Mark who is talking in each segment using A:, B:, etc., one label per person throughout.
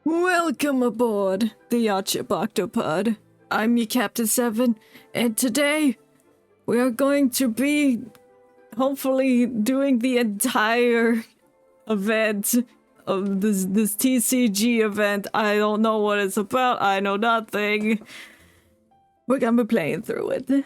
A: Welcome aboard the Yacht Ship Octopod. I'm your Captain 7, and today we are going to be hopefully doing the entire event of this TCG event. I don't know what it's about, I know nothing. We're gonna be playing through it.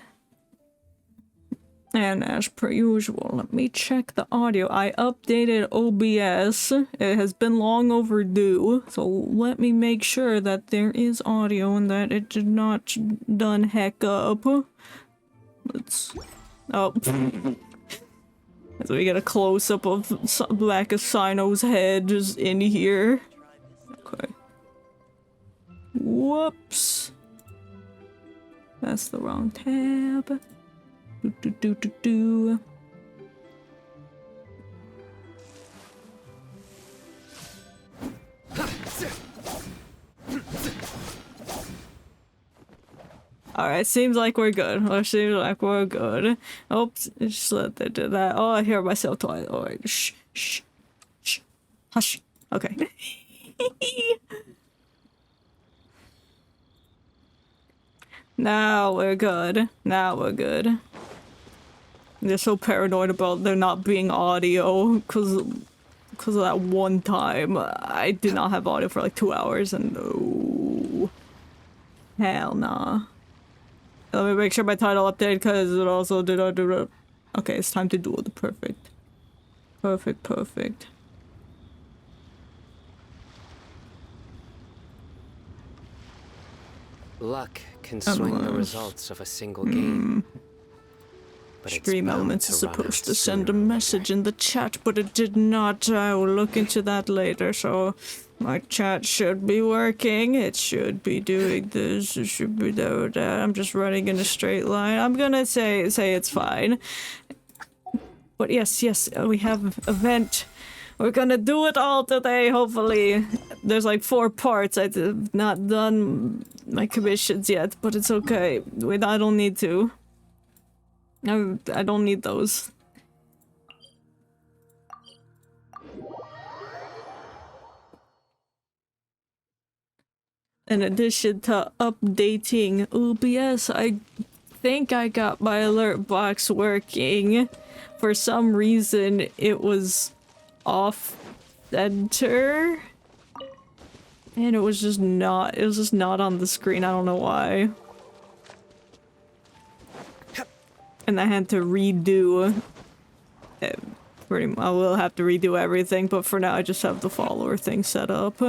A: And as per usual, let me check the audio. I updated OBS. It has been long overdue, so let me make sure that there is audio and that it did not done heck up. Let's... Oh. So we get a close-up of Black Asino's head just in here. Okay. Whoops. That's the wrong tab. Alright, seems like we're good. Oops, just let them do that. Oh, I hear myself talking. Alright, shh. Hush. Okay. Now we're good. They're so paranoid about there not being audio, because of that one time. I did not have audio for like 2 hours, and no. Hell nah. Let me make sure my title updated, because it also did not do it. Okay, it's time to duel the perfect. Perfect.
B: Luck can swing the results of a single game. But
A: Stream Elements is supposed to send a message in the chat, but it did not. I will look into that later, so my chat should be working. It should be doing this. It should be doing that. I'm just running in a straight line. I'm gonna say it's fine. But yes, we have event. We're gonna do it all today, hopefully. There's like 4 parts. I've not done my commissions yet, but it's okay. I don't need to. I don't need those. In addition to updating OBS, I think I got my alert box working. For some reason, it was off center. And it was just not on the screen. I don't know why. And I had to redo it. I will have to redo everything, but for now I just have the follower thing set up.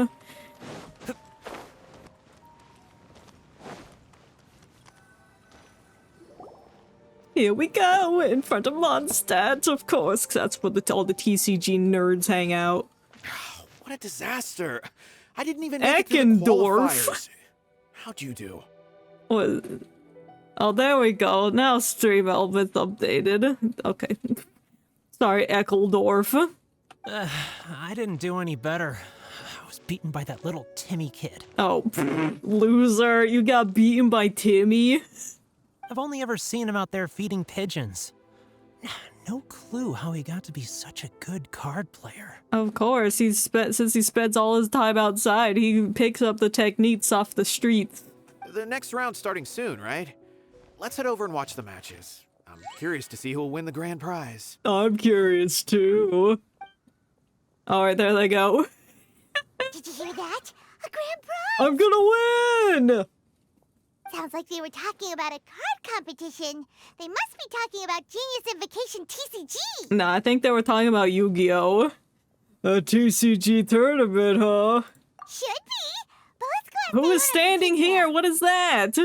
A: Here we go, in front of Mondstadt, of course, 'cause that's where all the TCG nerds hang out.
C: What a disaster! I didn't even make it through the qualifiers. How'd you do?
A: What? Oh, there we go. Now Stream Elements updated. Okay. Sorry, Eckledorf.
D: I didn't do any better. I was beaten by that little Timmy kid.
A: Oh, loser. You got beaten by Timmy?
D: I've only ever seen him out there feeding pigeons. No clue how he got to be such a good card player.
A: Of course, since he spends all his time outside, he picks up the techniques off the streets.
C: The next round's starting soon, right? Let's head over and watch the matches. I'm curious to see who'll win the grand prize.
A: I'm curious too. Alright, there they go.
E: Did you hear that? A grand prize!
A: I'm gonna win!
E: Sounds like they were talking about a card competition. They must be talking about Genius Invocation TCG.
A: Nah, I think they were talking about Yu-Gi-Oh! A TCG tournament, huh?
E: Should be. But let's go.
A: Who is standing here? What is that?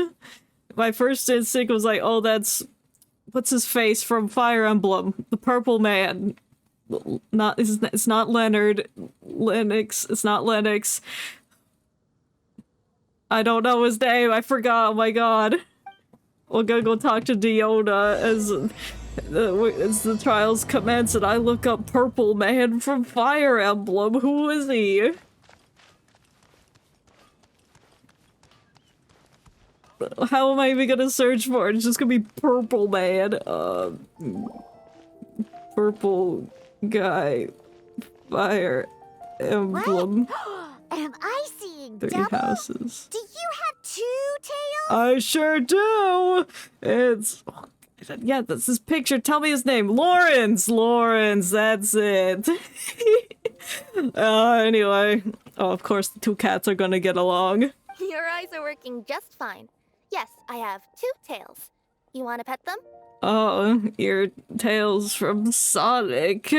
A: My first instinct was like, oh, that's... What's his face from Fire Emblem? The purple man. It's not Leonard. It's not Lennox. I don't know his name. I forgot. Oh my god. We're gonna go talk to Diona as the trials commence, and I look up Purple Man from Fire Emblem. Who is he? How am I even gonna search for it? It's just gonna be Purple Man. Purple guy. Fire Emblem.
E: Am I seeing
A: 3
E: double?
A: houses.
E: Do you have 2 tails?
A: I sure do! It's... Yeah, that's his picture. Tell me his name. Lawrence! Lawrence, that's it. Anyway. Oh, of course the 2 cats are gonna get along.
F: Your eyes are working just fine. Yes, I have 2 tails. You want to pet them?
A: Oh, your tails from Sonic.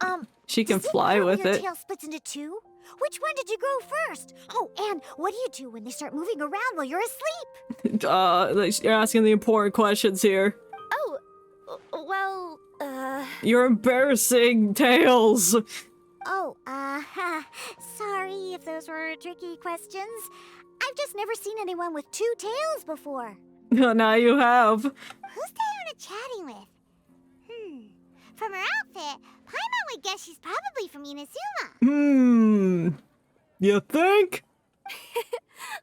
E: Wow,
A: She can
E: does it
A: fly
E: matter when
A: with
E: your
A: it.
E: tail splits into 2? Which one did you grow first? Oh, and what do you do when they start moving around while you're asleep?
A: You're asking the important questions here.
F: Oh, well,
A: You're embarrassing, Tails!
E: Oh, sorry if those were tricky questions. I've just never seen anyone with 2 tails before.
A: Now you have.
E: Who's Diona chatting with? From her outfit, Paimon would guess she's probably from Inazuma.
A: You think?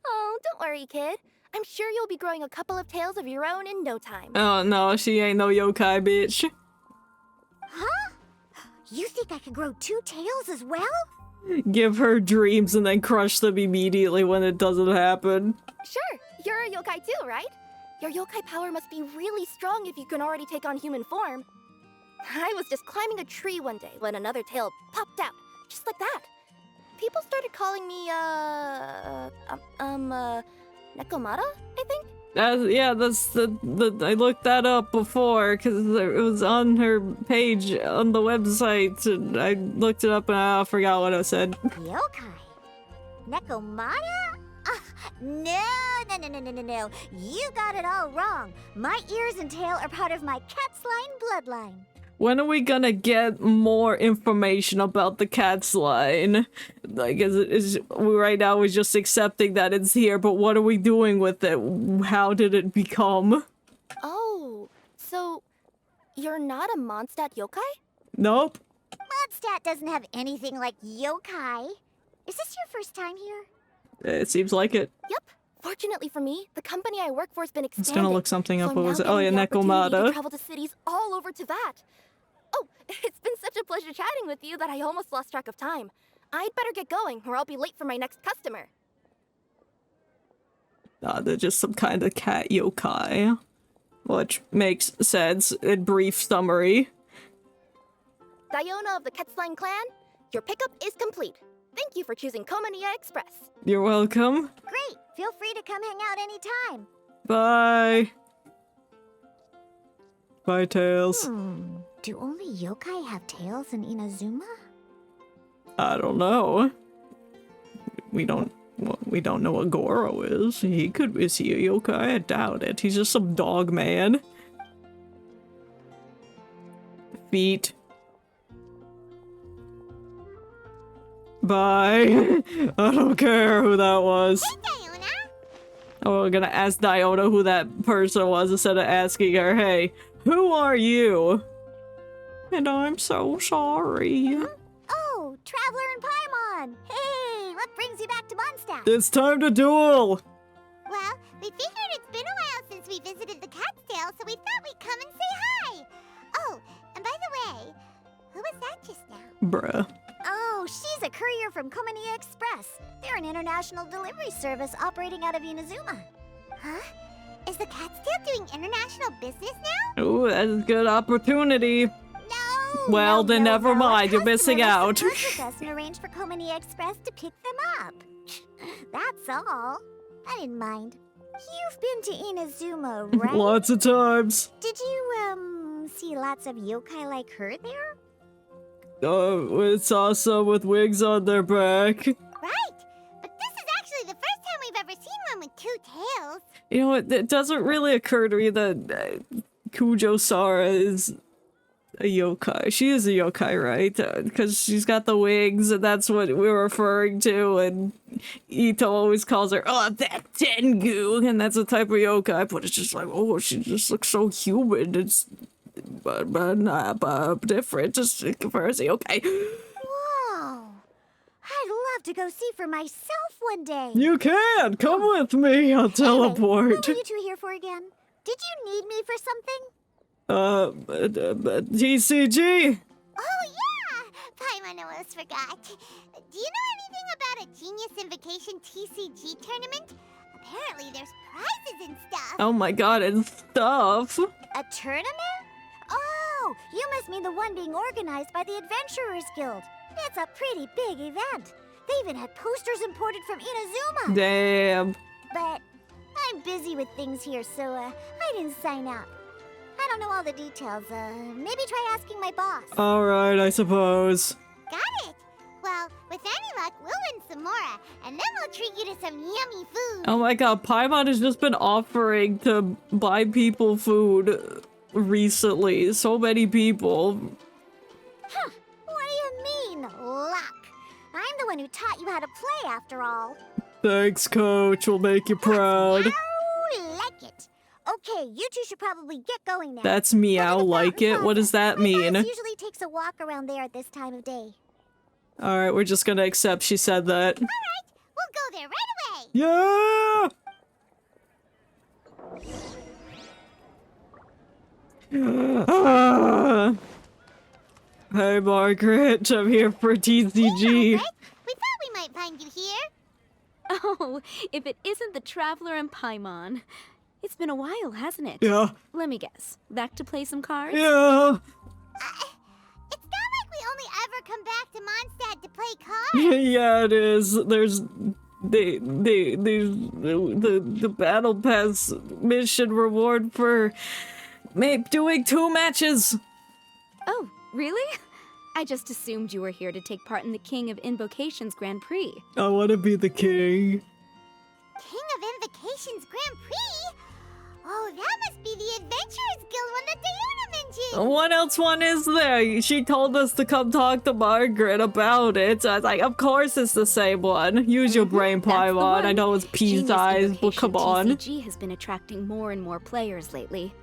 F: oh, don't worry, kid. I'm sure you'll be growing a couple of tails of your own in no time.
A: Oh no, she ain't no yokai bitch.
E: Huh? You think I could grow 2 tails as well?
A: Give her dreams and then crush them immediately when it doesn't happen.
F: Sure, you're a yokai too, right? Your yokai power must be really strong if you can already take on human form. I was just climbing a tree one day when another tail popped out, just like that. People started calling me, Nekomata, I think?
A: Yeah, that's the I looked that up before because it was on her page on the website. And I looked it up and I forgot what I said.
E: Yokai? Nekomata? No. You got it all wrong. My ears and tail are part of my cat's line bloodline.
A: When are we gonna get more information about the cat's line? Like, right now we're just accepting that it's here, but what are we doing with it? How did it become?
F: Oh, so you're not a Mondstadt yokai?
A: Nope.
E: Mondstadt doesn't have anything like yokai. Is this your first time here?
A: It seems like it.
F: Yep. Fortunately for me, the company I work for has been
A: It's
F: expanding.
A: gonna look something up.
F: So
A: What
F: I'm
A: was
F: now
A: it? Oh yeah,
F: getting the opportunity to
A: Nekomata.
F: travel to cities all over to that. Oh, it's been such a pleasure chatting with you that I almost lost track of time. I'd better get going, or I'll be late for my next customer.
A: They're just some kind of cat yokai. Which makes sense in brief summary.
F: Diona of the Quetzline clan, your pickup is complete. Thank you for choosing Komania Express.
A: You're welcome.
E: Great. Feel free to come hang out anytime.
A: Bye. Bye, Tails.
E: Do only yokai have tails in Inazuma?
A: I don't know. We don't know what Goro is. Is he a yokai? I doubt it. He's just some dog man. Feet. Bye. I don't care who that was.
E: Hey, Diona!
A: Oh, we're gonna ask Diona who that person was instead of asking her, hey, who are you? And I'm so sorry.
E: Oh, Traveler and Paimon! Hey, what brings you back to Mondstadt?
A: It's time to duel!
E: Well, we figured it's been a while since we visited the cat's tail, so we thought we'd come and say hi. Oh, and by the way, who was that just now?
A: Bruh.
E: Oh, she's a courier from Komania Express. They're an international delivery service operating out of Inazuma. Huh? Is the cat's tail doing international business now?
A: Ooh, that's a good opportunity.
E: No!
A: Well,
E: no,
A: then
E: no,
A: never
E: no. A
A: mind, you're missing
E: customer
A: out.
E: must have worked with us and arranged for Komania Express to pick them up. That's all. I didn't mind. You've been to Inazuma, right?
A: Lots of times.
E: Did you, see lots of yokai like her there?
A: It's awesome with wings on their back.
E: Right! But this is actually the first time we've ever seen one with 2 tails.
A: You know, it doesn't really occur to me that Kujo Sara is a yokai. She is a yokai, right? Because she's got the wings, and that's what we're referring to, and Ito always calls her, oh, that Tengu, and that's a type of yokai, but it's just like, oh, she just looks so human. It's but different, just in comparison, okay.
E: Whoa! I'd love to go see for myself one day.
A: You can! Come with me, I'll
E: Anyway,
A: teleport.
E: what were you 2 here for again? Did you need me for something?
A: TCG!
E: Oh, yeah! Paimon almost forgot. Do you know anything about a Genius Invocation TCG tournament? Apparently there's prizes and stuff.
A: Oh my god, and stuff.
E: A tournament? Oh, you must mean the one being organized by the Adventurers Guild. It's a pretty big event. They even had posters imported from Inazuma.
A: Damn.
E: But I'm busy with things here, so I didn't sign up. I don't know all the details. Maybe try asking my boss.
A: Alright, I suppose.
E: Got it. Well, with any luck, we'll win some more, and then we'll treat you to some yummy food.
A: Oh my god, Paimon has just been offering to buy people food recently. So many people.
E: Huh. What do you mean, luck? I'm the one who taught you how to play, after all.
A: Thanks, coach. We'll make you proud.
E: Meow, like it. Okay, you two should probably get going now.
A: That's meow, like it? What does that mean?
E: My boss usually takes a walk around there at this time of day.
A: Alright, we're just gonna accept she said that.
E: Alright, we'll go there right away.
A: Yeah! Hey, Margaret. I'm here for TCG.
E: Hey, Margaret. We thought we might find you here.
G: Oh, if it isn't the Traveler and Paimon. It's been a while, hasn't it?
A: Yeah.
G: Let me guess. Back to play some cards?
A: Yeah.
E: It's not like we only ever come back to Mondstadt to play cards.
A: Yeah, it is. There's the battle pass mission reward for doing 2 matches.
G: Oh, really? I just assumed you were here to take part in the King of Invocations Grand Prix.
A: I want to be the king.
E: King of Invocations Grand Prix? Oh, that must be the Adventurers Guild one that Diona mentioned.
A: What else one is there? She told us to come talk to Margaret about it. So I was like, of course it's the same one. Use your brain,
G: That's the
A: Paimon. I
G: one.
A: know it's pea
G: Genius
A: size, but
G: Invocation
A: come on.
G: TCG has been attracting more and more players lately.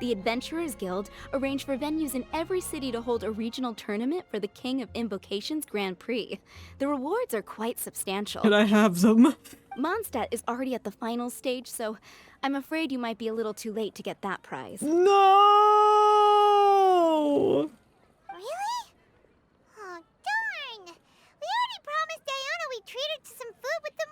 G: The Adventurers Guild arranged for venues in every city to hold a regional tournament for the King of Invocations Grand Prix. The rewards are quite substantial.
A: Can I have them?
G: Mondstadt is already at the final stage, so I'm afraid you might be a little too late to get that prize.
A: No!
E: Really? Oh, darn. We already promised Diona we'd treat her to some food with the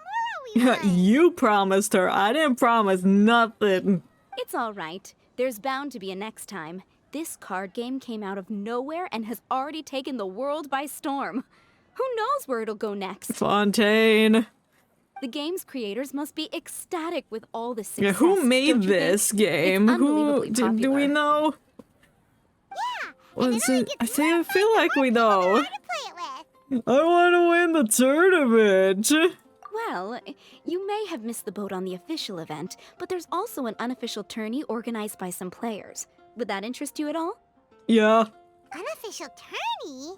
E: Mora we won.
A: You promised her. I didn't promise nothing.
G: It's all right. There's bound to be a next time. This card game came out of nowhere and has already taken the world by storm. Who knows where it'll go next?
A: Fontaine.
G: The game's creators must be ecstatic with all the success.
A: Yeah, who
G: don't
A: made
G: you think?
A: this game?
G: It's
A: Who
G: unbelievably
A: do we
G: popular.
A: know?
E: Yeah.
A: Was
E: and
A: it? I feel like we know.
E: How to play it with.
A: I want to win the tournament.
G: Well, you may have missed the boat on the official event, but there's also an unofficial tourney organized by some players. Would that interest you at all?
A: Yeah.
E: Unofficial tourney?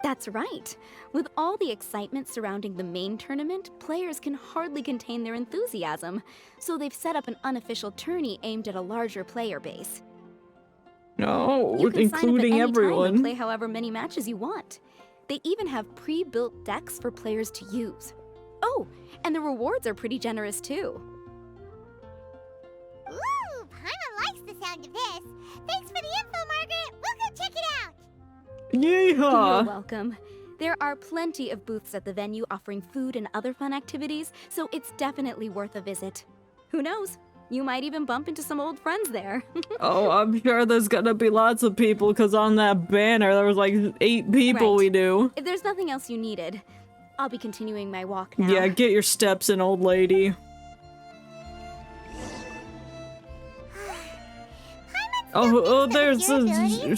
G: That's right. With all the excitement surrounding the main tournament, players can hardly contain their enthusiasm. So they've set up an unofficial tourney aimed at a larger player base.
A: No,
G: You can sign up at
A: including
G: any time and
A: everyone.
G: play however many matches you want. They even have pre-built decks for players to use. Oh, and the rewards are pretty generous too.
E: Ooh, Paimon likes the sound of this. Thanks for the info, Margaret. We'll go check it out.
G: You're
A: Yeehaw.
G: welcome. There are plenty of booths at the venue offering food and other fun activities, so it's definitely worth a visit. Who knows? You might even bump into some old friends there.
A: Oh, I'm sure there's gonna be lots of people, because on that banner there was like 8 people
G: Right.
A: we knew.
G: If there's nothing else you needed, I'll be continuing my walk now.
A: Yeah, get your steps in, old lady. Oh, there's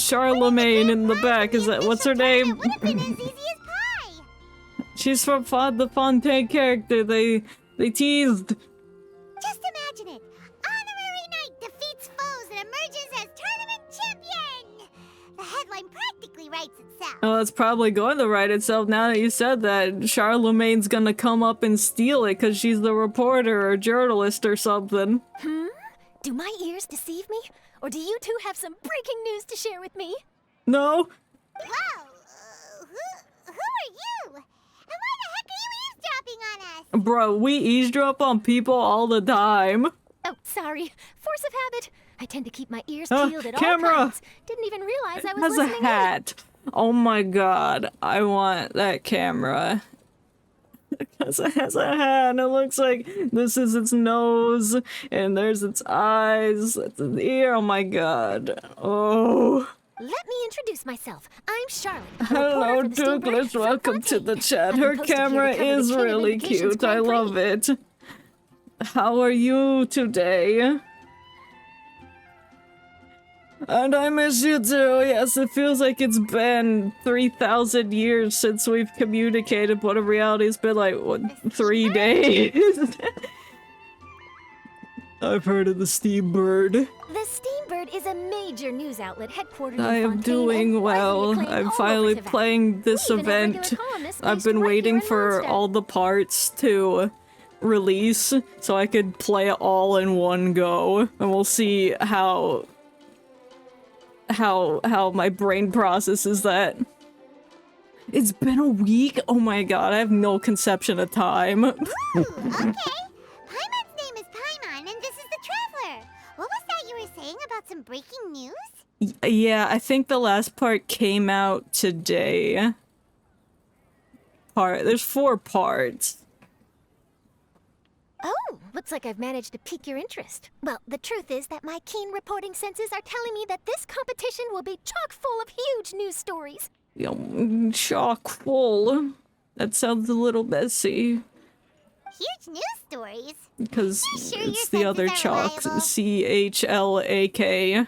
A: Charlemagne in the back. Is that, what's her name?
E: It would have been as easy as pie.
A: She's from the Fontaine character. They teased.
E: Just imagine it. Honorary Knight defeats foes and emerges as tournament champion. The headline practically writes itself.
A: Oh, it's probably going to write itself now that you said that. Charlemagne's gonna come up and steal it because she's the reporter or journalist or something.
F: Do my ears deceive me? Or do you two have some breaking news to share with me?
A: No?
E: Whoa, who are you? And why the heck are you eavesdropping on us?
A: Bro, we eavesdrop on people all the time.
F: Oh, sorry. Force of habit. I tend to keep my ears
A: Ah,
F: peeled at
A: camera.
F: all times. Didn't even realize I was
A: Has a
F: listening in.
A: hat. Oh my god, I want that camera. Because it has a hand. It looks like this is its nose, and there's its eyes, its ear. Oh my god. Oh.
H: Let me introduce myself. I'm Charlotte. a
A: Hello,
H: reporter for the Steam Bird
A: Douglas.
H: from
A: Welcome to
H: Fontaine.
A: the chat.
H: I've
A: Her
H: been posted here to
A: camera
H: cover the
A: is
H: King of
A: really
H: Invocations
A: cute. I
H: Grand Prix.
A: love it. How are you today? And I miss you too. Yes, it feels like it's been 3,000 years since we've communicated, but in reality it's been like, what, 3 days? I've heard of the Steam Bird.
H: The Steam Bird is a major news outlet headquartered
A: I
H: in
A: am
H: Fontaine
A: doing
H: and
A: well.
H: widely acclaimed
A: I'm
H: all
A: finally
H: over Tavern.
A: playing this
H: We even have
A: event.
H: regular columnists
A: I've
H: based
A: been
H: right
A: waiting
H: here in
A: for
H: Mondstadt.
A: all the parts to release so I could play it all in one go. And we'll see how my brain processes that. It's been a week? Oh my god, I have no conception of time.
E: Ooh, okay. Paimon's name is Paimon, and this is the Traveler. What was that you were saying about some breaking news?
A: Yeah, I think the last part came out today. There's 4 parts.
H: Oh, looks like I've managed to pique your interest. Well, the truth is that my keen reporting senses are telling me that this competition will be chock full of huge news stories.
A: Chock full. That sounds a little messy.
E: Huge news stories.
A: Because
E: Sure your
A: it's the other
E: senses are
A: chalk.
E: reliable?
A: CHLAK.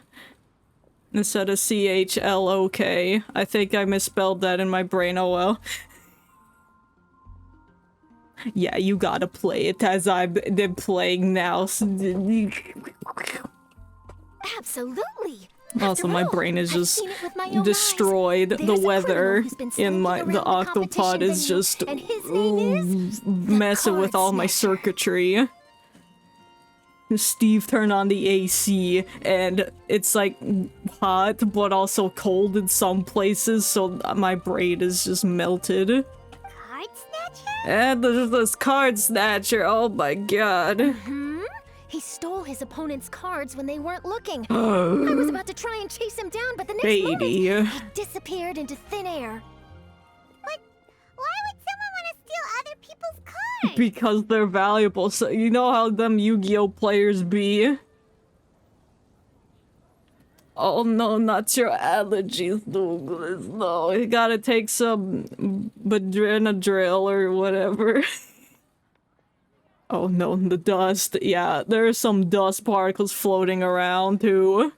A: Instead of CHLOK. I think I misspelled that in my brain, oh well. Yeah, you gotta play it as I've been playing now.
H: Absolutely.
A: Also,
H: After
A: my
H: all,
A: brain is
H: I've
A: just
H: seen it with my own
A: destroyed.
H: eyes.
A: The
H: There's a
A: weather
H: criminal who's been
A: in
H: slinking
A: the
H: around the
A: octopod
H: competition
A: is
H: venue,
A: just
H: and his name is the
A: messing with
H: Card
A: all my
H: Snatcher.
A: circuitry. Steve turned on the AC and it's like hot but also cold in some places, so my brain is just melted.
E: Card Snatcher?
A: And there's this card snatcher, oh my god.
H: He stole his opponent's cards when they weren't looking. I was about to try and chase him down, but the next moment,
A: Baby.
H: he disappeared into thin air.
E: But why would someone want to steal other people's cards?
A: Because they're valuable, so you know how them Yu-Gi-Oh players be. Oh no, not your allergies, Douglas. No, you gotta take some Benadryl or whatever. Oh no, the dust. Yeah, there are some dust particles floating around too.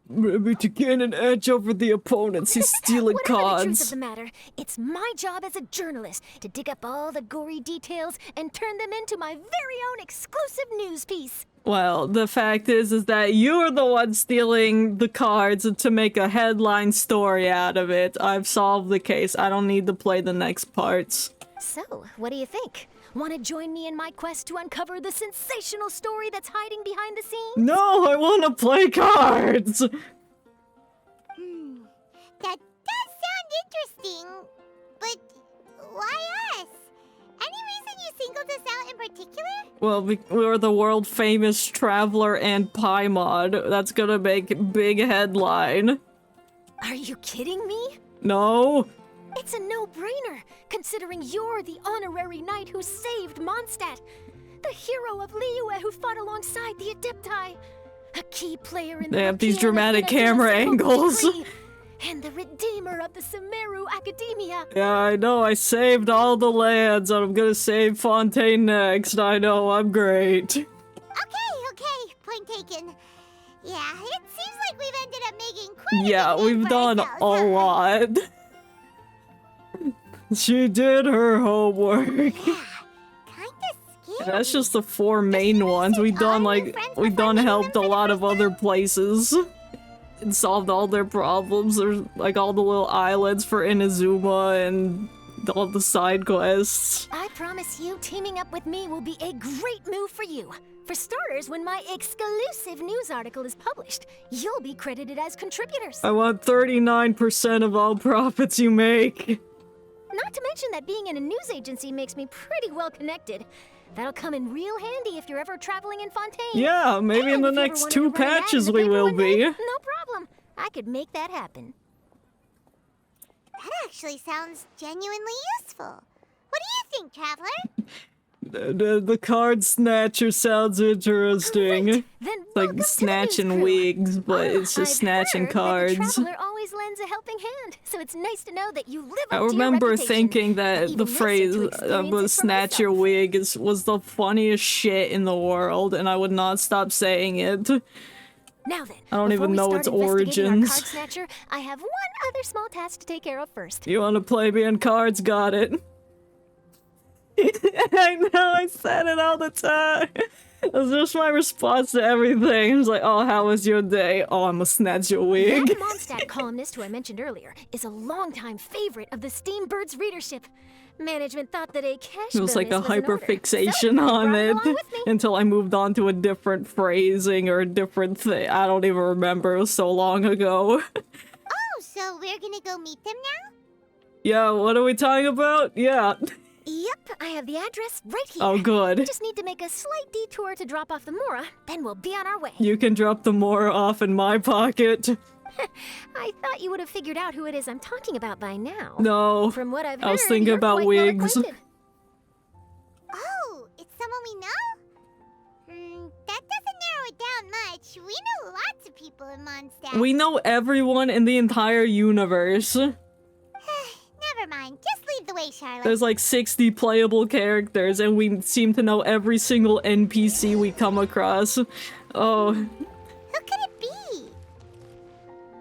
A: Remember to gain an edge over the opponents. He's stealing
H: Whatever the truth of
A: cards.
H: the matter, it's my job as a journalist to dig up all the gory details and turn them into my very own exclusive news piece.
A: Well, the fact is that you're the one stealing the cards to make a headline story out of it. I've solved the case. I don't need to play the next parts.
H: So, what do you think? Want to join me in my quest to uncover the sensational story that's hiding behind the scenes?
A: No, I want to play cards!
E: That does sound interesting. But why us? Any reason you singled us out in particular?
A: Well, we're the world famous Traveler and Paimon. That's gonna make big headline.
H: Are you kidding me?
A: No?
H: It's a no-brainer, considering you're the honorary knight who saved Mondstadt, the hero of Liyue who fought alongside the Adepti, a key player in the
A: They have these
H: repeal of
A: dramatic
H: Inazuma's
A: camera
H: supposed
A: angles.
H: decree, and the redeemer of the Sumeru Academia.
A: Yeah, I know, I saved all the lands, and I'm gonna save Fontaine next. I know, I'm great.
E: Okay, point taken. Yeah, it seems like we've ended up making quite a
A: Yeah,
E: good name
A: we've
E: for
A: done a
E: ourselves, huh?
A: lot. She did her homework.
E: Yeah, kinda scary.
A: That's just the 4 main ones. We've done helped a lot of other places. And solved all their problems. There's like all the little islands for Inazuma and all the side quests.
H: I promise you, teaming up with me will be a great move for you. For starters, when my exclusive news article is published, you'll be credited as contributors.
A: I want 39% of all profits you make.
H: Not to mention that being in a news agency makes me pretty well connected. That'll come in real handy if you're ever traveling in Fontaine.
A: Yeah, maybe in
H: And
A: the
H: if you ever
A: next
H: wanted
A: 2
H: to run an ad in
A: patches
H: the
A: we
H: paper
A: will
H: one day,
A: be.
H: No problem. I could make that happen.
E: actually sounds genuinely useful. What do you think, Traveler?
A: The card snatcher sounds interesting.
H: Then
A: It's
H: welcome
A: like
H: to the news
A: snatching
H: crew.
A: wigs, but it's just
H: I've
A: snatching
H: heard
A: cards.
H: That the Traveler always lends a helping hand, so it's nice to know that you live up
A: I
H: to your
A: remember
H: reputation.
A: thinking
H: I
A: that
H: even
A: the
H: listened
A: phrase
H: to experience
A: was
H: it for
A: snatch your
H: myself.
A: wig was the funniest shit in the world, and I would not stop saying it.
H: Now then,
A: I don't
H: before
A: even
H: we
A: know
H: start
A: its
H: investigating our
A: origins.
H: card snatcher, I have one other small task to take care of first.
A: You want to play me in cards? Got it. I know, I said it all the time. That's just my response to everything. It's like, oh, how was your day? Oh, I'm gonna snatch your wig.
H: That Mondstadt columnist who I mentioned earlier is a longtime favorite of the Steambird's readership. Management thought that a cash
A: It was like a
H: bonus was in order,
A: hyperfixation
H: so
A: on
H: brought
A: it
H: along with me.
A: until I moved on to a different phrasing or a different thing. I don't even remember. It was so long ago.
E: Oh, so we're gonna go meet them now?
A: Yeah, what are we talking about? Yeah.
H: Yep, I have the address right here.
A: Oh,
H: We
A: good.
H: just need to make a slight detour to drop off the Mora, then we'll be on our way.
A: You can drop the more off in my pocket.
H: I thought you would have figured out who it is I'm talking about by now.
A: No.
H: From what I've heard,
A: I was thinking
H: you're
A: about
H: quite well
A: wigs.
H: acquainted.
E: Oh, it's someone we know? That doesn't narrow it down much. We know lots of people in Mondstadt.
A: We know everyone in the entire universe.
E: Never mind. Just lead the way, Charlotte.
A: There's like 60 playable characters, and we seem to know every single NPC we come across. Oh.
E: Who could it be?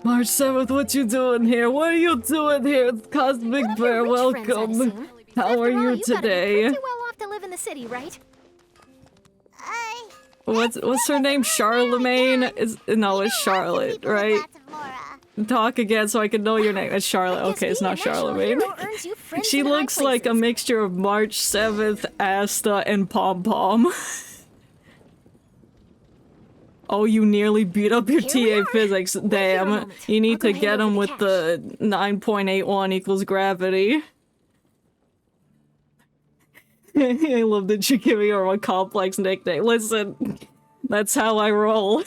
A: March 7th, what you doing here? What are you doing here? Cosmic
H: One of your
A: Bear,
H: rich friends, I'd
A: welcome.
H: assume.
A: How
H: After
A: are
H: all,
A: you
H: gotta be
A: today?
H: pretty well off to live in the city, right?
A: What's her name? Charlemagne? No, it's Charlotte, right? Talk again so I can know your name. It's Charlotte.
H: I guess
A: Okay, it's
H: being
A: not
H: a national
A: Charlemagne.
H: hero earns you friends
A: She
H: in high
A: looks like a
H: places.
A: mixture of March 7th, Asta, and Pom Pom. Oh, you nearly beat up your
H: Here we
A: TA
H: are.
A: physics.
H: Wait here a
A: Damn.
H: moment.
A: You
H: I'll
A: need
H: go
A: to
H: hand
A: get
H: over
A: him
H: the
A: with
H: cash.
A: the 9.81 equals gravity. I love that you're giving her a complex nickname. Listen, that's how I roll.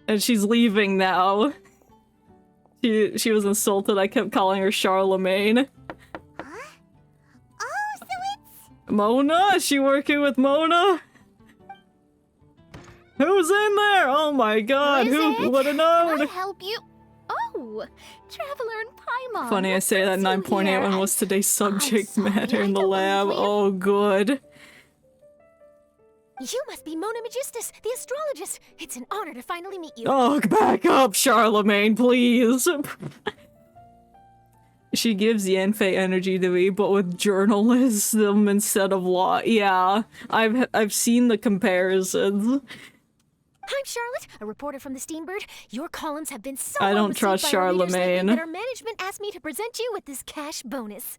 A: And she's leaving now. She was insulted. I kept calling her Charlemagne.
E: Huh? Oh, so it's...
A: Mona? Is she working with Mona? Who's in there? Oh my god,
F: Who is
A: who
F: it?
A: would have
F: Can I
A: known?
F: help you? Oh, Traveler and Paimon.
A: Funny I
F: what
A: say that
F: brings you
A: 9.81
F: here?
A: was today's subject
F: sorry,
A: matter
F: I
A: in the
F: don't
A: lab.
F: believe you.
A: Oh, good.
H: You must be Mona Magistus, the astrologist. It's an honor to finally meet you.
A: Oh, back up, Charlemagne, please. She gives Yanfei energy to me, but with journalism instead of law. Yeah, I've seen the comparisons.
H: I'm Charlotte, a reporter from the Steambird. Your columns have been so
A: I
H: well
A: don't
H: received
A: trust
H: by our readers lately
A: Charlemagne.
H: that our management asked me to present you with this cash bonus.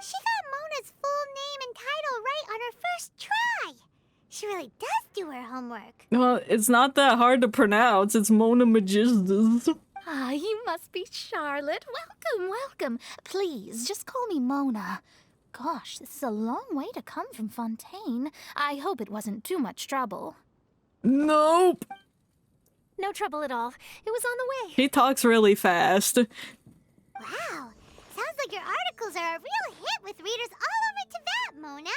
E: She got Mona's full name and title right on her first try. She really does do her homework.
A: Well, it's not that hard to pronounce. It's Mona Magistus.
F: Ah, you must be Charlotte. Welcome, welcome. Please, just call me Mona. Gosh, this is a long way to come from Fontaine. I hope it wasn't too much trouble.
A: Nope.
H: No trouble at all. It was on the way.
A: He talks really fast.
E: Wow. Sounds like your articles are a real hit with readers all over Tibet, Mona.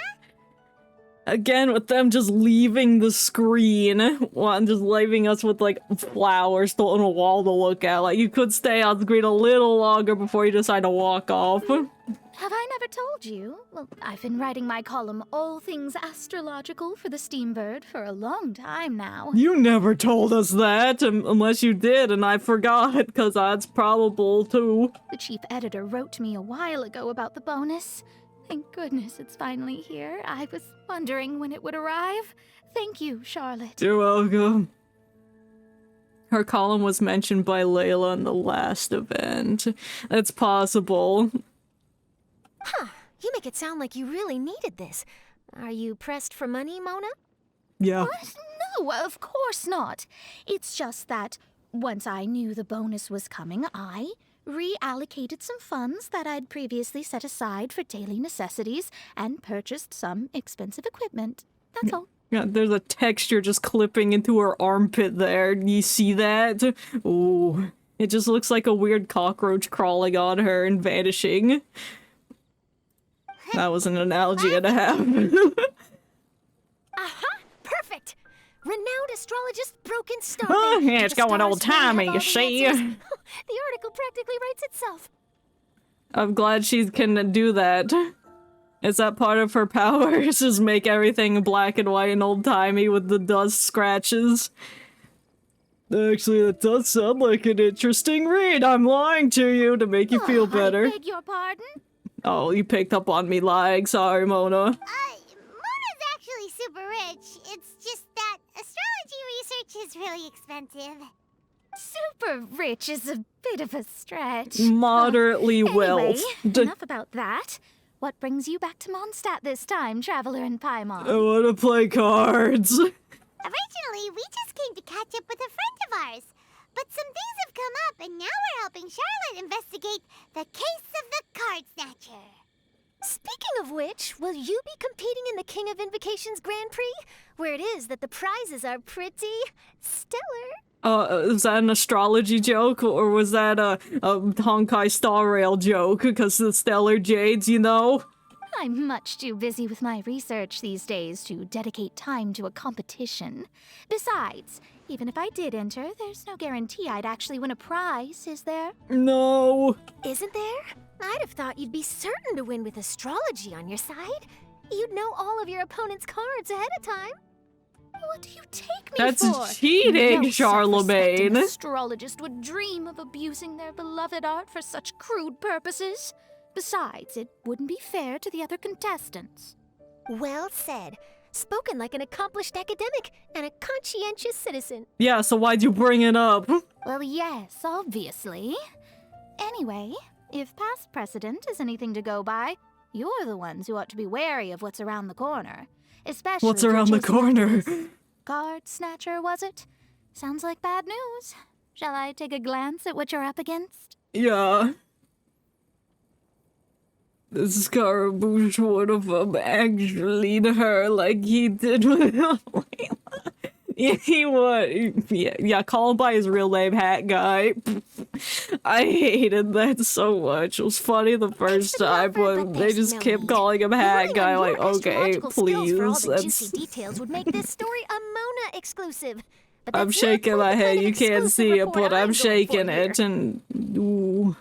A: Again, with them just leaving the screen, and just leaving us with, like, flowers still on a wall to look at. Like, you could stay on screen a little longer before you decide to walk off.
F: Have I never told you? Well, I've been writing my column All Things Astrological for the Steambird for a long time now.
A: You never told us that, unless you did, and I forgot, because that's probable, too.
F: The chief editor wrote to me a while ago about the bonus. Thank goodness it's finally here. I was wondering when it would arrive. Thank you, Charlotte.
A: You're welcome. Her column was mentioned by Layla in the last event. It's possible.
H: Huh. You make it sound like you really needed this. Are you pressed for money, Mona?
A: Yeah.
F: What? No, of course not. It's just that once I knew the bonus was coming, I reallocated some funds that I'd previously set aside for daily necessities and purchased some expensive equipment. That's all.
A: Yeah, there's a texture just clipping into her armpit there. You see that? Ooh. It just looks like a weird cockroach crawling on her and vanishing. That was an analogy and a half.
H: Aha! Perfect! Renowned astrologist Broken Star.
A: Oh, yeah, it's going old-timey, you see.
H: The article practically writes itself.
A: I'm glad she can do that. Is that part of her powers? Just make everything black and white and old-timey with the dust scratches? Actually, that does sound like an interesting read. I'm lying to you to make you feel better.
H: I beg your pardon?
A: Oh, you picked up on me lying. Sorry, Mona.
E: Mona's actually super rich. It's just that astrology research is really expensive.
H: Super rich is a bit of a stretch.
A: Moderately well.
H: Anyway, enough about that. What brings you back to Mondstadt this time, Traveler in Paimon?
A: I want to play cards.
E: Originally, we just came to catch up with a friend of ours. But some things have come up, and now we're helping Charlotte investigate the case of the Card Snatcher.
H: Speaking of which, will you be competing in the King of Invocations Grand Prix? Where it is that the prizes are pretty stellar.
A: Was that an astrology joke, or was that a Honkai Star Rail joke? Because the Stellar Jades, you know?
H: I'm much too busy with my research these days to dedicate time to a competition. Besides, even if I did enter, there's no guarantee I'd actually win a prize, is there?
A: No.
H: Isn't there? I'd have thought you'd be certain to win with astrology on your side. You'd know all of your opponent's cards ahead of time. What do you take me
A: That's
H: for?
A: cheating,
H: No
A: Charlemagne.
H: self-respecting astrologist would dream of abusing their beloved art for such crude purposes. Besides, it wouldn't be fair to the other contestants. Well said. Spoken like an accomplished academic and a conscientious citizen.
A: Yeah, so why'd you bring it up?
H: Well, yes, obviously. Anyway, if past precedent is anything to go by, you're the ones who ought to be wary of what's around the corner. Especially
A: What's
H: if you're
A: around the
H: chasing
A: corner?
H: after this Card Snatcher, was it? Sounds like bad news. Shall I take a glance at what you're up against?
A: Yeah. The Scaramouche would have actually her like he did with Layla. Yeah, he would. Yeah, call him by his real name, Hat Guy. I hated that so much. It was funny the first time, but they just kept calling him Hat Guy. Like, okay, please.
H: Juicy details would make this story a Mona exclusive. But
A: I'm
H: that's
A: shaking
H: not
A: my
H: the
A: head.
H: kind of
A: You can't
H: exclusive
A: see it,
H: report
A: but I'm
H: going
A: shaking
H: for
A: it,
H: here.
A: and ooh.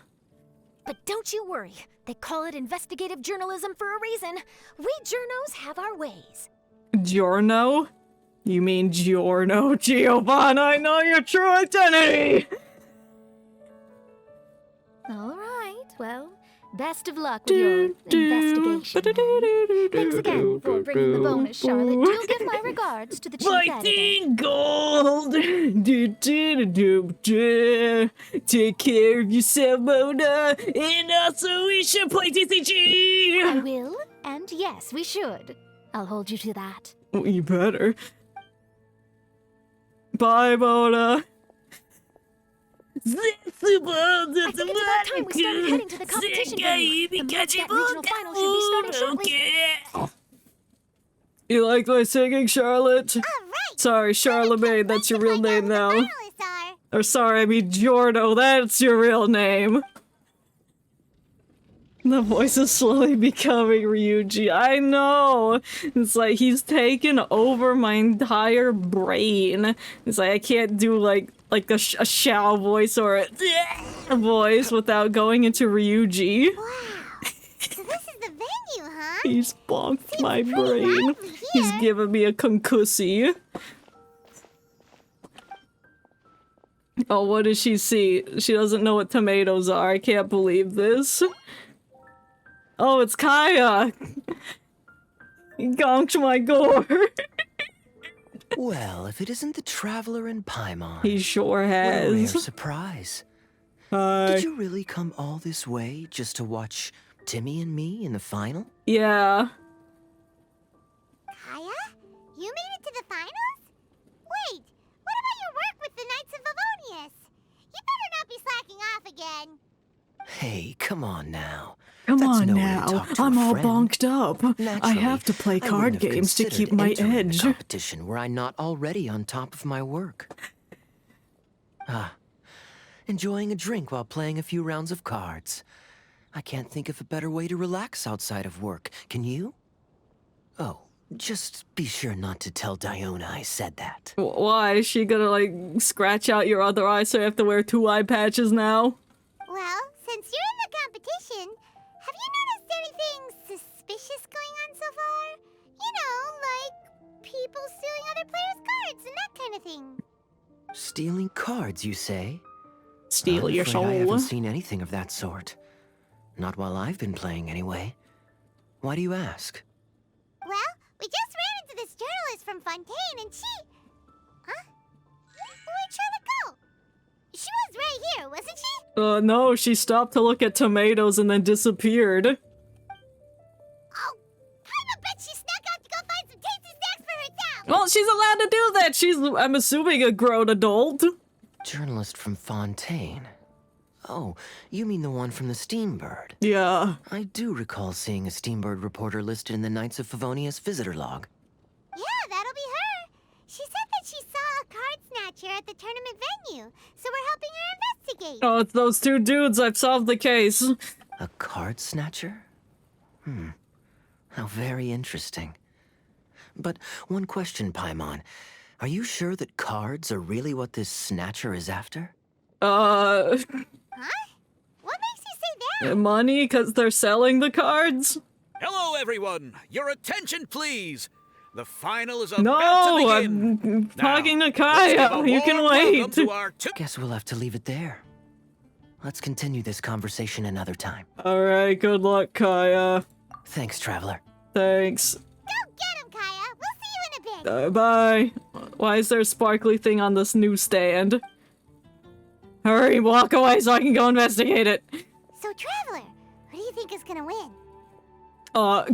H: But don't you worry. They call it investigative journalism for a reason. We journos have our ways.
A: Giorno? You mean Giorno? Giovanna, I know your true identity!
H: All right, well, best of luck with your investigation. Thanks again for bringing the bonus, Charlotte. Do give my regards to the chief editor.
A: Fighting gold! Take care of yourself, Mona! And also, we should play TCG!
H: I will, and yes, we should. I'll hold you to that.
A: Well, you better. Bye, Mona!
H: I think it's about time we started heading to the competition venue. The Mondstadt regional final should be starting shortly.
A: You like my singing, Charlotte?
E: All right.
A: Sorry, Charlemagne, that's your real name now.
E: Finalists are.
A: Or sorry, I mean Giorno, that's your real name. The voice is slowly becoming Ryuji. I know! It's like he's taken over my entire brain. It's like I can't do like a Shao voice or a voice without going into Ryuji.
E: Wow. So this is the venue, huh?
A: He's bonked my
E: pretty
A: brain.
E: lively
A: He's
E: here.
A: giving me a concussy. Oh, what does she see? She doesn't know what tomatoes are. I can't believe this. Oh, it's Kaya! He gonked my gore.
I: Well, if it isn't the Traveler in Paimon.
A: He sure
I: What a rare
A: has.
I: surprise.
A: Hi.
I: Did you really come all this way just to watch Timmy and me in the final?
A: Yeah.
E: Kaya? You made it to the finals? Wait, what about your work with the Knights of Favonius? You better not be slacking off again.
I: Hey, come on now.
A: Come
I: That's
A: on
I: no way to
A: now.
I: talk to a
A: I'm all
I: friend.
A: bonked up. I
I: Naturally,
A: have to play
I: I
A: card
I: wouldn't have
A: games to keep
I: considered
A: my
I: entering
A: edge.
I: a competition where I'm not already on top of my work. enjoying a drink while playing a few rounds of cards. I can't think of a better way to relax outside of work. Can you? Oh, just be sure not to tell Diona I said that.
A: Why? Is she gonna, like, scratch out your other eye so you have to wear 2 eye patches now?
E: Well, since you're in the competition, have you noticed anything suspicious going on so far? You know, like people stealing other players' cards and that kind of thing.
I: Stealing cards, you say?
A: Steal
I: I'm
A: your
I: afraid
A: soul.
I: I haven't seen anything of that sort. Not while I've been playing, anyway. Why do you ask?
E: Well, we just ran into this journalist from Fontaine and she... Huh? Where'd Charlotte go? She was right here, wasn't she?
A: No, she stopped to look at tomatoes and then disappeared.
E: Oh, I bet she snuck out to go find some tasty snacks for herself.
A: Well, she's allowed to do that. She's, I'm assuming, a grown adult.
I: Journalist from Fontaine. Oh, you mean the one from the Steambird?
A: Yeah.
I: I do recall seeing a Steambird reporter listed in the Knights of Favonius visitor log.
E: Yeah, that'll be her. She said that she saw a card snatcher at the tournament venue, so we're helping her investigate.
A: Oh, it's those 2 dudes. I've solved the case.
I: A card snatcher? How very interesting. But one question, Paimon. Are you sure that cards are really what this snatcher is after?
E: Huh? What makes you say that?
A: Money, because they're selling the cards?
J: Hello, everyone. Your attention, please. The final is about
A: No,
J: to begin.
A: I'm talking to
J: Let's give
A: Kaya.
J: a
A: You can
J: warm welcome
A: wait.
J: to our
I: Guess we'll have to leave it there. Let's continue this conversation another time.
A: Alright, good luck, Kaya.
I: Thanks, Traveler.
A: Thanks.
E: Go get him, Kaya. We'll see you in a bit.
A: Bye. Why is there a sparkly thing on this newsstand? Hurry, walk away so I can go investigate it.
E: So, Traveler, who do you think is gonna win?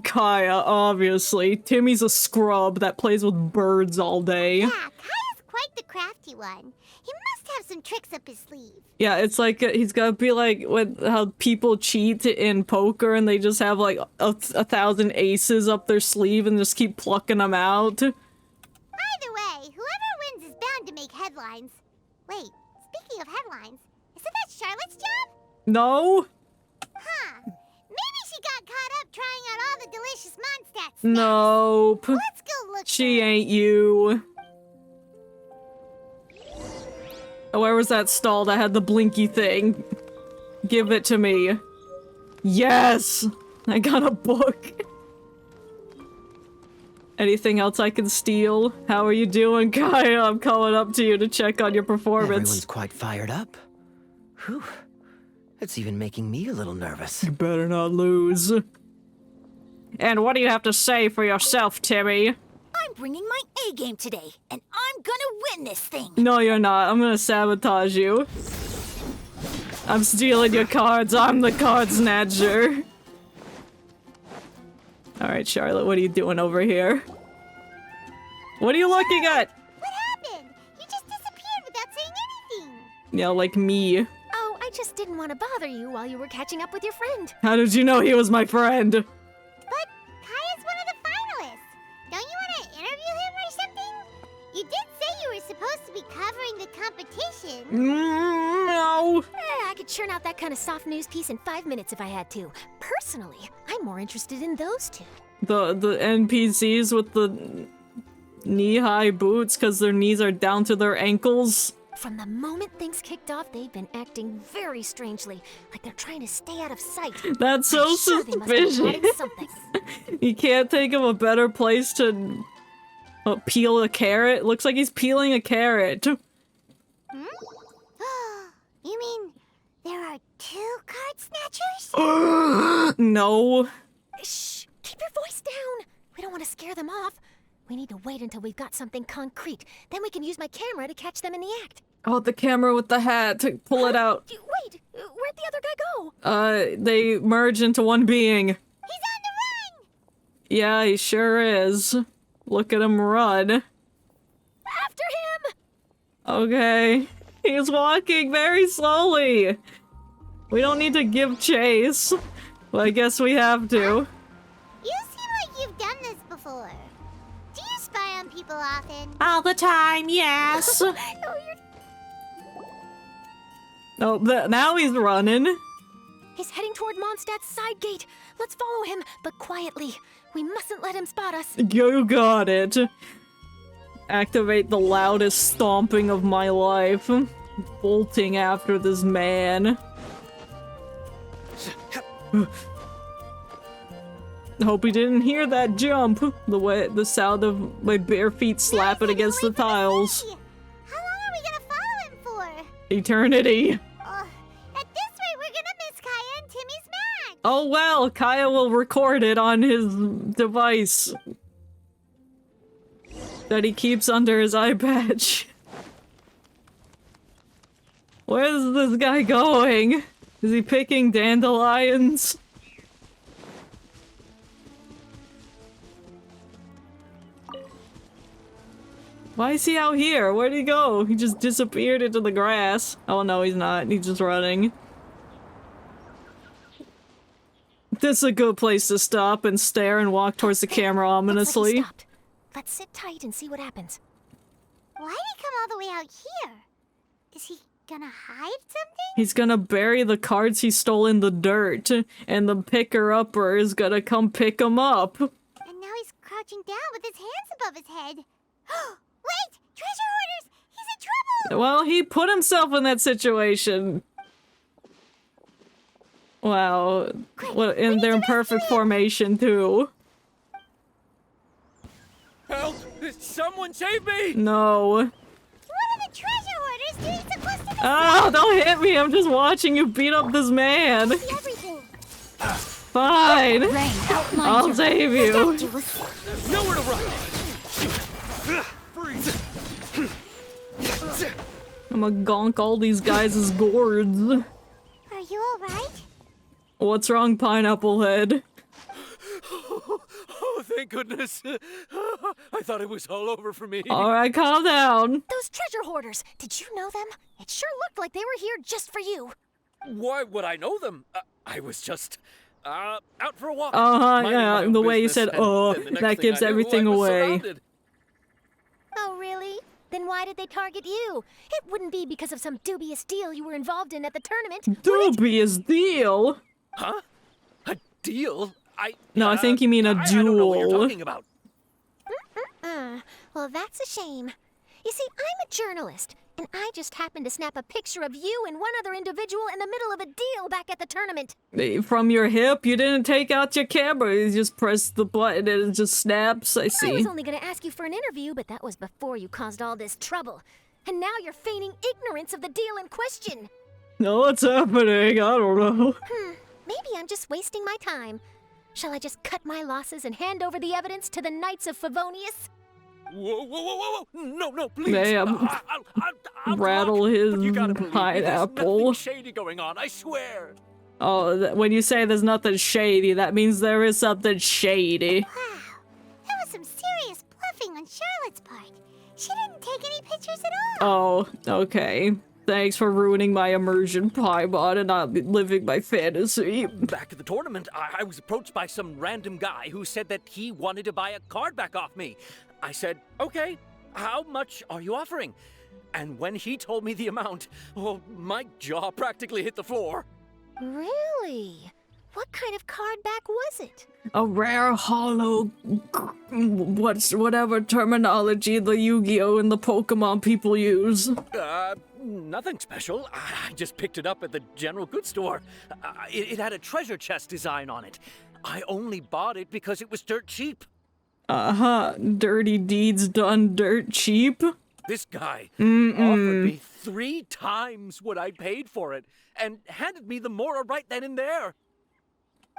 A: Kaya, obviously. Timmy's a scrub that plays with birds all day.
E: Yeah, Kaya's quite the crafty one. He must have some tricks up his sleeve.
A: Yeah, it's like he's gotta be like how people cheat in poker and they just have like a 1,000 aces up their sleeve and just keep plucking them out.
E: Either way, whoever wins is bound to make headlines. Wait, speaking of headlines, isn't that Charlotte's job?
A: No?
E: Huh. Maybe she got caught up trying out all the delicious Mondstadt snacks.
A: Nope.
E: Let's go look
A: She
E: for her.
A: ain't you. Oh, where was that stall that had the blinky thing? Give it to me. Yes! I got a book. Anything else I can steal? How are you doing, Kaya? I'm calling up to you to check on your performance.
I: Everyone's quite fired up. Whew. It's even making me a little nervous.
A: You better not lose. And what do you have to say for yourself, Timmy?
H: I'm bringing my A game today, and I'm gonna win this thing.
A: No, you're not. I'm gonna sabotage you. I'm stealing your cards. I'm the card snatcher. Alright, Charlotte, what are you doing over here? What are you looking at?
E: What happened? You just disappeared without saying anything.
A: Yeah, like me.
H: Oh, I just didn't want to bother you while you were catching up with your friend.
A: How did you know he was my friend?
E: But Kaya's one of the finalists. Don't you want to interview him or something? You did say you were supposed to be covering the competition.
A: No.
H: I could churn out that kind of soft news piece in 5 minutes if I had to. Personally, I'm more interested in those two.
A: The NPCs with the knee-high boots because their knees are down to their ankles.
H: From the moment things kicked off, they've been acting very strangely, like they're trying to stay out of sight.
A: That's so
H: I'm sure they must be
A: suspicious.
H: plotting something.
A: You can't think of a better place to peel a carrot? Looks like he's peeling a carrot.
E: You mean there are 2 card snatchers?
A: No.
H: Shh! Keep your voice down! We don't want to scare them off. We need to wait until we've got something concrete. Then we can use my camera to catch them in the act.
A: Oh, the camera with the hat. Pull it out.
H: Wait! Where'd the other guy go?
A: They merge into one being.
E: He's on the run!
A: Yeah, he sure is. Look at him run.
H: After him!
A: Okay. He's walking very slowly. We don't need to give chase. Well, I guess we have to.
E: You seem like you've done this before. Do you spy on people often?
A: All the time, yes. Oh, now he's running.
H: He's heading toward Mondstadt's side gate. Let's follow him, but quietly. We mustn't let him spot us.
A: You got it. Activate the loudest stomping of my life. Bolting after this man. Hope he didn't hear that jump. The sound of my bare feet slapping against the tiles.
E: How long are we gonna follow him for?
A: Eternity.
E: At this rate, we're gonna miss Kaya and Timmy's match.
A: Oh well, Kaya will record it on his device that he keeps under his eye patch. Where's this guy going? Is he picking dandelions? Why is he out here? Where'd he go? He just disappeared into the grass. Oh no, he's not. He's just running. This is a good place to stop and stare and walk towards the camera ominously.
H: Looks like he stopped. Let's sit tight and see what happens.
E: Why'd he come all the way out here? Is he gonna hide something?
A: He's gonna bury the cards he stole in the dirt, and the picker-upper is gonna come pick him up.
E: And now he's crouching down with his hands above his head. Wait! Treasure hoarders! He's in trouble!
A: Well, he put himself in that situation. Wow. Well, and they're in perfect formation, too.
J: Help! Someone save me!
A: No.
E: What are the treasure hoarders doing supposed to be?
A: Oh, don't hit me! I'm just watching you beat up this man.
E: See everything.
A: Fine. I'll save you.
J: There's nowhere to run!
A: I'm gonna gonk all these guys' gourds.
E: Are you alright?
A: What's wrong, Pineapple Head?
J: Oh, thank goodness. I thought it was all over for me.
A: Alright, calm down.
H: Those treasure hoarders, did you know them? It sure looked like they were here just for you.
J: Why would I know them? I was just out for a walk.
A: Yeah, the way you said, that gives everything away.
H: Oh, really? Then why did they target you? It wouldn't be because of some dubious deal you were involved in at the tournament.
A: Dubious deal?
J: Huh? A deal?
A: No, I think you mean a duel.
J: I don't know what you're talking about.
H: Well, that's a shame. You see, I'm a journalist, and I just happened to snap a picture of you and one other individual in the middle of a deal back at the tournament.
A: From your hip? You didn't take out your camera. You just pressed the button and it just snaps. I see.
H: I was only going to ask you for an interview, but that was before you caused all this trouble. And now you're feigning ignorance of the deal in question.
A: No, what's happening? I don't know.
H: Maybe I'm just wasting my time. Shall I just cut my losses and hand over the evidence to the Knights of Favonius?
J: Whoa. No, please.
A: Damn.
J: I'll
A: Rattle
J: talk,
A: his
J: but you gotta believe me,
A: pineapple.
J: There's nothing shady going on, I swear.
A: Oh, when you say there's nothing shady, that means there is something shady.
E: Wow. That was some serious bluffing on Charlotte's part. She didn't take any pictures at all.
A: Oh, okay. Thanks for ruining my immersion, Paimon, and not living my fantasy.
J: Back at the tournament, I was approached by some random guy who said that he wanted to buy a card back off me. I said, okay, how much are you offering? And when he told me the amount, oh, my jaw practically hit the floor.
H: Really? What kind of card back was it?
A: A rare hollow... whatever terminology the Yu-Gi-Oh! And the Pokemon people use.
J: Nothing special. I just picked it up at the general goods store. It had a treasure chest design on it. I only bought it because it was dirt cheap.
A: Dirty deeds done dirt cheap?
J: This guy offered me 3 times what I paid for it and handed me the Mora right then and there.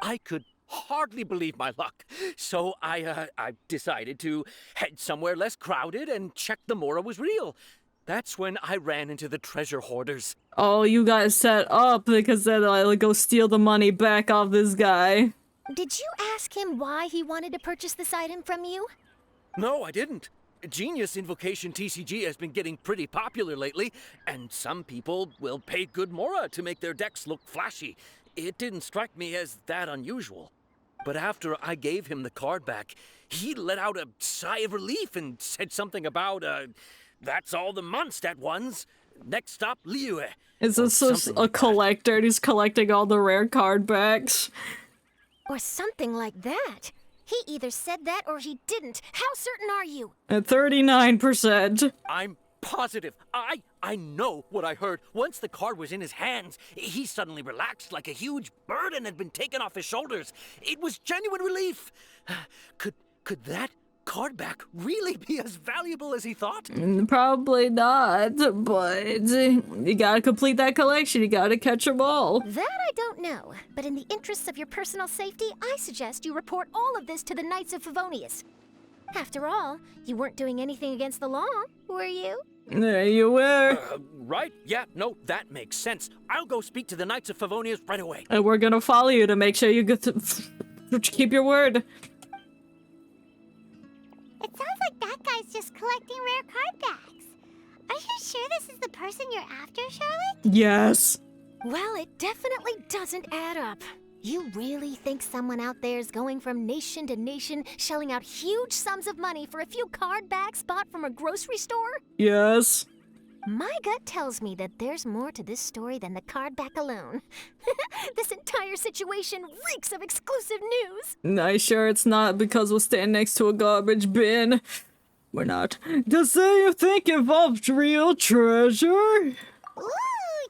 J: I could hardly believe my luck, so I decided to head somewhere less crowded and check the Mora was real. That's when I ran into the treasure hoarders.
A: Oh, you got set up because then I'll go steal the money back off this guy.
H: Did you ask him why he wanted to purchase this item from you?
J: No, I didn't. Genius Invocation TCG has been getting pretty popular lately, and some people will pay good Mora to make their decks look flashy. It didn't strike me as that unusual. But after I gave him the card back, he let out a sigh of relief and said something about, that's all the Mondstadt ones. next stop, Liyue.
A: Is this just a collector and he's collecting all the rare card backs?
H: Or something like that. He either said that or he didn't. How certain are you?
A: At 39%.
J: I'm positive. I know what I heard. Once the card was in his hands, he suddenly relaxed like a huge burden had been taken off his shoulders. It was genuine relief. Could that card back really be as valuable as he thought?
A: Probably not, but you gotta complete that collection. You gotta catch them all.
H: That I don't know, but in the interests of your personal safety, I suggest you report all of this to the Knights of Favonius. After all, you weren't doing anything against the law, were you?
A: There you were.
J: Right? Yeah, no, that makes sense. I'll go speak to the Knights of Favonius right away.
A: And we're gonna follow you to make sure you get to keep your word.
E: It sounds like that guy's just collecting rare card backs. Are you sure this is the person you're after, Charlotte?
A: Yes.
H: Well, it definitely doesn't add up. You really think someone out there is going from nation to nation, shelling out huge sums of money for a few card backs bought from a grocery store?
A: Yes.
H: My gut tells me that there's more to this story than the card back alone. This entire situation reeks of exclusive news.
A: I sure it's not because we're standing next to a garbage bin. We're not. Does you think involves real treasure?
E: Ooh,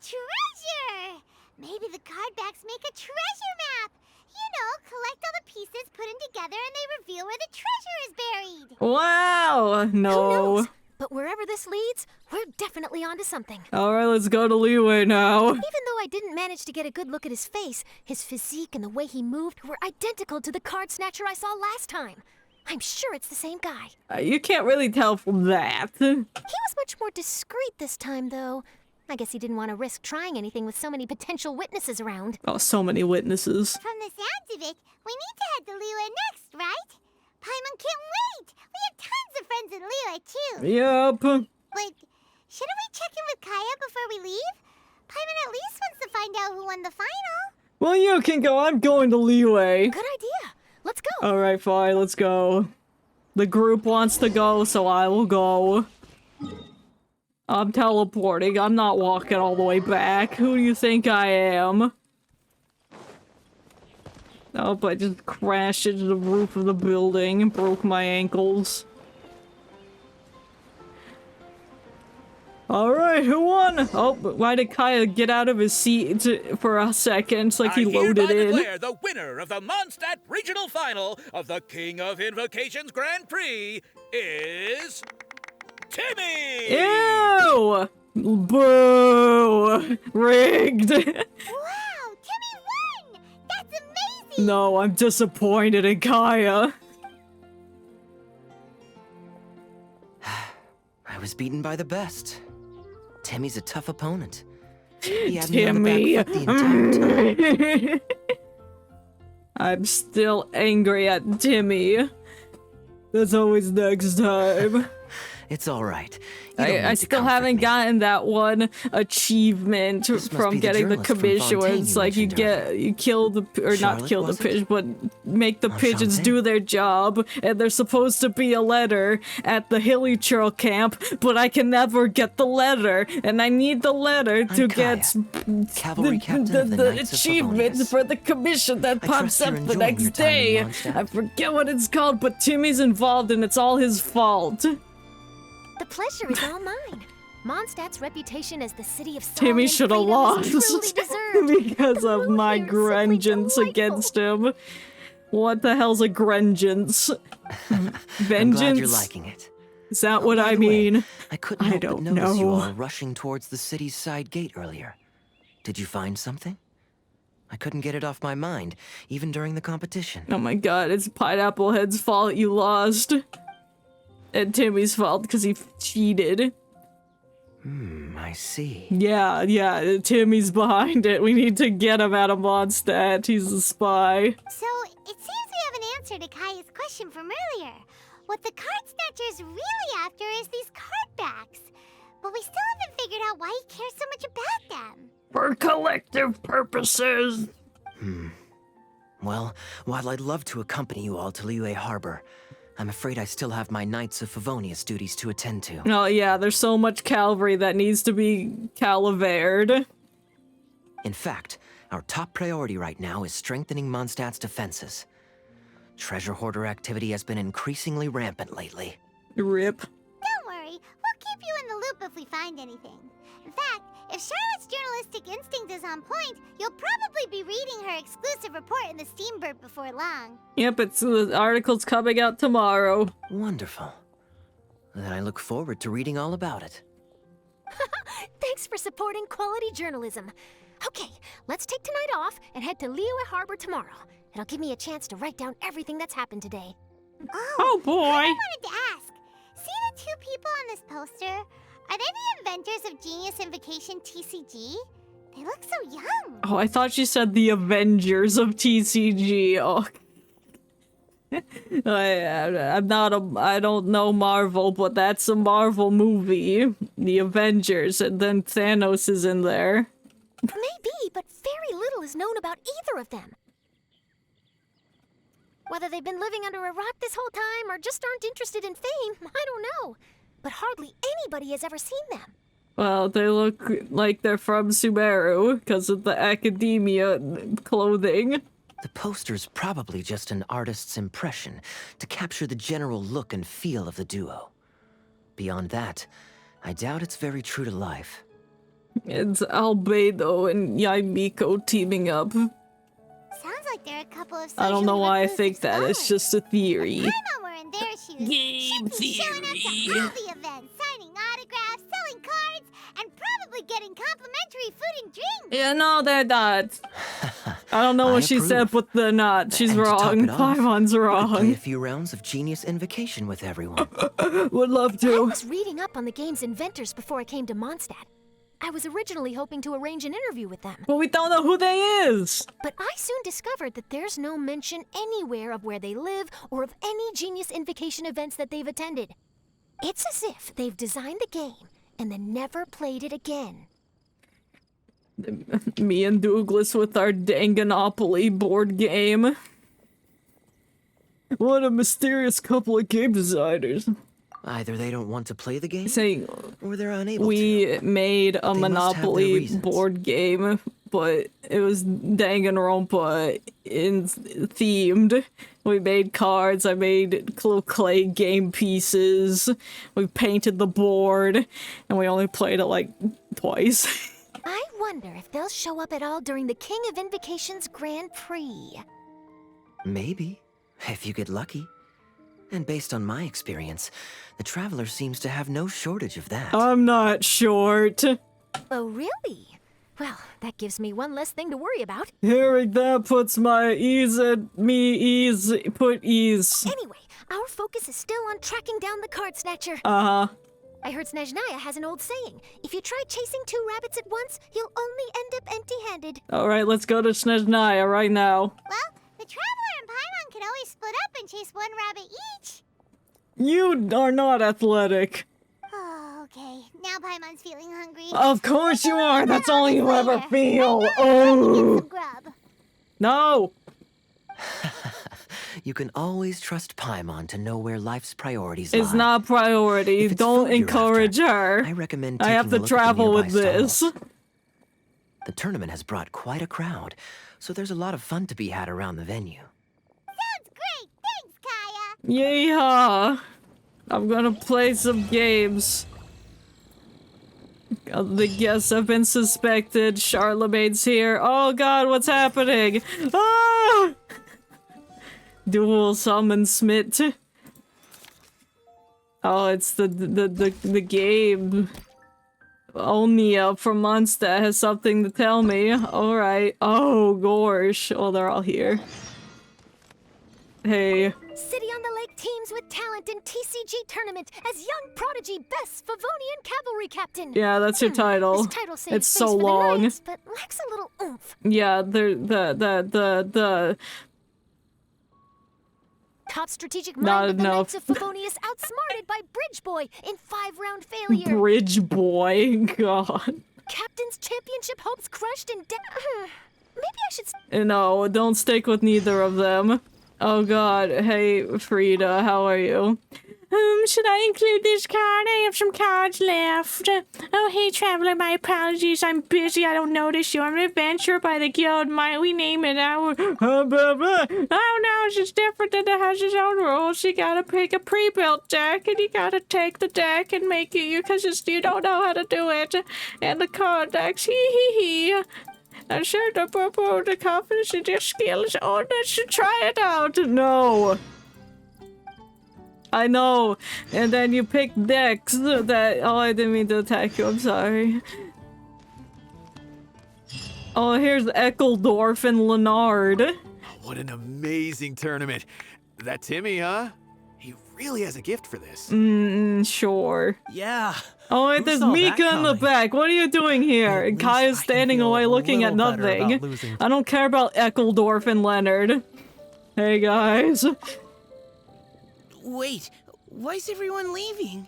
E: treasure! Maybe the card backs make a treasure map. You know, collect all the pieces, put them together, and they reveal where the treasure is buried.
A: Wow. No.
H: Who knows? But wherever this leads, we're definitely onto something.
A: Alright, let's go to Leeway now.
H: Even though I didn't manage to get a good look at his face, his physique and the way he moved were identical to the card snatcher I saw last time. I'm sure it's the same guy.
A: You can't really tell from that.
H: He was much more discreet this time, though. I guess he didn't want to risk trying anything with so many potential witnesses around.
A: Oh, so many witnesses.
E: From the sounds of it, we need to head to Liyue next, right? Paimon can't wait! We have tons of friends in Liyue, too.
A: Yep.
E: But shouldn't we check in with Kaya before we leave? Paimon at least wants to find out who won the final.
A: Well, you can go. I'm going to Leeway.
H: Good idea. Let's go.
A: Alright, fine. Let's go. The group wants to go, so I will go. I'm teleporting. I'm not walking all the way back. Who do you think I am? Oh, I just crashed into the roof of the building and broke my ankles. Alright, who won? Oh, but why did Kaya get out of his seat for a second? It's like he loaded in.
J: I declare the winner of the Mondstadt Regional Final of the King of Invocations Grand Prix is... Timmy!
A: Ew! Boo! Rigged!
E: Wow, Timmy won! That's amazing!
A: No, I'm disappointed in Kaya.
I: I was beaten by the best. Timmy's a tough opponent. He had me on the
A: Timmy!
I: back foot the entire time.
A: I'm still angry at Timmy. There's always next time.
I: It's all right.
A: I still haven't gotten that one achievement from getting the commission where it's like you kill the, or not kill the pigeon, but make the pigeons do their job, and there's supposed to be a letter at the Hilly Churl camp, but I can never get the letter, and I need the letter to get the achievement for the commission that pops up the next day. I forget what it's called, but Timmy's involved and it's all his fault.
H: The pleasure is all mine. Mondstadt's reputation as the city of song
A: Timmy
H: and
A: should have
H: freedom
A: lost
H: is truly deserved.
A: because of my vengeance against him. What the hell's a vengeance? Vengeance?
I: I'm glad you're liking it.
A: Is that what I mean?
I: I couldn't help but notice
A: know.
I: you all rushing towards the city's side gate earlier. Did you find something? I couldn't get it off my mind, even during the competition.
A: Oh my god, it's Pineapple Head's fault you lost. And Timmy's fault because he cheated.
I: I see.
A: Yeah, Timmy's behind it. We need to get him out of Mondstadt. He's a spy.
E: So, it seems we have an answer to Kaya's question from earlier. What the card snatcher's really after is these card backs. But we still haven't figured out why he cares so much about them.
A: For collective purposes.
I: Well, while I'd love to accompany you all to Liyue Harbor, I'm afraid I still have my Knights of Favonius duties to attend to.
A: Oh yeah, there's so much cavalry that needs to be calivered.
I: In fact, our top priority right now is strengthening Mondstadt's defenses. Treasure hoarder activity has been increasingly rampant lately.
A: Rip.
E: Don't worry, we'll keep you in the loop if we find anything. In fact, if Charlotte's journalistic instinct is on point, you'll probably be reading her exclusive report in the Steambird before long.
A: Yep, it's the article's coming out tomorrow.
I: Wonderful. Then I look forward to reading all about it.
H: Thanks for supporting quality journalism. Okay, let's take tonight off and head to Liyue Harbor tomorrow. It'll give me a chance to write down everything that's happened today.
A: Oh boy!
E: I wanted to ask, see the two people on this poster? Are they the inventors of Genius Invocation TCG? They look so young.
A: Oh, I thought you said the Avengers of TCG. Oh. I don't know Marvel, but that's a Marvel movie. The Avengers, and then Thanos is in there.
H: Maybe, but very little is known about either of them. Whether they've been living under a rock this whole time or just aren't interested in fame, I don't know. But hardly anybody has ever seen them.
A: Well, they look like they're from Sumeru because of the academia clothing.
I: The poster's probably just an artist's impression to capture the general look and feel of the duo. Beyond that, I doubt it's very true to life.
A: It's Albedo and Yaimiko teaming up.
E: Sounds like they're a couple of
A: I don't know why I think that. It's just a theory.
E: Paimon were in their shoes.
A: Game
E: She'd be showing up
A: theory.
E: to all the events, signing autographs, selling cards, and probably getting complimentary food and drinks.
A: Yeah, no, they're not. I don't know
I: I
A: what she said,
I: approve.
A: but they're not. She's
I: And to top
A: wrong.
I: it off,
A: Paimon's
I: we could play
A: wrong.
I: a few rounds of Genius Invocation with everyone.
A: Would love
H: I
A: to.
H: was reading up on the game's inventors before I came to Mondstadt. I was originally hoping to arrange an interview with them.
A: But we don't know who they is.
H: But I soon discovered that there's no mention anywhere of where they live or of any Genius Invocation events that they've attended. It's as if they've designed the game and then never played it again.
A: Me and Douglas with our Danganopoli board game. What a mysterious couple of game designers.
I: Either they don't want to play the game,
A: Saying
I: or they're unable to.
A: we made a
I: They must have their
A: Monopoly
I: reasons.
A: board game, but it was Danganronpa themed. We made cards, I made little clay game pieces, we painted the board, and we only played it like twice.
H: I wonder if they'll show up at all during the King of Invocation's Grand Prix.
I: Maybe, if you get lucky. And based on my experience, the Traveler seems to have no shortage of that.
A: I'm not short.
H: Oh, really? Well, that gives me one less thing to worry about.
A: Hearing that puts my ease at me ease, put ease.
H: Anyway, our focus is still on tracking down the card snatcher.
A: Uh-huh.
H: I heard Snezhnaya has an old saying. If you try chasing two rabbits at once, you'll only end up empty-handed.
A: Alright, let's go to Snezhnaya right now.
E: Well, the Traveler and Paimon can always split up and chase one rabbit each.
A: You are not athletic.
E: Oh, okay. Now Paimon's feeling hungry.
A: Of course you are. That's all you ever
E: Later.
A: feel.
E: Get
A: Oh.
E: some grub.
A: No.
I: You can always trust Paimon to know where life's priorities
A: It's
I: lie.
A: not priority.
I: If it's
A: Don't
I: food you're
A: encourage
I: after,
A: her.
I: I recommend
A: I have
I: taking
A: to
I: a look at the
A: travel with
I: nearby
A: this.
I: stalls. The tournament has brought quite a crowd, so there's a lot of fun to be had around the venue.
E: Sounds great. Thanks, Kaya.
A: Yeehaw. I'm gonna play some games. The guests have been suspected. Charlemagne's here. Oh god, what's happening? Ah! Duel summon Smith. Oh, it's the game. Onia from Mondstadt has something to tell me. Alright. Oh, gosh. Oh, they're all here. Hey.
H: City on the Lake teams with talent in TCG tournament as young prodigy best Favonian cavalry captain.
A: Yeah, that's your title.
H: This title saves
A: It's
H: face
A: so
H: for the
A: long.
H: Knights, but lacks a little oomph.
A: Yeah, the
H: Top strategic
A: Not
H: mind of the
A: enough.
H: Knights of Favonius outsmarted by Bridge Boy in 5-round failure.
A: Bridge boy. God.
H: Captain's championship hopes crushed in Maybe I should...
A: No, don't stick with neither of them. Oh god, hey Frida, how are you? Should I include this card? I have some cards left. Oh, hey Traveler, my apologies, I'm busy, I don't notice you. I'm an adventurer by the guild, might we name it our... Oh no, it's just different and it has its own rules. You gotta pick a pre-built deck and you gotta take the deck and make it, because you don't know how to do it. And the card decks, hee. I'm sure the confidence in your skills. Oh, let's try it out. No. I know. And then you pick decks that... Oh, I didn't mean to attack you. I'm sorry. Oh, here's Eckledorf and Leonard.
C: What an amazing tournament. That Timmy, huh? He really has a gift for this.
A: Sure.
D: Yeah.
A: Oh, and there's Mika in the back. What are you doing here? And Kaya's standing away looking at nothing. I don't care about Eckledorf and Leonard. Hey, guys.
K: Wait, why is everyone leaving?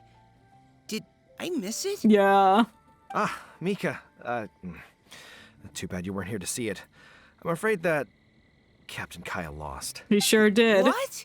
K: Did I miss it?
A: Yeah.
L: Ah, Mika. Too bad you weren't here to see it. I'm afraid that Captain Kaya lost.
A: He sure did.
K: What?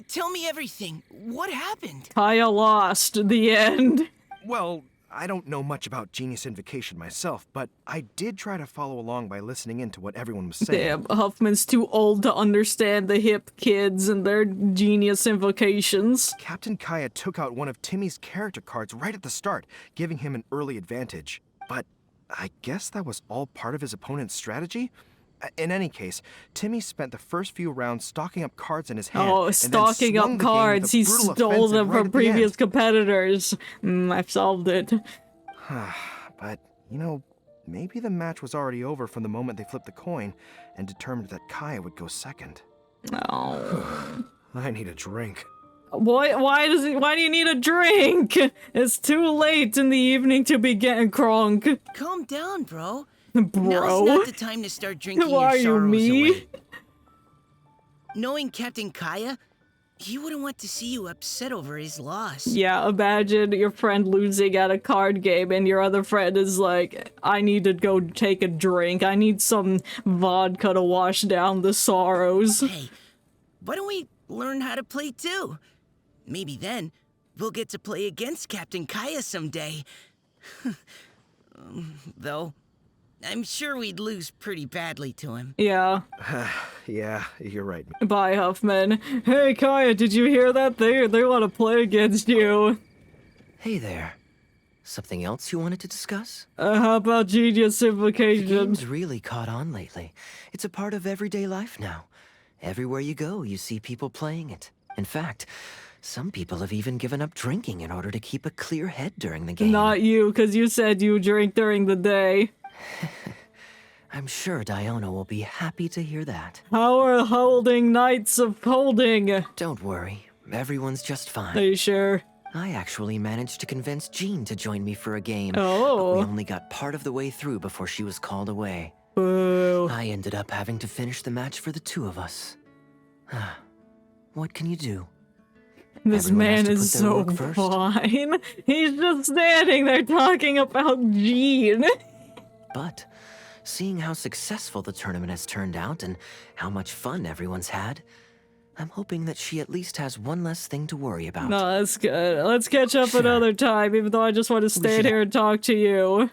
K: Tell me everything. What happened?
A: Kaya lost. The end.
L: Well, I don't know much about Genius Invocation myself, but I did try to follow along by listening in to what everyone was saying.
A: Damn, Huffman's too old to understand the hip kids and their Genius Invocations.
L: Captain Kaya took out one of Timmy's character cards right at the start, giving him an early advantage. But I guess that was all part of his opponent's strategy? In any case, Timmy spent the first few rounds stocking up cards in his hand.
A: Oh, stocking up cards. He stole them from previous competitors. I've solved it.
L: But, you know, maybe the match was already over from the moment they flipped the coin and determined that Kaya would go second.
A: Oh.
L: I need a drink.
A: Why do you need a drink? It's too late in the evening to be getting crunk.
K: Calm down, bro.
A: Bro?
K: Now's not the time to start drinking
A: Why
K: your sorrows
A: are you me?
K: away. Knowing Captain Kaya, he wouldn't want to see you upset over his loss.
A: Yeah, imagine your friend losing at a card game and your other friend is like, I need to go take a drink. I need some vodka to wash down the sorrows.
K: Hey, why don't we learn how to play too? Maybe then we'll get to play against Captain Kaya someday. Though, I'm sure we'd lose pretty badly to him.
A: Yeah.
L: Yeah, you're right.
A: Bye, Huffman. Hey, Kaya, did you hear that? They want to play against you.
I: Hey there. Something else you wanted to discuss?
A: How about Genius Invocation?
I: The game's really caught on lately. It's a part of everyday life now. Everywhere you go, you see people playing it. In fact, some people have even given up drinking in order to keep a clear head during the game.
A: Not you, because you said you drink during the day.
I: I'm sure Diona will be happy to hear that.
A: How are holding Knights of Holding?
I: Don't worry, everyone's just fine.
A: Are you sure?
I: I actually managed to convince Jean to join me for a game.
A: Oh.
I: But we only got part of the way through before she was called away.
A: Boo.
I: I ended up having to finish the match for the two of us. What can you do?
A: This
I: Everyone has
A: man
I: to
A: is
I: put their
A: so
I: work first.
A: fine. He's just standing there talking about Jean.
I: But seeing how successful the tournament has turned out and how much fun everyone's had, I'm hoping that she at least has one less thing to worry about.
A: No, that's good. Let's catch up
I: Sure.
A: another time, even though I just want to stand here and talk to you.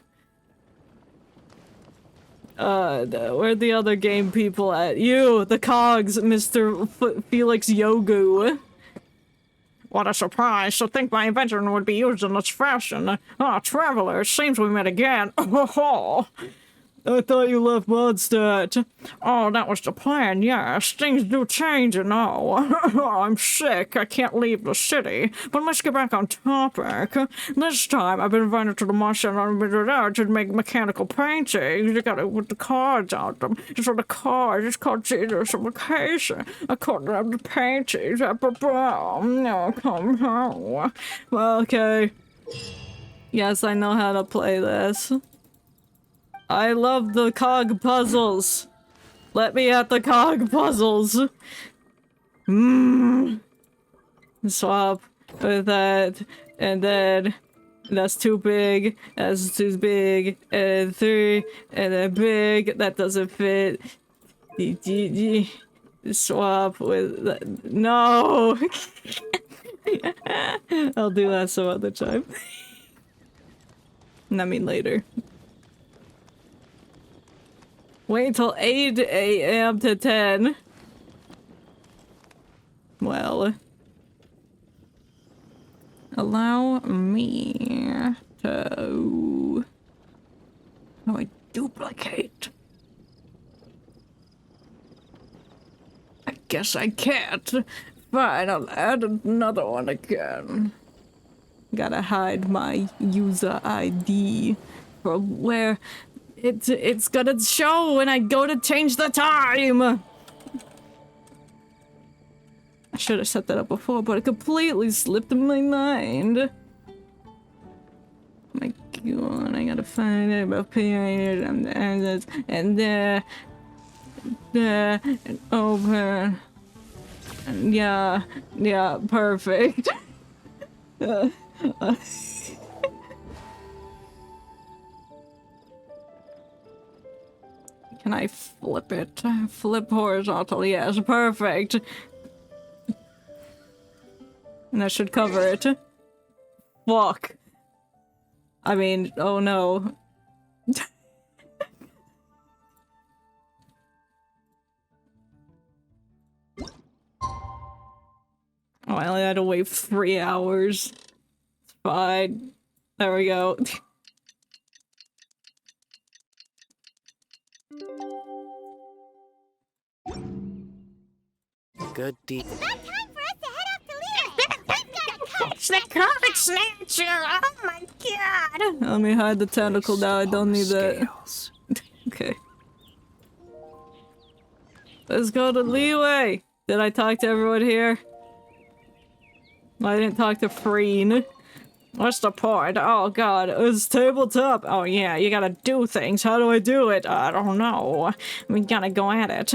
A: Where'd the other game people at? You, the cogs, Mr. Felix Yogu. What a surprise to think my invention would be used in this fashion. Ah, Traveler, it seems we met again. Oh, I thought you left Mondstadt. Oh, that was the plan, yes. Things do change, you know. I'm sick. I can't leave the city. But let's get back on topic. This time, I've been invited to the Mondstadt to make mechanical paintings. You gotta put the cards out them. Just for the cards. It's called Genius Invocation. I called them the paintings. No, come home. Well, okay. Yes, I know how to play this. I love the cog puzzles. Let me at the cog puzzles. Swap with that, and then that's too big, that's too big, and 3, and then big, that doesn't fit. swap with... No! I'll do that some other time. I mean later. Wait till 8 a.m. to 10. Well... Allow me to... How do I duplicate? I guess I can't. Fine, I'll add another one again. Gotta hide my user ID from where it's gonna show when I go to change the time. I should have set that up before, but it completely slipped in my mind. My God, I gotta find it about period and open. Yeah, perfect. Can I flip it? Flip horizontal, yes, perfect. And that should cover it. Fuck. I mean, oh no. Oh, I only had to wait 3 hours. It's fine. There we go.
B: Good deed.
H: Catch the card snatcher! Oh my god!
A: Let me hide the tentacle now. I don't need that. Okay. Let's go to Leeway. Did I talk to everyone here? I didn't talk to Freen. What's the point? Oh god, it's tabletop. Oh yeah, you gotta do things. How do I do it? I don't know. We gotta go at it.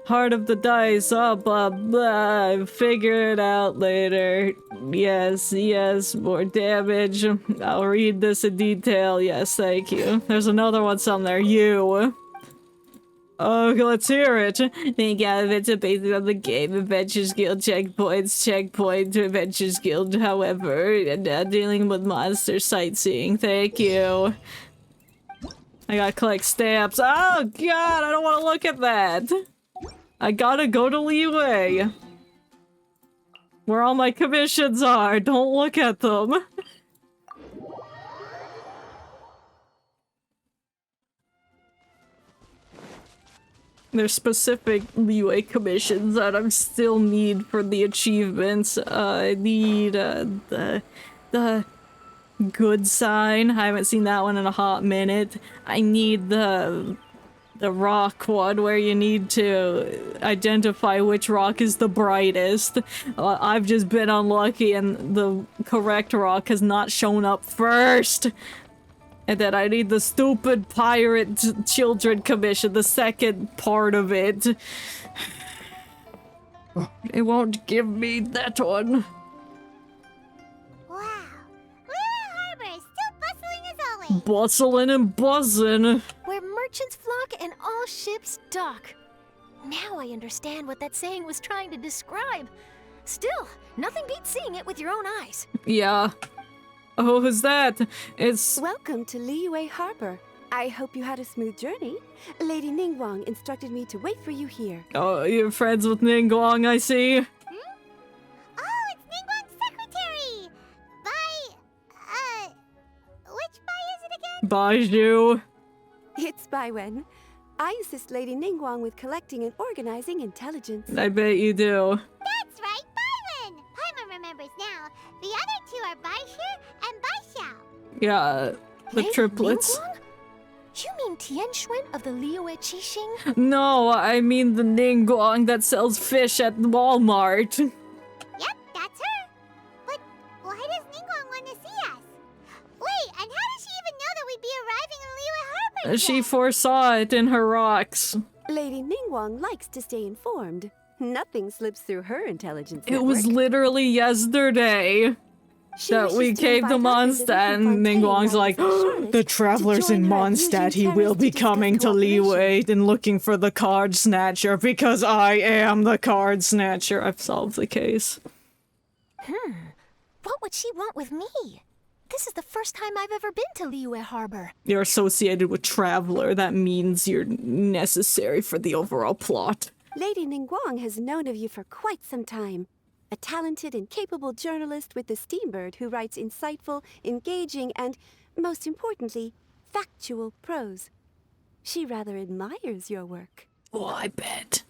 A: Heart of the dice, oh blah blah, figure it out later. Yes, more damage. I'll read this in detail. Yes, thank you. There's another one somewhere. You. Okay, let's hear it. Think out of it's based on the game. Adventures Guild checkpoint to Adventures Guild, however, and dealing with monster sightseeing. Thank you. I gotta collect stamps. Oh god, I don't want to look at that. I gotta go to Leeway. Where all my commissions are. Don't look at them. There's specific Leeway commissions that I still need for the achievements. I need the good sign. I haven't seen that one in a hot minute. I need the rock one where you need to identify which rock is the brightest. I've just been unlucky and the correct rock has not shown up first. And then I need the stupid pirate children commission, the second part of it. It won't give me that one.
E: Wow. Liyue Harbor is still bustling as always.
A: Bustling and buzzing.
H: Where merchants flock and all ships dock. Now I understand what that saying was trying to describe. Still, nothing beats seeing it with your own eyes.
A: Yeah. Oh, who's that? It's...
M: Welcome to Liyue Harbor. I hope you had a smooth journey. Lady Ningguang instructed me to wait for you here.
A: Oh, you're friends with Ningguang, I see.
E: Oh, it's Ningguang's secretary! Which Bai is it again?
A: Baiju.
M: It's Baiwen. I assist Lady Ningguang with collecting and organizing intelligence.
A: I bet you do.
E: That's right, Baiwen! Paimon remembers now. The other two are Baishu and Baishao.
A: Yeah, the
H: Lady
A: triplets.
H: Ningguang? You mean Tianxuan of the Liyue Qixing?
A: No, I mean the Ningguang that sells fish at Walmart.
E: Yep, that's her. But why does Ningguang want to see us? Wait, and how does she even know that we'd be arriving in Liyue Harbor?
A: She foresaw it in her rocks.
M: Lady Ningguang likes to stay informed. Nothing slips through her intelligence
A: It was
M: network.
A: literally yesterday. that we came to Mondstadt, and Ningguang's like, the travelers in Mondstadt, he will be coming to Liyue and looking for the card snatcher because I am the card snatcher. I've solved the case.
H: What would she want with me? This is the first time I've ever been to Liyue Harbor.
A: You're associated with Traveler. That means you're necessary for the overall plot.
M: Lady Ningguang has known of you for quite some time. A talented and capable journalist with the Steambird who writes insightful, engaging, and, most importantly, factual prose. She rather admires your work.
A: Oh, I bet.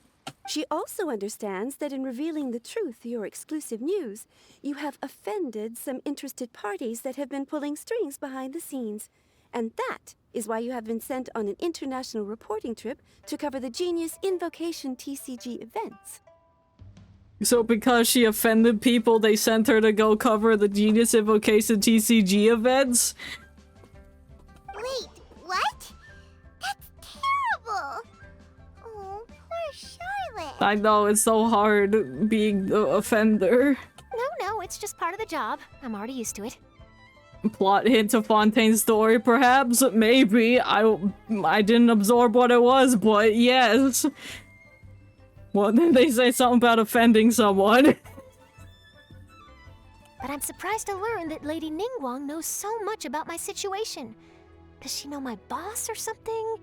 M: She also understands that in revealing the truth, your exclusive news, you have offended some interested parties that have been pulling strings behind the scenes. And that is why you have been sent on an international reporting trip to cover the Genius Invocation TCG events.
A: So because she offended people, they sent her to go cover the Genius Invocation TCG events?
E: Wait, what? That's terrible! Oh, poor Charlotte.
A: I know, it's so hard being the offender.
H: No, it's just part of the job. I'm already used to it.
A: Plot hint to Fontaine's story, perhaps? Maybe. I didn't absorb what it was, but yes. Well, then they say something about offending someone.
H: But I'm surprised to learn that Lady Ningguang knows so much about my situation. Does she know my boss or something?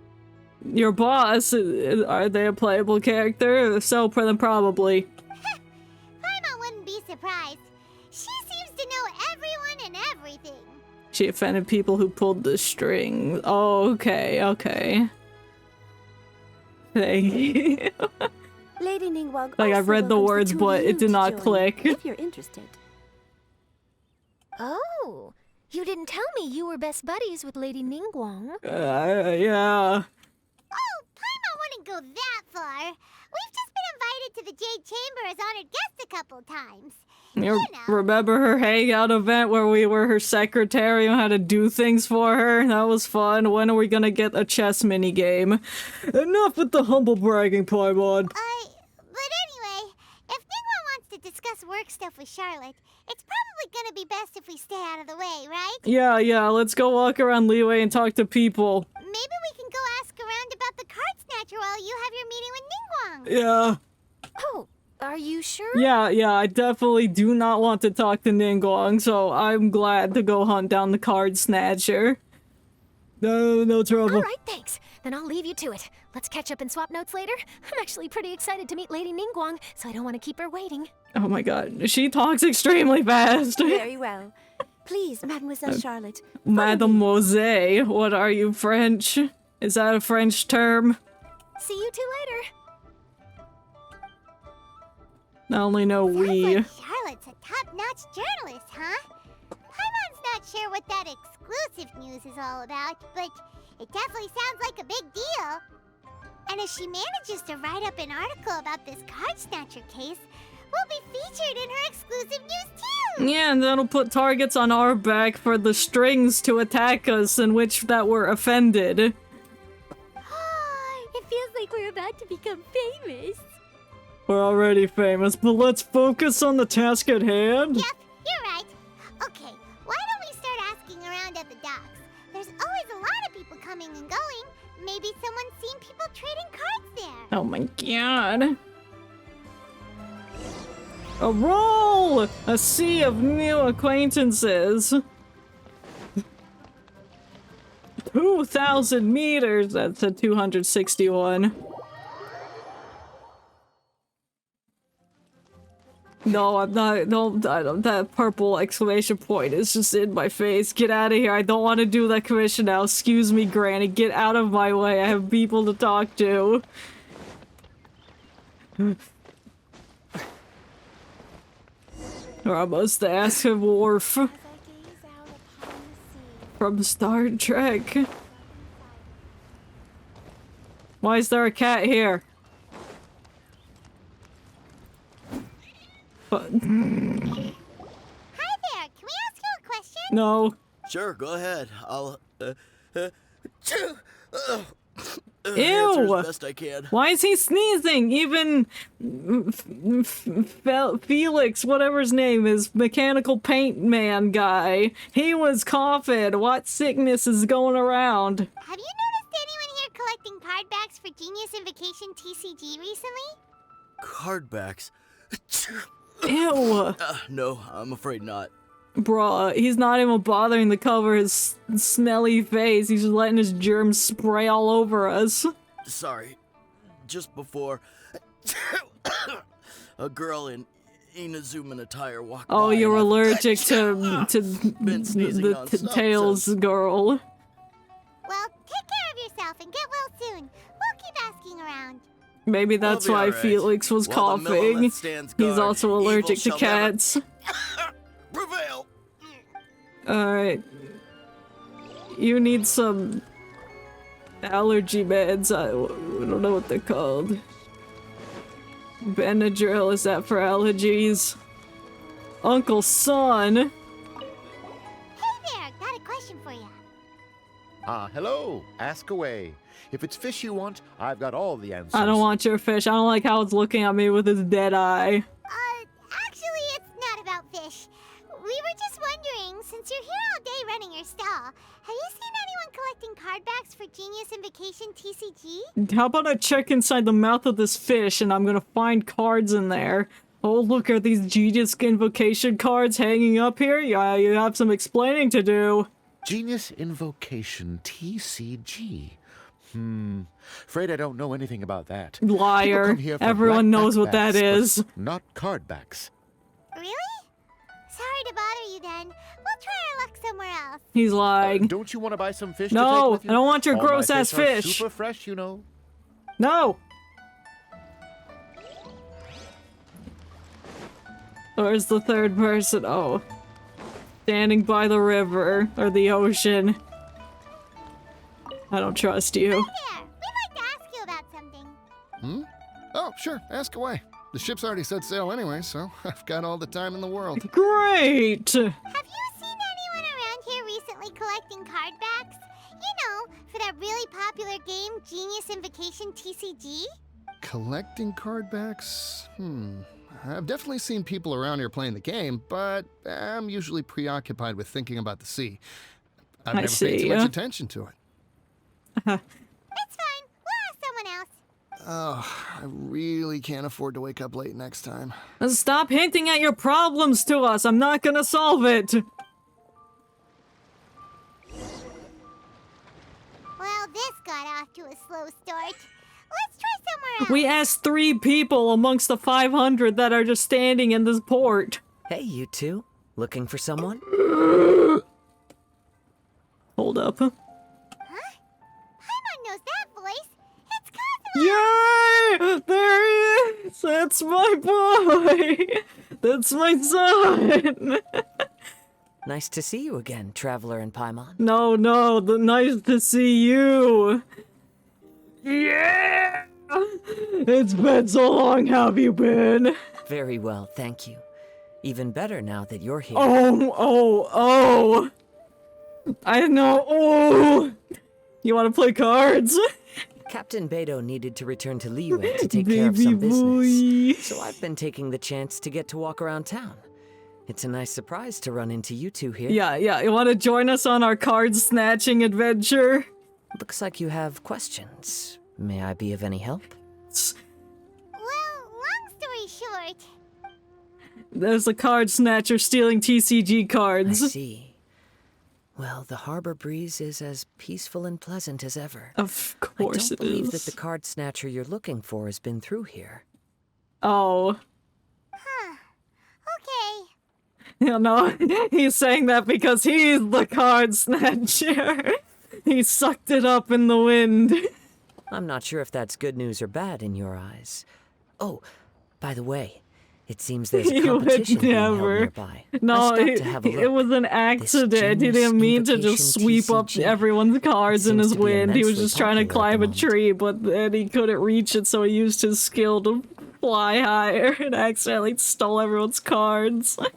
A: Your boss? Are they a playable character? If so, then probably.
E: Paimon wouldn't be surprised. She seems to know everyone and everything.
A: She offended people who pulled the string. Oh, okay. Thank you.
M: Lady Ningguang
A: Like, I've read the
M: welcomes
A: words,
M: two
A: but
M: of
A: it
M: you
A: did
M: to
A: not
M: join,
A: click.
M: If you're interested.
H: Oh, you didn't tell me you were best buddies with Lady Ningguang.
A: Yeah.
E: Oh, Paimon wouldn't go that far. We've just been invited to the Jade Chamber as honored guests a couple times.
A: You remember her hangout event where we were her secretary and had to do things for her? That was fun. When are we gonna get a chess mini game? Enough with the humble bragging, Paimon.
E: But anyway, if Ningguang wants to discuss work stuff with Charlotte, it's probably gonna be best if we stay out of the way, right?
A: Yeah, let's go walk around Liyue and talk to people.
E: Maybe we can go ask around about the card snatcher while you have your meeting with Ningguang.
A: Yeah.
H: Oh, are you sure?
A: Yeah, I definitely do not want to talk to Ningguang, so I'm glad to go hunt down the card snatcher. No trouble.
H: All right, thanks. Then I'll leave you to it. Let's catch up and swap notes later. I'm actually pretty excited to meet Lady Ningguang, so I don't want to keep her waiting.
A: Oh my god, she talks extremely fast.
M: Very well. Please, Mademoiselle Charlotte.
A: Mademoiselle, what are you, French? Is that a French term?
H: See you two later.
A: I only know we.
E: Like Charlotte's a top-notch journalist, huh? Paimon's not sure what that exclusive news is all about, but it definitely sounds like a big deal. And if she manages to write up an article about this card snatcher case, we'll be featured in her exclusive news too!
A: Yeah, and that'll put targets on our back for the strings to attack us in which that were offended.
G: It feels like we're about to become famous.
A: We're already famous, but let's focus on the task at hand.
E: Yep, you're right. Okay, why don't we start asking around at the docks? There's always a lot of people coming and going. Maybe someone's seen people trading cards there.
A: Oh my god. A roll! A sea of new acquaintances. 2,000 meters. That's a 261. No, I'm not. I don't. That purple exclamation point is just in my face. Get out of here. I don't want to do that commission now. Excuse me, Granny. Get out of my way. I have people to talk to. Almost ask a Worf from Star Trek. Why is there a cat here? But
E: Hi there, can we ask you a question?
A: no.
N: Sure, go ahead. I'll,
A: Ew!
K: As best I can.
A: Why is he sneezing? Even Felix, whatever his name is, mechanical paint man guy, he was coughing. What sickness is going around?
E: Have you noticed anyone here collecting card backs for Genius Invocation TCG recently?
K: Card backs?
A: Ew.
K: No, I'm afraid not.
A: Bruh, he's not even bothering to cover his smelly face. He's just letting his germs spray all over us.
K: Sorry. Just before, a girl in Inazuman attire walked by.
A: Oh, you're
K: and
A: allergic to
K: been sneezing
A: the
K: nonstop
A: Tails
K: since.
A: girl.
E: Well, take care of yourself and get well soon. We'll keep asking around.
A: Maybe that's
K: We'll be
A: why
K: all right.
A: Felix was
K: While the
A: coughing.
K: Millilith stands
A: He's
K: guard,
A: also allergic to
K: evil shall never
A: cats.
K: prevail.
A: Alright. You need some allergy meds. I don't know what they're called. Benadryl, is that for allergies? Uncle Son.
E: Hey there, got a question for you.
N: Hello. Ask away. If it's fish you want, I've got all the answers.
A: I don't want your fish. I don't like how it's looking at me with his dead eye.
E: Actually, it's not about fish. We were just wondering, since you're here all day running your stall, have you seen anyone collecting card backs for Genius Invocation TCG?
A: How about I check inside the mouth of this fish and I'm gonna find cards in there. Oh, look, are these Genius Invocation cards hanging up here? Yeah, you have some explaining to do.
N: Genius Invocation TCG. Afraid I don't know anything about that.
A: Liar.
N: People come here for
A: Everyone
N: black
A: knows what that
N: backbacks,
A: is.
N: but not card backs.
E: Really? Sorry to bother you then. We'll try our luck somewhere else.
A: He's lying.
N: Don't you want to buy some fish to
A: No,
N: take with you?
A: I don't want your
N: All my
A: gross-ass
N: are
A: fish.
N: Super fresh, you know.
A: No! Where's the third person? Oh. Standing by the river, or the ocean. I don't trust you.
E: There, we'd like to ask you about something.
O: Oh, sure. Ask away. The ship's already set sail anyway, so I've got all the time in the world.
A: Great!
E: Have you seen anyone around here recently collecting card backs? You know, for that really popular game, Genius Invocation TCG?
O: Collecting card backs? I've definitely seen people around here playing the game, but I'm usually preoccupied with thinking about the sea. I've never paid too much attention to it.
E: It's fine. We'll ask someone else.
O: Oh, I really can't afford to wake up late next time.
A: Stop hinting at your problems to us. I'm not gonna solve it.
E: Well, this got off to a slow start. Let's try somewhere else.
A: We asked 3 people amongst the 500 that are just standing in this port.
I: Hey, you two. Looking for someone?
A: Hold up.
E: Paimon knows that voice. It's Cosmo!
A: Yay! There he is! That's my boy! That's my son!
I: Nice to see you again, Traveler and Paimon.
A: No, nice to see you! Yeah! It's been so long, how have you been?
I: Very well, thank you. Even better now that you're here.
A: Oh! I know, oh! You wanna play cards?
I: Captain Beidou needed to return to Liyue to take care of some business, so I've been taking the chance to get to walk around town. It's a nice surprise to run into you two here.
A: Yeah, you wanna join us on our card snatching adventure?
I: Looks like you have questions. May I be of any help?
E: Well, long story short...
A: There's a card snatcher stealing TCG cards.
I: I see. Well, the harbor breeze is as peaceful and pleasant as ever.
A: Of course it is.
I: I don't believe that the card snatcher you're looking for has been through here.
A: Oh.
E: Huh. Okay.
A: You know, he's saying that because he's the card snatcher. He sucked it up in the wind.
I: I'm not sure if that's good news or bad in your eyes. Oh, by the way, it seems there's a competition being held nearby.
A: No,
I: it
A: was an accident. He didn't mean to just sweep up everyone's cards in his wind. He was just trying to climb a tree, but then he couldn't reach it, so he used his skill to fly higher and accidentally stole everyone's cards.
E: Wait,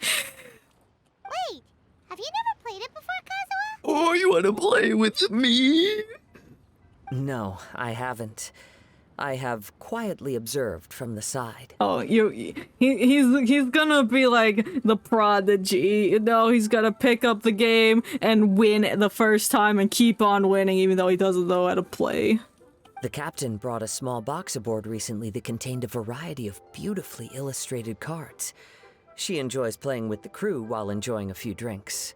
E: have you never played it before, Kazuha?
P: Oh, you wanna play with me?
I: No, I haven't. I have quietly observed from the side.
A: Oh, he's gonna be like the prodigy. You know, he's gonna pick up the game and win the first time and keep on winning even though he doesn't know how to play.
I: The captain brought a small box aboard recently that contained a variety of beautifully illustrated cards. She enjoys playing with the crew while enjoying a few drinks.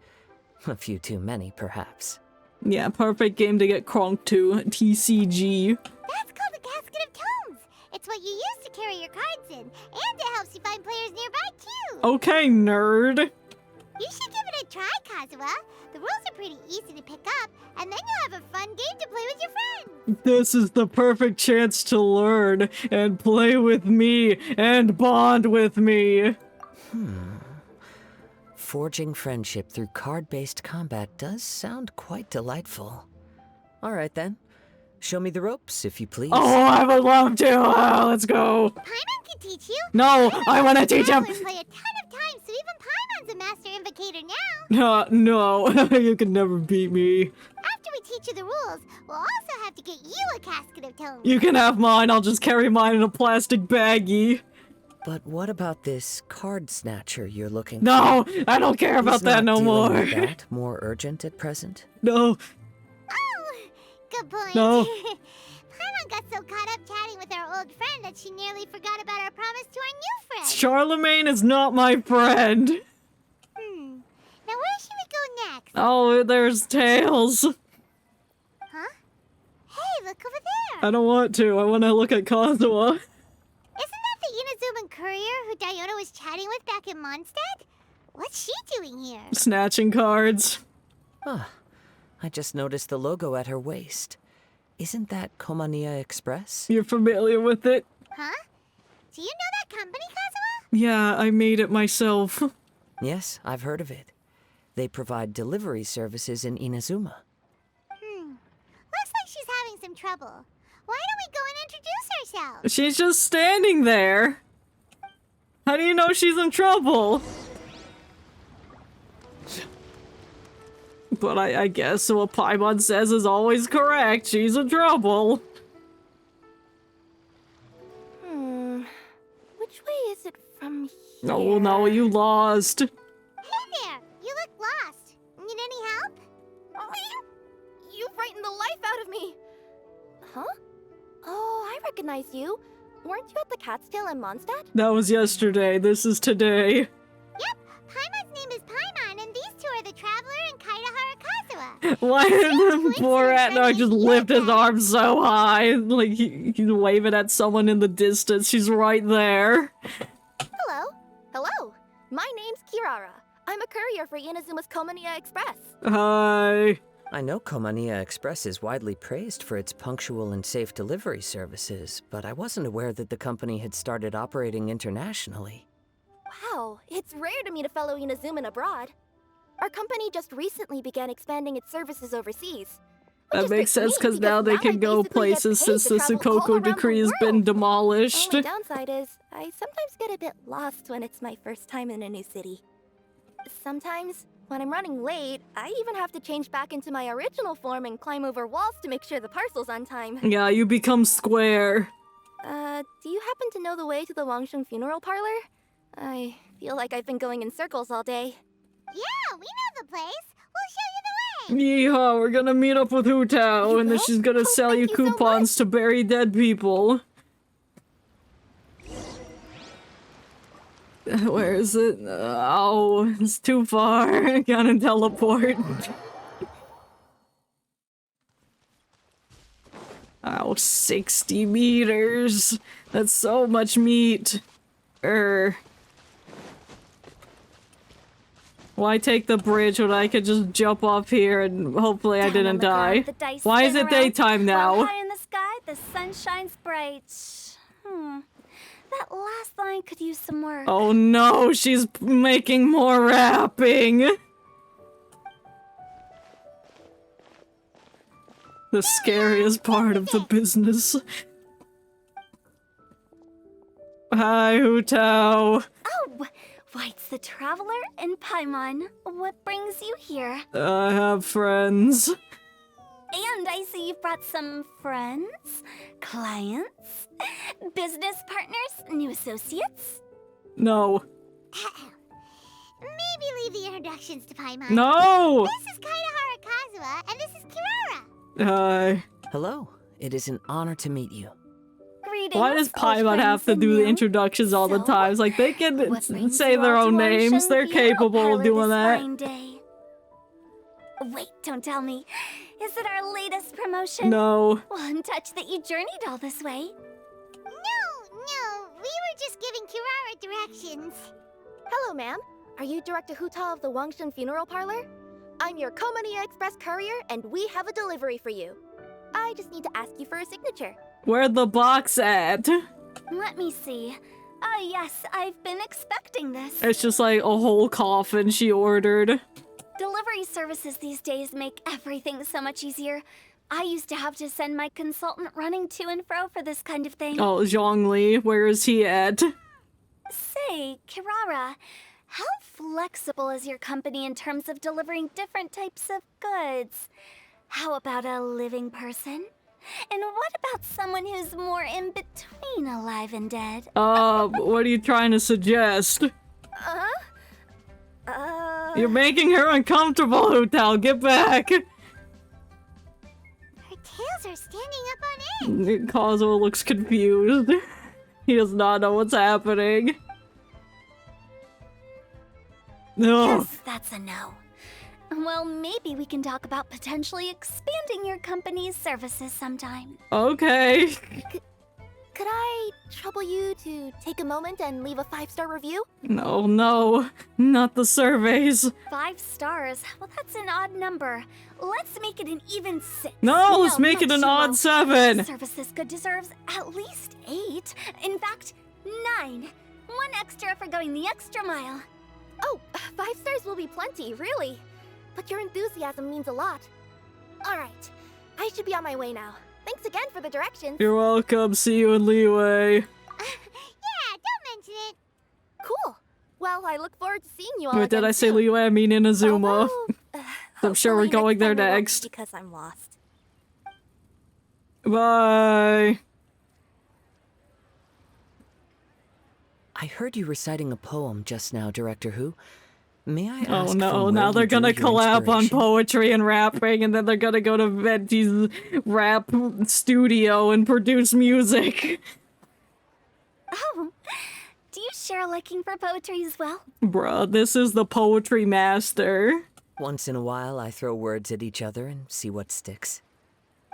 I: A few too many, perhaps.
A: Yeah, perfect game to get cronked to. TCG.
E: That's called a casket of tomes. It's what you use to carry your cards in, and it helps you find players nearby too.
A: Okay, nerd.
E: You should give it a try, Kazuha. The rules are pretty easy to pick up, and then you'll have a fun game to play with your friends.
A: This is the perfect chance to learn and play with me and bond with me.
I: Forging friendship through card-based combat does sound quite delightful. All right then. Show me the ropes, if you please.
A: Oh, I would love to. Let's go.
E: Paimon can teach you.
A: No, I want to teach him.
E: Play a ton of times, so even Paimon's a master invocator now.
A: No, you can never beat me.
E: After we teach you the rules, we'll also have to get you a casket of tomes.
A: You can have mine. I'll just carry mine in a plastic baggie.
I: But what about this card snatcher you're looking
A: No,
I: for?
A: I don't care about that no more.
I: Is that more urgent at present?
A: No.
E: Oh, good point.
A: No.
E: Paimon got so caught up chatting with our old friend that she nearly forgot about our promise to our new friend.
A: Charlemagne is not my friend.
E: Now where should we go next?
A: Oh, there's Tails.
E: Huh? Hey, look over there.
A: I don't want to. I want to look at Kazuha.
E: Isn't that the Inazuman courier who Diona was chatting with back in Mondstadt? What's she doing here?
A: Snatching cards.
I: Huh. I just noticed the logo at her waist. Isn't that Komania Express?
A: You're familiar with it?
E: Huh? Do you know that company, Kazuha?
A: Yeah, I made it myself.
I: Yes, I've heard of it. They provide delivery services in Inazuma.
E: Looks like she's having some trouble. Why don't we go and introduce ourselves?
A: She's just standing there. How do you know she's in trouble? But I guess what Paimon says is always correct. She's in trouble.
F: Which way is it from here?
A: Oh no, you lost.
E: Hey there! You look lost. Need any help?
F: You frightened the life out of me! Huh? Oh, I recognize you. Weren't you at the Cat's Tail in Mondstadt?
A: That was yesterday. This is today.
E: Yep, Paimon's name is Paimon, and these two are the Traveler and Kaitahara Kazuha.
A: Why did poor Atnar just lift his arm so high? Like he's waving at someone in the distance. She's right there.
F: Hello. Hello. My name's Kirara. I'm a courier for Inazuma's Komania Express.
A: Hi.
I: I know Komania Express is widely praised for its punctual and safe delivery services, but I wasn't aware that the company had started operating internationally.
F: Wow, it's rare to meet a fellow Inazuman abroad. Our company just recently began expanding its services overseas.
A: That makes sense because now they can go places since the Sukoku decree has been demolished.
F: Only downside is, I sometimes get a bit lost when it's my first time in a new city. Sometimes, when I'm running late, I even have to change back into my original form and climb over walls to make sure the parcel's on time.
A: Yeah, you become square.
F: Do you happen to know the way to the Wangsheng funeral parlor? I feel like I've been going in circles all day.
E: Yeah, we know the place. We'll show you the way.
A: Yeehaw, we're gonna meet up with Hu Tao, and then she's gonna sell you coupons to bury dead people. Where is it? Oh, it's too far. I can't teleport. Ow, 60 meters. That's so much meat. Why take the bridge when I could just jump off here and hopefully I didn't die? Why is it daytime now?
P: High in the sky, the sun shines bright. That last line could use some work.
A: Oh no, she's making more rapping. The scariest part of the business. Hi, Hu Tao.
P: Oh, White's the Traveler and Paimon. What brings you here?
A: I have friends.
P: And I see you've brought some friends, clients, business partners, new associates.
A: No.
E: Maybe leave the introductions to Paimon.
A: No!
E: This is Kaedehara Kazuha, and this is Kirara.
I: Hello. It is an honor to meet you.
P: Greetings,
A: Why does
P: old
A: Paimon have
P: friends
A: to
P: and
A: do the
P: new.
A: introductions all the time? Like, they can
P: Brings
A: say
P: you
A: their
P: all
A: own
P: to our
A: names. They're
P: Sheng
A: capable
P: Funeral
A: of doing
P: Parlor
A: that.
P: this fine day. Wait, don't tell me. Is it our latest promotion?
A: No.
P: Well, I'm touched that you journeyed all this way.
E: No, we were just giving Kirara directions.
F: Hello, ma'am. Are you Director Huta of the Wangshen Funeral Parlor? I'm your Komania Express courier, and we have a delivery for you. I just need to ask you for a signature.
A: Where'd the box at?
P: Let me see. Oh, yes, I've been expecting this.
A: It's just like a whole coffin she ordered.
P: Delivery services these days make everything so much easier. I used to have to send my consultant running to and fro for this kind of thing.
A: Oh, Zhongli, where is he at?
P: Say, Kirara, how flexible is your company in terms of delivering different types of goods? How about a living person? And what about someone who's more in between alive and dead?
A: What are you trying to suggest? You're making her uncomfortable, Hutal. Get back.
E: Her tails are standing up on end.
A: Kazuo looks confused. He does not know what's happening. No.
P: Yes, that's a no. Well, maybe we can talk about potentially expanding your company's services sometime.
A: Okay.
F: Could I trouble you to take a moment and leave a 5-star review?
A: No, not the surveys.
P: 5 stars? Well, that's an odd number. Let's make it an even 6.
A: No, let's make it
P: not
A: an
P: too
A: odd
P: low.
A: 7.
P: Service this good deserves at least 8. In fact, 9. 1 extra for going the extra mile.
F: Oh, 5 stars will be plenty, really. But your enthusiasm means a lot. All right, I should be on my way now. Thanks again for the directions.
A: You're welcome. See you in Leeway.
E: Yeah, don't mention it.
F: Cool. Well, I look forward to seeing you all
A: Wait,
F: again
A: did I say
F: soon.
A: Leeway? I mean Inazuma. I'm sure we're
F: Hopefully
A: going there
F: time I won't be
A: next.
F: because I'm lost.
A: Bye.
I: I heard you reciting a poem just now, Director Who. May I ask
A: Oh
I: from
A: no,
I: where
A: now
I: you
A: they're gonna
I: drew your
A: collab on
I: inspiration?
A: poetry and rapping, and then they're gonna go to Venti's rap studio and produce music.
P: Oh, do you share a liking for poetry as well?
A: Bruh, this is the poetry master.
I: Once in a while, I throw words at each other and see what sticks.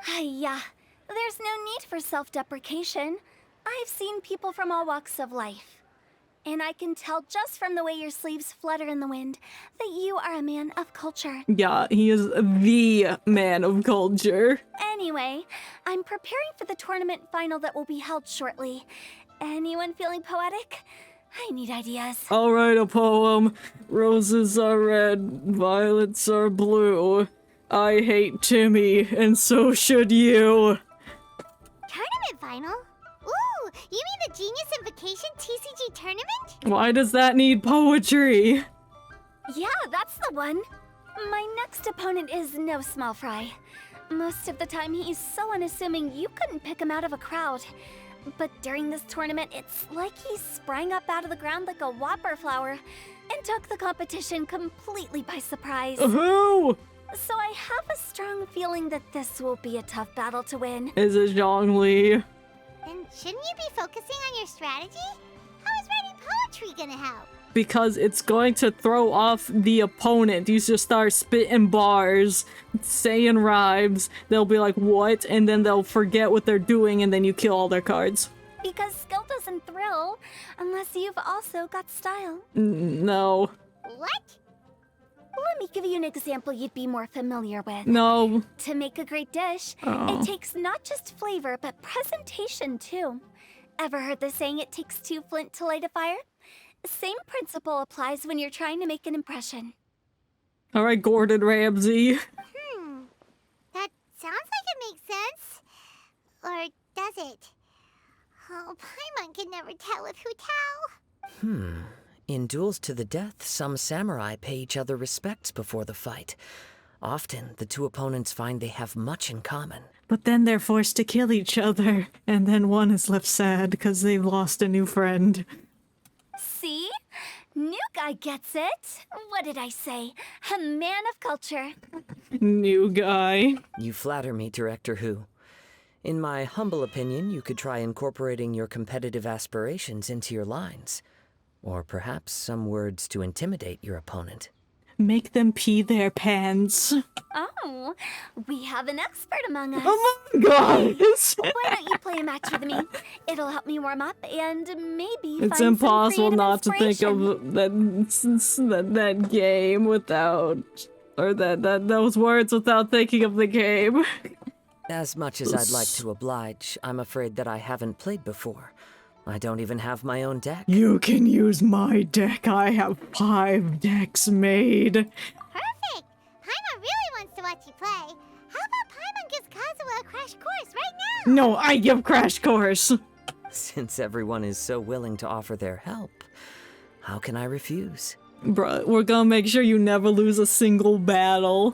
P: Yeah, there's no need for self-deprecation. I've seen people from all walks of life. And I can tell just from the way your sleeves flutter in the wind that you are a man of culture.
A: Yeah, he is the man of culture.
P: Anyway, I'm preparing for the tournament final that will be held shortly. Anyone feeling poetic? I need ideas.
A: I'll write a poem. Roses are red, violets are blue. I hate Timmy, and so should you.
E: Tournament final? Ooh, you mean the Genius Invocation TCG tournament?
A: Why does that need poetry?
P: Yeah, that's the one. My next opponent is no small fry. Most of the time, he's so unassuming you couldn't pick him out of a crowd. But during this tournament, it's like he sprang up out of the ground like a whopper flower and took the competition completely by surprise.
A: Who?
P: So I have a strong feeling that this will be a tough battle to win.
A: Is it Zhongli?
E: Then shouldn't you be focusing on your strategy? How is writing poetry gonna help?
A: Because it's going to throw off the opponent. You just start spitting bars, saying rhymes. They'll be like, what? And then they'll forget what they're doing, and then you kill all their cards.
P: Because skill doesn't thrill unless you've also got style.
A: No.
E: What?
P: Let me give you an example you'd be more familiar with.
A: No.
P: To make a great dish,
A: Oh.
P: it takes not just flavor, but presentation too. Ever heard the saying, it takes 2 flint to light a fire? Same principle applies when you're trying to make an impression.
A: Alright, Gordon Ramsay.
E: That sounds like it makes sense. Or does it? Oh, Paimon can never tell with Hutal.
I: In duels to the death, some samurai pay each other respects before the fight. Often, the two opponents find they have much in common.
A: But then they're forced to kill each other, and then one is left sad because they've lost a new friend.
P: See? New guy gets it. What did I say? A man of culture.
A: New guy.
I: You flatter me, Director Who. In my humble opinion, you could try incorporating your competitive aspirations into your lines. Or perhaps some words to intimidate your opponent.
A: Make them pee their pants.
P: Oh, we have an expert among us.
A: Oh my god!
P: Why don't you play a match with me? It'll help me warm up and maybe
A: It's
P: find
A: impossible
P: some
A: not to think
P: inspiration.
A: of that game without, or those words without thinking of the game.
I: As much as I'd like to oblige, I'm afraid that I haven't played before. I don't even have my own deck.
A: You can use my deck. I have 5 decks made.
E: Perfect! Paimon really wants to watch you play. How about Paimon gives Kazuha a crash course right now?
A: No, I give Crash Course.
I: Since everyone is so willing to offer their help, how can I refuse?
A: Bruh, we're gonna make sure you never lose a single battle.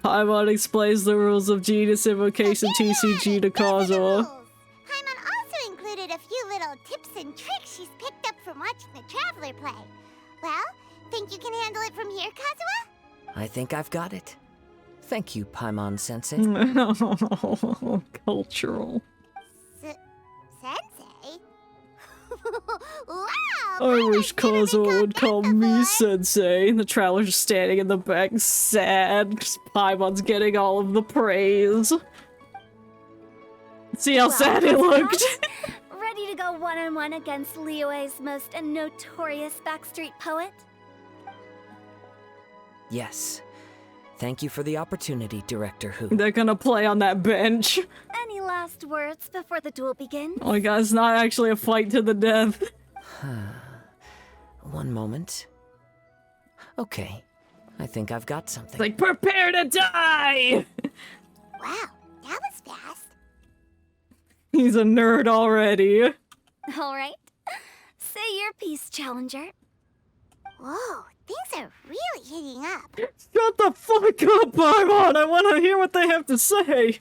A: Paimon explains the rules of Genius Invocation TCG to Kazuha.
E: Paimon also included a few little tips and tricks she's picked up from watching the Traveler play. Well, think you can handle it from here, Kazuha?
I: I think I've got it. Thank you, Paimon-sensei.
A: Cultural.
E: Sensei? Wow!
A: I wish Kazuha would call me Sensei. The Traveler's just standing in the back, sad, because Paimon's getting all of the praise. See how sad he looked?
P: Ready to go one-on-one against Liyue's most notorious backstreet poet?
I: Yes. Thank you for the opportunity, Director Who.
A: They're gonna play on that bench.
P: Any last words before the duel begins?
A: Oh my god, it's not actually a fight to the death.
I: One moment. Okay. I think I've got something.
A: It's like, prepare to die!
E: Wow, that was fast.
A: He's a nerd already.
P: All right. Say your piece, Challenger.
E: Whoa, things are really heating up.
A: Shut the fuck up, Paimon! I want to hear what they have to say!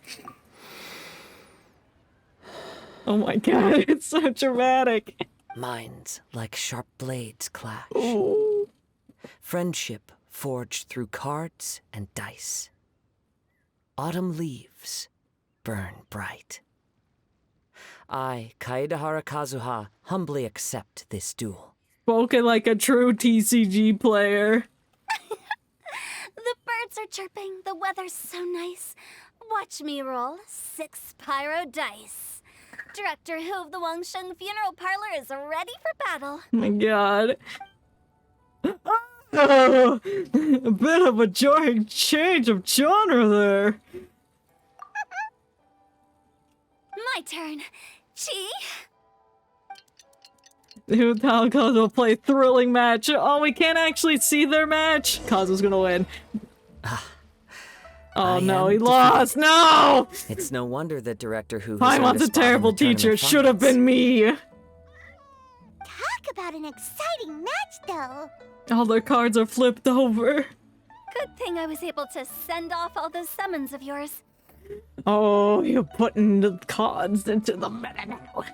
A: Oh my god, it's so dramatic.
I: Minds like sharp blades clash.
A: Ooh.
I: Friendship forged through cards and dice. Autumn leaves burn bright. I, Kaedahara Kazuha, humbly accept this duel.
A: Spoken like a true TCG player.
P: The birds are chirping, the weather's so nice. Watch me roll 6 pyro dice. Director Who of the Wangsheng Funeral Parlor is ready for battle.
A: Oh my god. Oh, a bit of a jarring change of genre there.
P: My turn. Chi?
A: Dude, how Kazuha will play thrilling match. Oh, we can't actually see their match. Kazuha's gonna win. Oh no, he lost. No!
I: It's no wonder that Director Who
A: Paimon's a terrible teacher. It should have been me.
E: Talk about an exciting match, though.
A: All their cards are flipped over.
P: Good thing I was able to send off all those summons of yours.
A: Oh, you're putting the cards into the meta now.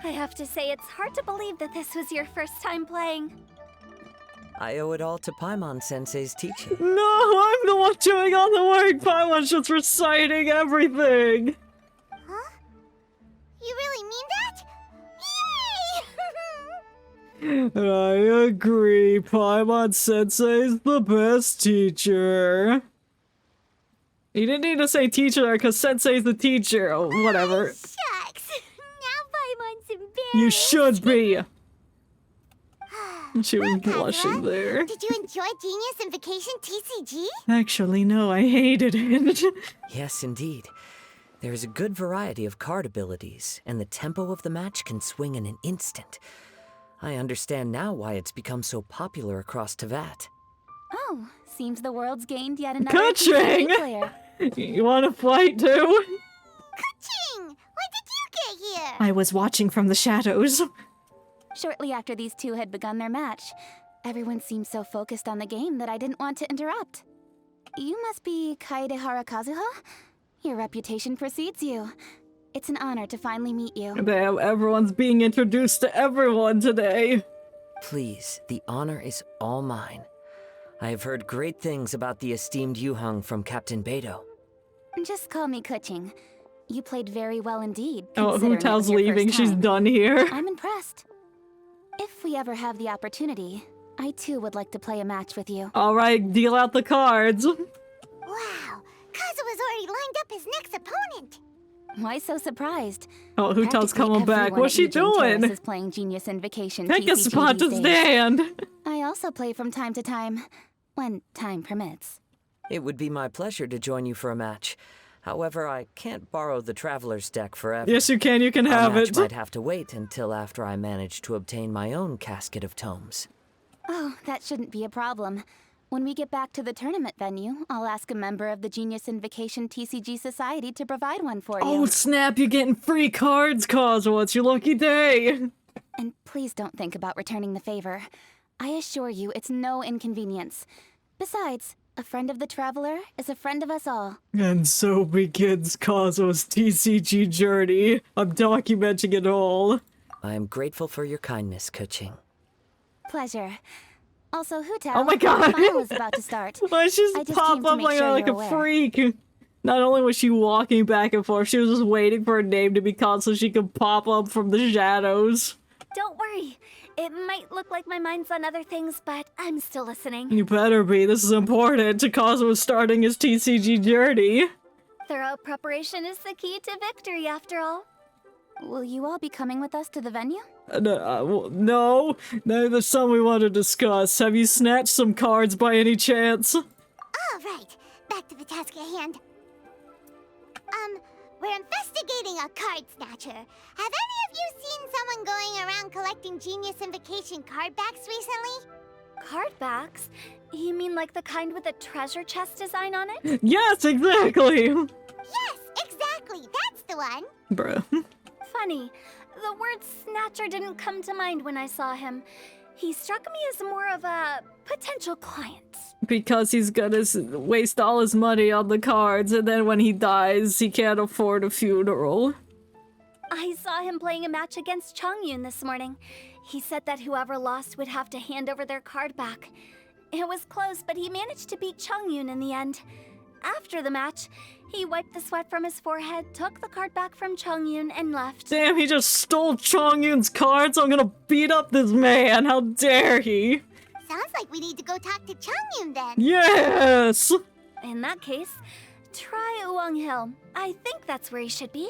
P: I have to say, it's hard to believe that this was your first time playing.
I: I owe it all to Paimon-sensei's teaching.
A: No, I'm the one doing all the work. Paimon's just reciting everything.
E: Huh? You really mean that? Yay!
A: I agree. Paimon-sensei's the best teacher. You didn't need to say teacher there because Sensei's the teacher. Oh, whatever.
E: Shucks. Now Paimon's embarrassed.
A: You should be. She was blushing there.
E: Did you enjoy Genius Invocation TCG?
A: Actually, no, I hated it.
I: Yes, indeed. There is a good variety of card abilities, and the tempo of the match can swing in an instant. I understand now why it's become so popular across Teyvat.
G: Oh, seems the world's gained yet another
A: Ka-ching!
G: TCG player.
A: You want to fight too?
E: Ka-ching! When did you get here?
A: I was watching from the shadows.
G: Shortly after these two had begun their match, everyone seemed so focused on the game that I didn't want to interrupt.
P: you must be Kaedehara Kazuha? Your reputation precedes you. It's an honor to finally meet you.
A: Damn, everyone's being introduced to everyone today.
I: Please, the honor is all mine. I have heard great things about the esteemed Yuhang from Captain Beidou.
P: Just call me Kuching. You played very well indeed.
A: Oh,
P: considering it was
A: Hutao's
P: your
A: leaving.
P: first
A: She's
P: time.
A: done here.
P: I'm impressed. If we ever have the opportunity, I too would like to play a match with you.
A: All right, deal out the cards.
E: Wow, Kazuha's already lined up his next opponent.
P: Why so surprised?
A: Oh, Hutao's coming back. What's she doing?
P: Is playing Genius Invocation.
A: Take a
P: TCG
A: spot to
P: these days.
A: stand.
P: I also play from time to time, when time permits.
I: It would be my pleasure to join you for a match. However, I can't borrow the Traveler's deck forever.
A: Yes, you can. You can have
I: Our match
A: it.
I: might have to wait until after I manage to obtain my own casket of tomes.
P: Oh, that shouldn't be a problem. When we get back to the tournament venue, I'll ask a member of the Genius Invocation TCG Society to provide one for you.
A: Oh, snap. You're getting free cards, Kazuha. It's your lucky day.
P: And please don't think about returning the favor. I assure you, it's no inconvenience. Besides, a friend of the Traveler is a friend of us all.
A: And so begins Kazuha's TCG journey. I'm documenting it all.
I: I am grateful for your kindness, Kuching.
P: Pleasure. Also, Hutao,
A: Oh my god!
P: the final is about to start.
A: Why she
P: I just
A: pop
P: came to
A: up
P: make
A: like,
P: sure
A: like
P: you're
A: a
P: aware.
A: freak? Not only was she walking back and forth, she was just waiting for her name to be called so she could pop up from the shadows.
P: Don't worry. It might look like my mind's on other things, but I'm still listening.
A: You better be. This is important to Kazuha starting his TCG journey.
P: Thorough preparation is the key to victory, after all. Will you all be coming with us to the venue?
A: No, there's something we want to discuss. Have you snatched some cards by any chance?
E: All right, back to the task at hand. We're investigating a card snatcher. Have any of you seen someone going around collecting Genius Invocation card backs recently?
P: Card backs? You mean like the kind with a treasure chest design on it?
A: Yes, exactly.
E: Yes, exactly. That's the one.
A: Bruh.
P: Funny, the word snatcher didn't come to mind when I saw him. He struck me as more of a potential client.
A: Because he's gonna waste all his money on the cards, and then when he dies, he can't afford a funeral.
P: I saw him playing a match against Chongyun this morning. He said that whoever lost would have to hand over their card back. It was close, but he managed to beat Chongyun in the end. After the match, he wiped the sweat from his forehead, took the card back from Chongyun, and left.
A: Damn, he just stole Chongyun's cards. I'm gonna beat up this man. How dare he?
E: Sounds like we need to go talk to Chongyun then.
A: Yes!
P: In that case, try Uwang Hill. I think that's where he should be.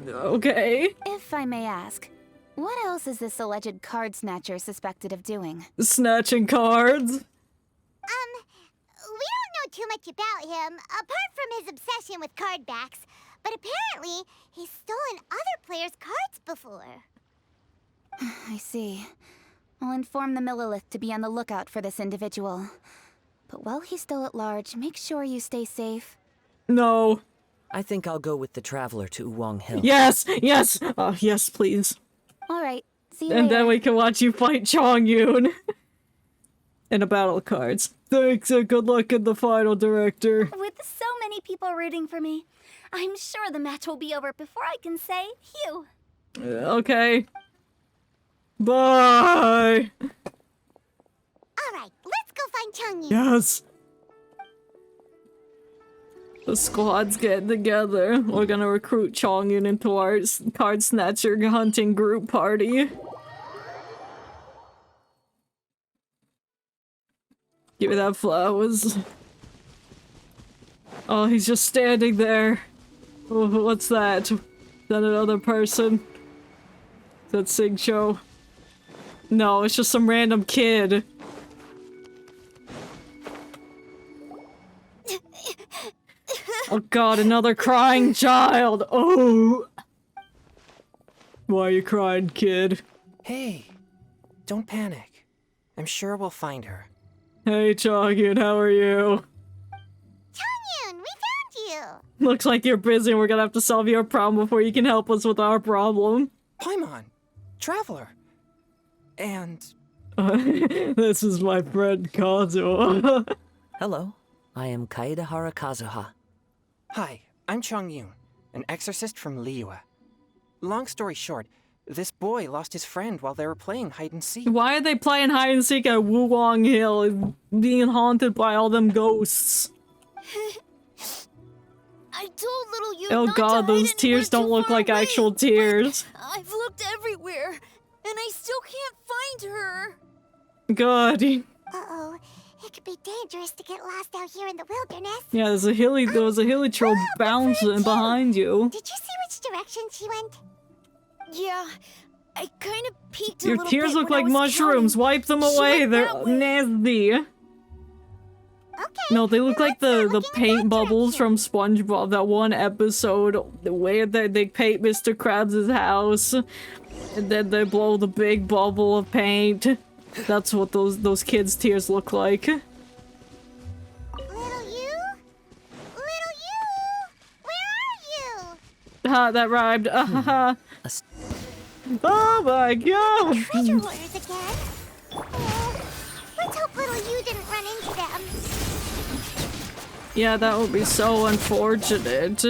A: Okay.
P: If I may ask, what else is this alleged card snatcher suspected of doing?
A: Snatching cards?
E: We don't know too much about him, apart from his obsession with card backs. But apparently, he's stolen other players' cards before.
P: I see. I'll inform the Millilith to be on the lookout for this individual. But while he's still at large, make sure you stay safe.
A: No.
I: I think I'll go with the Traveler to Uwang Hill.
A: Yes! Yes! Yes, please.
P: All right. See you
A: And
P: later.
A: then we can watch you fight Chongyun. In a battle of cards. Thanks and good luck in the final, Director.
P: With so many people rooting for me, I'm sure the match will be over before I can say phew.
A: Okay. Bye!
E: All right, let's go find Chongyun.
A: Yes! The squad's getting together. We're gonna recruit Chongyun into our card snatcher hunting group party. Give me that flowers. Oh, he's just standing there. Oh, what's that? Is that another person? Is that Singcho? No, it's just some random kid. Oh god, another crying child! Oh! Why are you crying, kid?
Q: Hey, don't panic. I'm sure we'll find her.
A: Hey, Chongyun, how are you?
E: Chongyun, we found you!
A: Looks like you're busy and we're gonna have to solve your problem before you can help us with our problem.
Q: Paimon, Traveler, and...
A: This is my friend Kazuha.
I: Hello.
Q: I am Kaedahara Kazuha. Hi, I'm Chongyun, an exorcist from Liyue. Long story short, this boy lost his friend while they were playing hide and seek.
A: Why are they playing hide and seek at Wulong Hill, being haunted by all them ghosts?
H: I told little you
A: Oh
H: not
A: god,
H: to hide
A: those tears don't look like actual tears.
H: I've looked everywhere, and I still can't find her.
A: God.
E: Uh-oh. It could be dangerous to get lost out here in the wilderness.
A: Yeah, there was a hilly troll bouncing behind you.
E: Did you see which direction she went?
H: Yeah, I kind of peeked a
A: Your
H: little
A: tears
H: bit
A: look
H: when I
A: like
H: was
A: mushrooms.
H: counting.
A: Wipe them
H: She
A: away.
H: went
A: They're
H: that way.
A: nasty.
E: Okay.
A: No, they look like the paint bubbles from SpongeBob. That one episode where they paint Mr. Krabs' house, and then they blow the big bubble of paint. That's what those kids' tears look like.
E: Little you? Little you? Where are you?
A: Ha, that rhymed. Oh my god!
E: Treasure hoarders again? Oh, let's hope little you didn't run into them.
A: Yeah, that would be so unfortunate.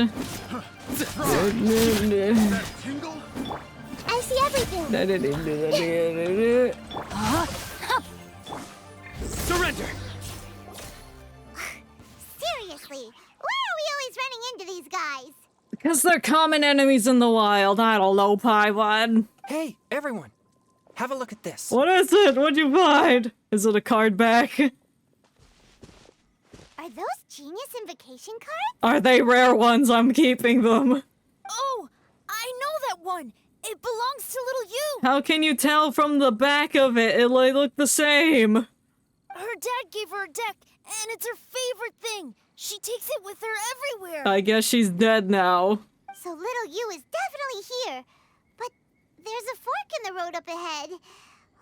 E: I see everything.
J: Surrender!
E: Seriously, why are we always running into these guys?
A: Because they're common enemies in the wild. I don't know, Paimon.
Q: Hey, everyone! Have a look at this.
A: What is it? What'd you find? Is it a card back?
E: Are those genius invocation cards?
A: Are they rare ones? I'm keeping them.
H: Oh, I know that one. It belongs to little you.
A: How can you tell from the back of it? It look the same.
H: Her dad gave her a deck, and it's her favorite thing. She takes it with her everywhere.
A: I guess she's dead now.
E: So little you is definitely here. But there's a fork in the road up ahead.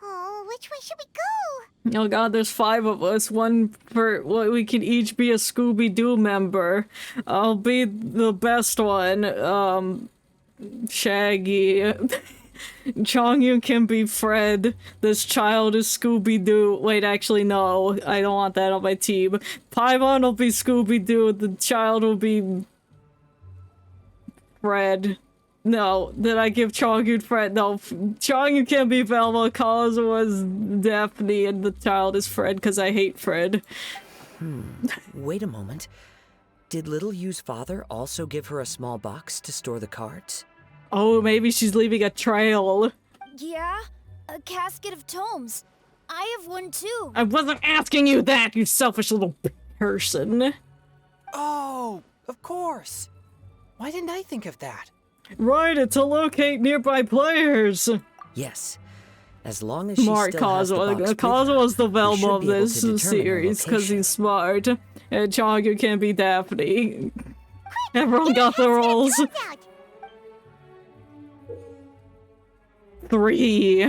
E: Oh, which way should we go?
A: Oh god, there's 5 of us. One for we can each be a Scooby-Doo member. I'll be the best one. Shaggy. Chongyun can be Fred. This child is Scooby-Doo. Wait, actually, no. I don't want that on my team. Paimon will be Scooby-Doo. The child will be Fred. No, did I give Chongyun Fred? No, Chongyun can be Velma. Kazuha's Daphne, and the child is Fred because I hate Fred.
I: Wait a moment. Did Little Yu's father also give her a small box to store the cards?
A: Oh, maybe she's leaving a trail.
H: Yeah, a casket of tomes. I have one too.
A: I wasn't asking you that, you selfish little person.
Q: Oh, of course. Why didn't I think of that?
A: Right, it's to locate nearby players.
I: Yes. As long as she
A: Smart
I: still has the box with her,
A: Kazuha's the
I: we
A: Velma
I: should
A: of
I: be able to
A: this
I: determine her
A: series because
I: location.
A: he's smart. And Chongyun can be Daphne. Everyone got the roles. 3.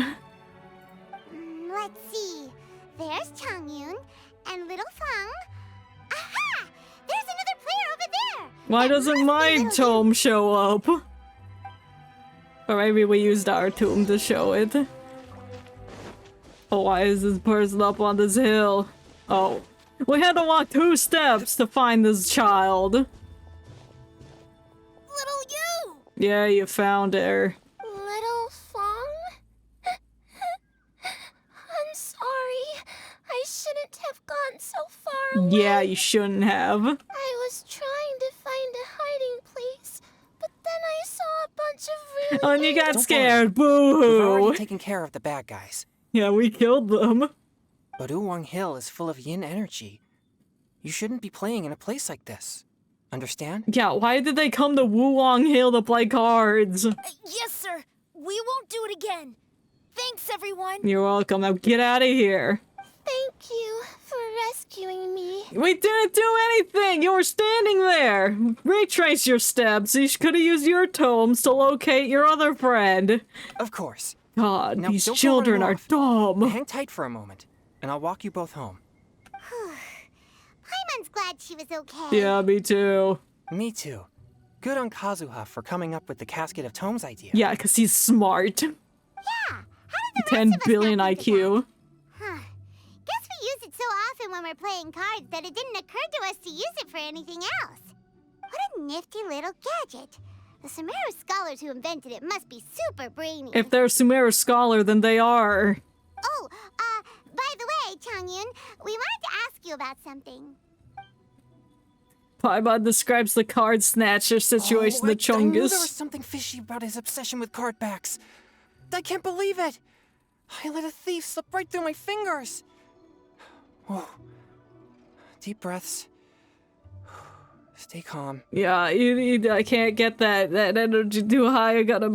E: Let's see. There's Chongyun and little Fang. Aha! There's another player over there.
A: Why doesn't my tome show up? Or maybe we used our tome to show it. Oh, why is this person up on this hill? Oh. We had to walk 2 steps to find this child.
H: Little you!
A: Yeah, you found her.
H: Little Fang? I'm sorry. I shouldn't have gone so far away.
A: Yeah, you shouldn't have.
H: I was trying to find a hiding place, but then I saw a bunch of really
A: Oh, and you got
Q: Don't
A: scared.
Q: We've already
A: Boo-hoo.
Q: taken care of the bad guys.
A: Yeah, we killed them.
Q: But Uwang Hill is full of yin energy. You shouldn't be playing in a place like this. Understand?
A: Yeah, why did they come to Wulong Hill to play cards?
H: Yes, sir. We won't do it again. Thanks, everyone.
A: You're welcome. Now get out of here.
H: Thank you for rescuing me.
A: We didn't do anything! You were standing there! Retrace your steps. You could have used your tomes to locate your other friend.
Q: Of course.
A: God,
Q: Now,
A: these
Q: don't go
A: children
Q: running
A: are
Q: off.
A: dumb.
Q: Hang tight for a moment, and I'll walk you both home.
E: Paimon's glad she was okay.
A: Yeah, me too.
Q: Me too. Good on Kazuha for coming up with the casket of tomes idea.
A: Yeah, because he's smart.
E: Yeah. How did the
A: 10 billion IQ.
E: Huh. Guess we use it so often when when we're playing cards that it didn't occur to us to use it for anything else. What a nifty little gadget. The Sumeru scholars who invented it must be super brainy.
A: If they're a Sumeru scholar, then they are.
E: Oh, by the way, Changyun, we wanted to ask you about something.
A: Paimon describes the card snatcher situation to
Q: I knew there was
A: Chungus.
Q: something fishy about his obsession with card backs. I can't believe it. I let a thief slip right through my fingers. Whoa. Deep breaths. Stay calm.
A: Yeah, I can't get that energy too high. I gotta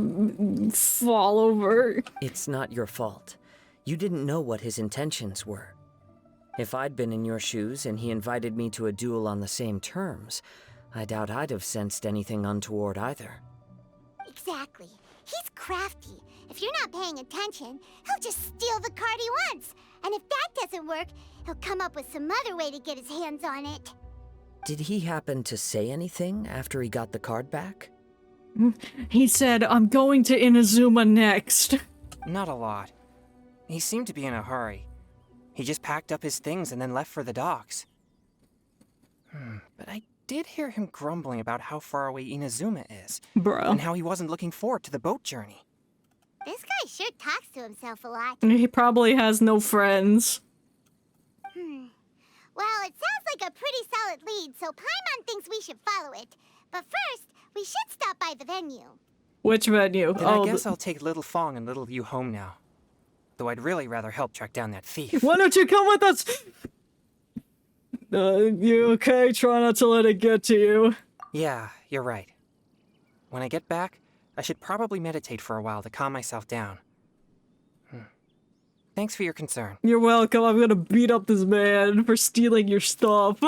A: fall over.
I: It's not your fault. You didn't know what his intentions were. If I'd been in your shoes and he invited me to a duel on the same terms, I doubt I'd have sensed anything untoward either.
E: Exactly. He's crafty. If you're not paying attention, he'll just steal the card he wants. And if that doesn't work, he'll come up with some other way to get his hands on it.
I: Did he happen to say anything after he got the card back?
A: He said, I'm going to Inazuma next.
Q: Not a lot. He seemed to be in a hurry. He just packed up his things and then left for the docks. But I did hear him grumbling about how far away Inazuma is.
A: Bro.
Q: And how he wasn't looking forward to the boat journey.
E: This guy sure talks to himself a lot.
A: He probably has no friends.
E: Well, it sounds like a pretty solid lead, so Paimon thinks we should follow it. But first, we should stop by the venue.
A: Which venue?
Q: Then I guess I'll take Little Fong and Little Yu home now. Though I'd really rather help track down that thief.
A: Why don't you come with us? You okay? Try not to let it get to you.
Q: Yeah, you're right. When I get back, I should probably meditate for a while to calm myself down. Thanks for your concern.
A: You're welcome. I'm gonna beat up this man for stealing your stuff.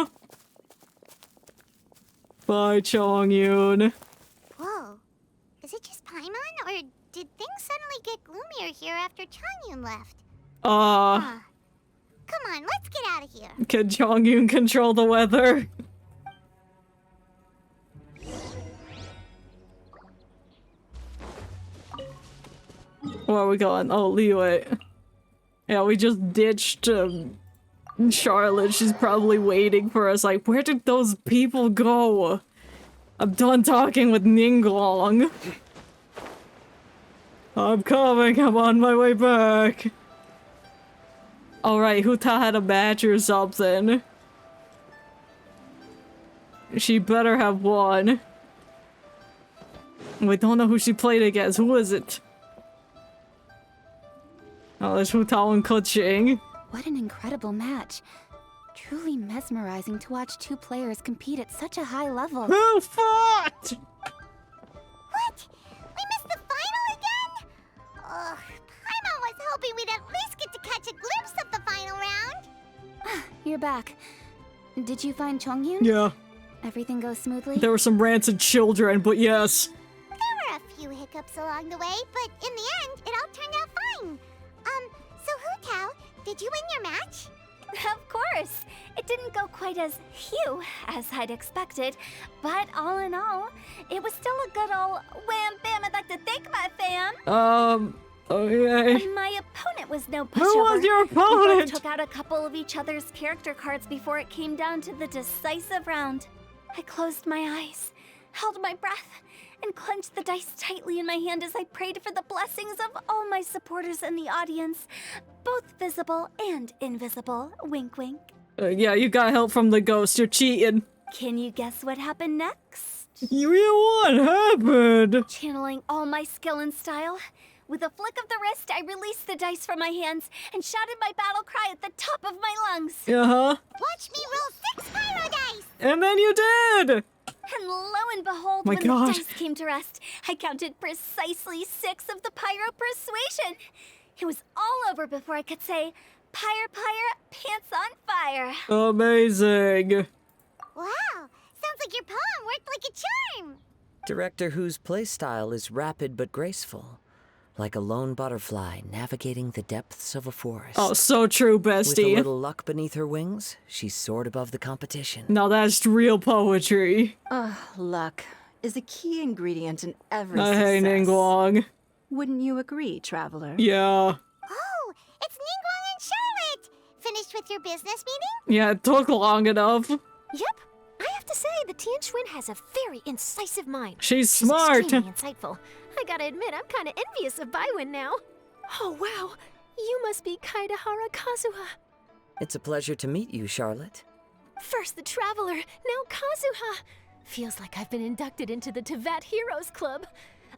A: Bye, Chongyun.
E: Whoa. Is it just Paimon, or did things suddenly get gloomier here after Chongyun left? Come on, let's get out of here.
A: Can Chongyun control the weather? Where are we going? Oh, Liyue. Yeah, we just ditched Charlotte. She's probably waiting for us. Like, where did those people go? I'm done talking with Ningguang. I'm coming. I'm on my way back. Alright, Huta had a match or something. She better have won. We don't know who she played against. Who is it? Oh, there's Hu Tao and Keqing.
G: What an incredible match. Truly mesmerizing to watch two players compete at such a high level.
A: Who fought?
E: What? We missed the final again? Ugh, Paimon was hoping we'd at least get to catch a glimpse of the final round.
G: You're back. Did you find Chongyun?
A: Yeah.
G: Everything goes smoothly?
A: There were some rancid children, but yes.
E: There were a few hiccups along the way, but in the end, it all turned out fine. So Hu Tao, did you win your match?
P: Of course! It didn't go quite as phew as I'd expected, but all in all, it was still a good ol' wham bam I'd like to thank my fam!
A: Okay.
P: My opponent was no pushover.
A: Who was your opponent?
P: We both took out a couple of each other's character cards before it came down to the decisive round. I closed my eyes, held my breath, and clenched the dice tightly in my hand as I prayed for the blessings of all my supporters in the audience, both visible and invisible. Wink, wink.
A: Yeah, you got help from the ghost. You're cheating.
P: Can you guess what happened next?
A: What happened?
P: Channeling all my skill and style, with a flick of the wrist, I released the dice from my hands and shouted my battle cry at the top of my lungs.
E: Watch me roll 6 pyro dice!
A: And then you did!
P: And lo and behold,
A: My
P: when
A: God.
P: the dice came to rest, I counted precisely 6 of the pyro persuasion. It was all over before I could say, pyre, pants on fire.
A: Amazing.
E: Wow, sounds like your poem worked like a charm.
I: Director Who's playstyle is rapid but graceful, like a lone butterfly navigating the depths of a forest.
A: Oh, so true,
I: With a
A: bestie.
I: little luck beneath her wings, she soared above the competition.
A: Now that's real poetry.
R: Luck is a key ingredient in every
A: I
R: success.
A: hate Ningguang.
R: Wouldn't you agree, traveler?
A: Yeah.
E: Oh, it's Ningguang and Charlotte! Finished with with your business meeting?
A: Yeah, it took long enough.
H: Yep. I have to say, the Tianquan has a very incisive mind.
A: She's smart.
H: Extremely insightful. I gotta admit, I'm kind of envious of Baiwen now. Oh, wow. You must be Kaidahara Kazuha.
S: It's a pleasure to meet you, Charlotte.
H: First the Traveler, now Kazuha. Feels like I've been inducted into the Tevat Heroes Club.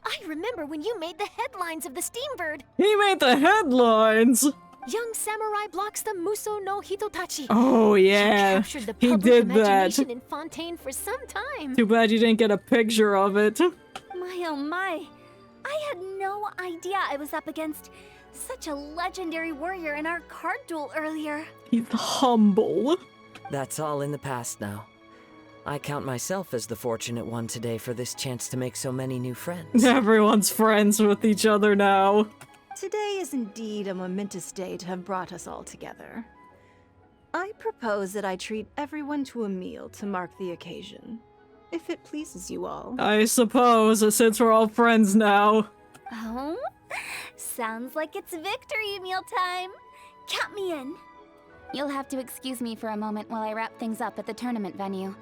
H: I remember when you made the headlines of the Steambird.
A: He made the headlines.
H: Young samurai blocks the Muso no Hitotachi.
A: Oh yeah,
H: You captured the
A: he
H: public
A: did that.
H: imagination in Fontaine for some time.
A: Too bad you didn't get a picture of it.
G: My oh my. I had no idea I was up against such a legendary warrior in our card duel earlier.
A: He's humble.
S: That's all in the past now. I count myself as the fortunate one today for this chance to make so many new friends.
A: Everyone's friends with each other now.
R: Today is indeed a momentous day to have brought us all together. I propose that I treat everyone to a meal to mark the occasion, if it pleases you all.
A: I suppose, since we're all friends now.
G: Oh? Sounds like it's victory meal time. Count me in. You'll have to excuse me for a moment while I wrap things up at the tournament venue.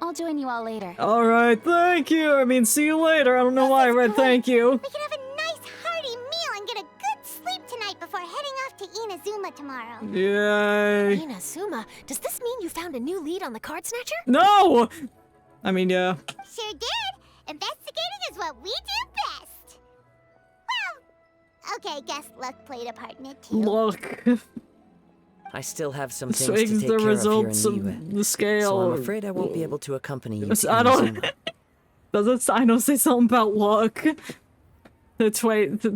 G: I'll join you all later.
A: Alright, thank you. I mean, see you later. I don't know why I read thank you.
E: We can have a nice hearty meal and get a good sleep tonight before heading off to Inazuma tomorrow.
A: Yay.
H: Inazuma, does this mean you found a new lead on the Card Snatcher?
A: No! I mean, yeah.
E: Sure did. Investigating is what we do best. Well, okay, guess luck played a part in it too.
A: Look.
S: I still have some things
A: Swings
S: to take
A: the
S: care
A: results
S: of here in
A: of
S: Liyue,
A: the scale.
S: so I'm afraid I won't be able to accompany you to
A: I don't.
S: Inazuma.
A: Doesn't I don't say something about luck? That's wait.
E: Okay,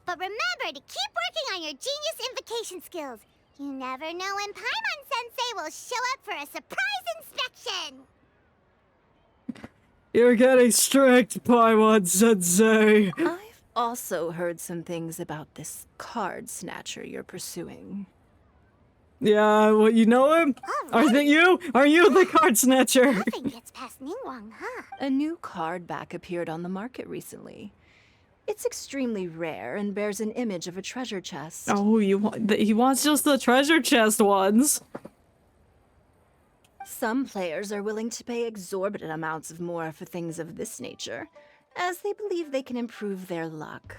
E: but remember to keep working on your genius invocation skills. You never know when Paimon-sensei will show up for a surprise inspection.
A: You're getting strict, Paimon-sensei.
R: I've also heard some things about this card snatcher you're pursuing.
A: Yeah, well, you know him? I think you? Are you the card snatcher?
E: Nothing gets past Ningguang, huh?
R: A new card back appeared on the market recently. It's extremely rare and bears an image of a treasure chest.
A: Oh, he wants just the treasure chest ones.
R: Some players are willing to pay exorbitant amounts of more for things of this nature, as they believe they can improve their luck.